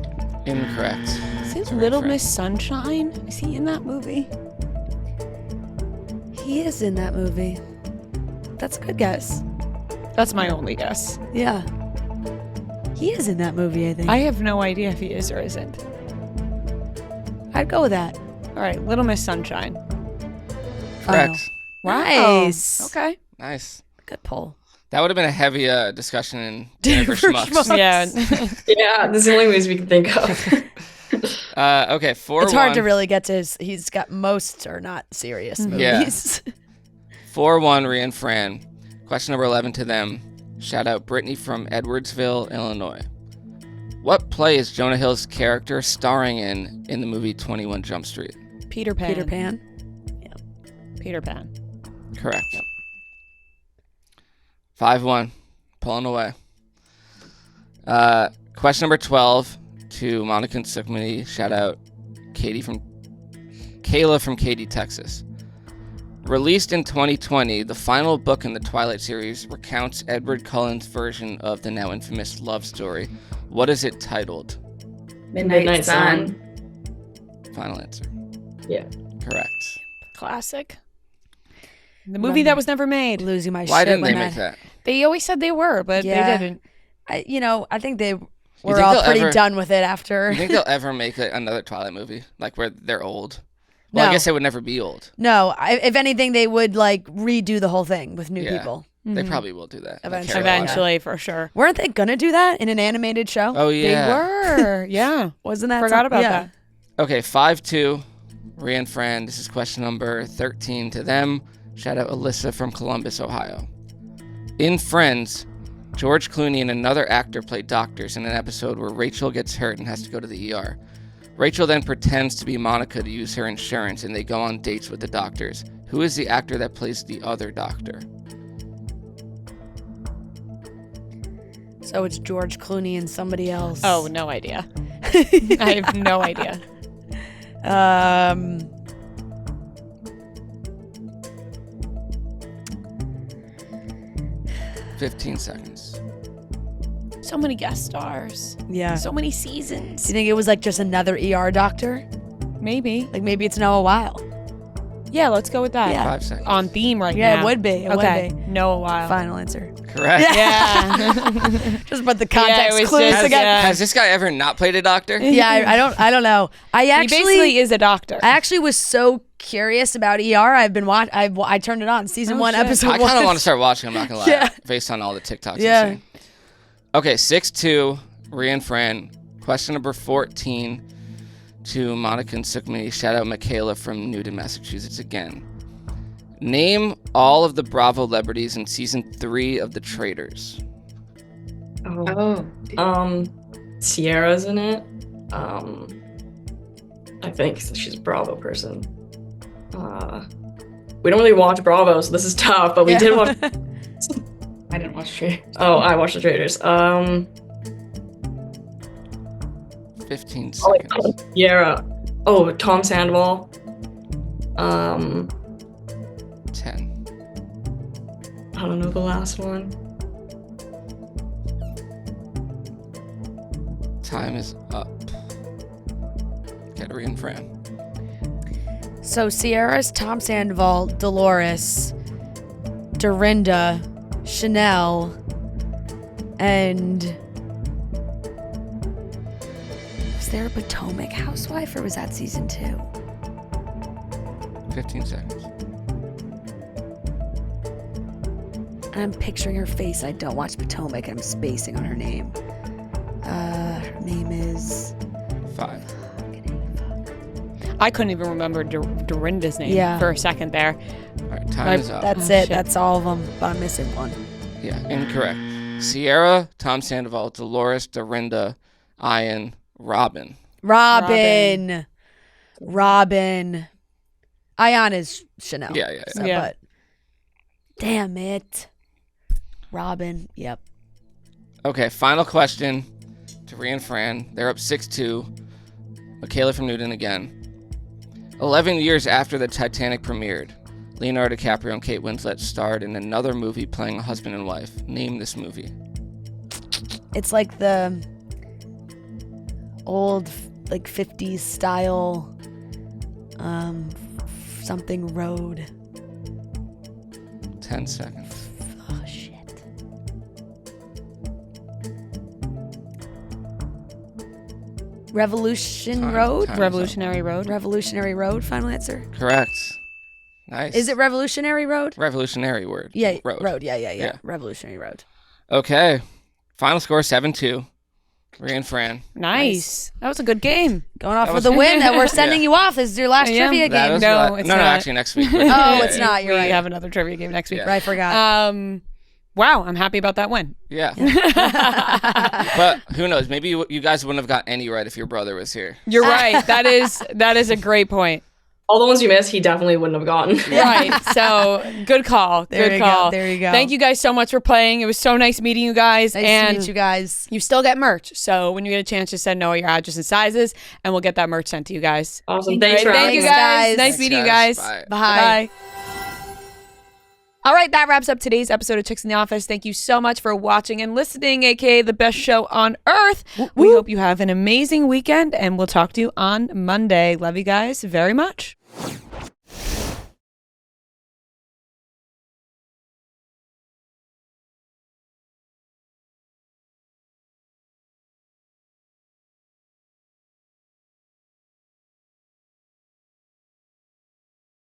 Incorrect. Is it Little Miss Sunshine? Is he in that movie? He is in that movie. That's a good guess. That's my only guess. Yeah. He is in that movie, I think. I have no idea if he is or isn't. I'd go with that. All right, Little Miss Sunshine. Correct. Nice. Okay. Nice. Good poll. That would have been a heavy discussion in Dinner for Schmucks. Yeah. Yeah, this is the only ways we can think of. Okay, 4-1. It's hard to really get to he's got most are not serious movies. Yeah. 4-1, Ria and Fran. Question number 11 to them. Shout out Brittany from Edwardsville, Illinois. What play is Jonah Hill's character starring in the movie 21 Jump Street? Peter Pan. Peter Pan. Peter Pan. Correct. 5-1. Pulling away. Question number 12 to Monika Sukhmani. Shout out Kayla from Katy, Texas. Released in 2020, the final book in the Twilight series recounts Edward Cullen's version of the now infamous love story. What is it titled? Midnight Sun. Final answer. Yeah. Correct. Classic. The movie that was never made. Losing my Why shit. didn't when they make that? They always said they were, but Yeah. they didn't. I think they were think all they'll pretty ever- done with it after. You think they'll ever make another Twilight movie? Like where they're old? Well, No. I guess they would never be old. No, if anything, they would like redo the whole thing with new Yeah. people. They probably will do that. Eventually. Like Caroline. Eventually, for sure. Weren't they gonna do that in an animated show? Oh, yeah. They were. Yeah. Wasn't that? Forgot about that. Okay, 5-2. Ria and Fran, this is question number 13 to them. Shout out Alyssa from Columbus, Ohio. In Friends, George Clooney and another actor play doctors in an episode where Rachel gets hurt and has to go to the ER. Rachel then pretends to be Monica to use her insurance, and they go on dates with the doctors. Who is the actor that plays the other doctor? So it's George Clooney and somebody else. Oh, no idea. I have no idea. 15 seconds. So many guest stars. Yeah. So many seasons. Do you think it was like just another ER doctor? Maybe. Like maybe it's Noah Weil. Yeah, let's go with that. Yeah. 5 seconds. On theme right now. Yeah, it would be. It okay. would be. No, a while. Final answer. Correct. Yeah. Just put the context it was clues just- together. Has this guy ever not played a doctor? Yeah, I don't know. He basically is a doctor. I actually was so curious about ER. I've been I turned it on season 1, shit. episode I 1. kind of want to start watching. I'm not gonna lie. Yeah. Based on all the TikToks. Yeah. I've seen. Okay, 6-2. Ria and Fran. Question number 14 to Monika Sukhmani. Shout out Michaela from Newton, Massachusetts again. Name all of the Bravo celebrities in season 3 of The Traitors. Sierra's in it. I think she's a Bravo person. We don't really watch Bravo, so this is tough, but we did watch. I didn't watch Traitors. Oh, I watched The Traitors. 15 seconds. Sierra. Oh, Tom Sandoval. 10. I don't know the last one. Time is up. Get Ria and Fran. So Sierra's Tom Sandoval, Dolores, Dorinda, Chanel, and was there a Potomac housewife or was that season 2? 15 seconds. I'm picturing her face. I don't watch Potomac. I'm spacing on her name. Her name is 5. I couldn't even remember Dorinda's name for a second there. All right, time is up. That's it. That's all of them, but I'm missing one. Yeah, incorrect. Sierra, Tom Sandoval, Dolores, Dorinda, Ian, Robin. Robin. Ion is Chanel. Yeah. But damn it. Robin. Yep. Okay, final question to Ria and Fran. They're up 6-2. Michaela from Newton again. 11 years after the Titanic premiered, Leonardo DiCaprio and Kate Winslet starred in another movie playing a husband and wife. Name this movie. It's like the old, like 50s style, something road. 10 seconds. Oh, shit. Revolutionary Road? Revolutionary Road, final answer. Correct. Nice. Is it Revolutionary Road? Revolutionary word. Yeah, Road. Yeah. Revolutionary Road. Okay. Final score 7-2. Ria and Fran. Nice. That was a good game. Going off with a win that we're sending you off. This is your last trivia game. No, it's not. Actually next week. It's not. You're right. We have another trivia game next week. Yeah. I forgot. Wow, I'm happy about that win. Yeah. But who knows? Maybe you guys wouldn't have got any right if your brother was here. You're right. That is a great point. All the ones you missed, he definitely wouldn't have gotten. Right. So good call. There Good you call. go. There you go. Thank you guys so much for playing. It was so nice meeting you guys. Nice to meet you guys. You still get merch. So when you get a chance, just send Noah your address and sizes, and we'll get that merch sent to you guys. Awesome. Thanks for Thank you having guys. us. Nice meeting you guys. Bye. Bye. All right, that wraps up today's episode of Chicks in the Office. Thank you so much for watching and listening, aka the best show on earth. We hope you have an amazing weekend, and we'll talk to you on Monday. Love you guys very much.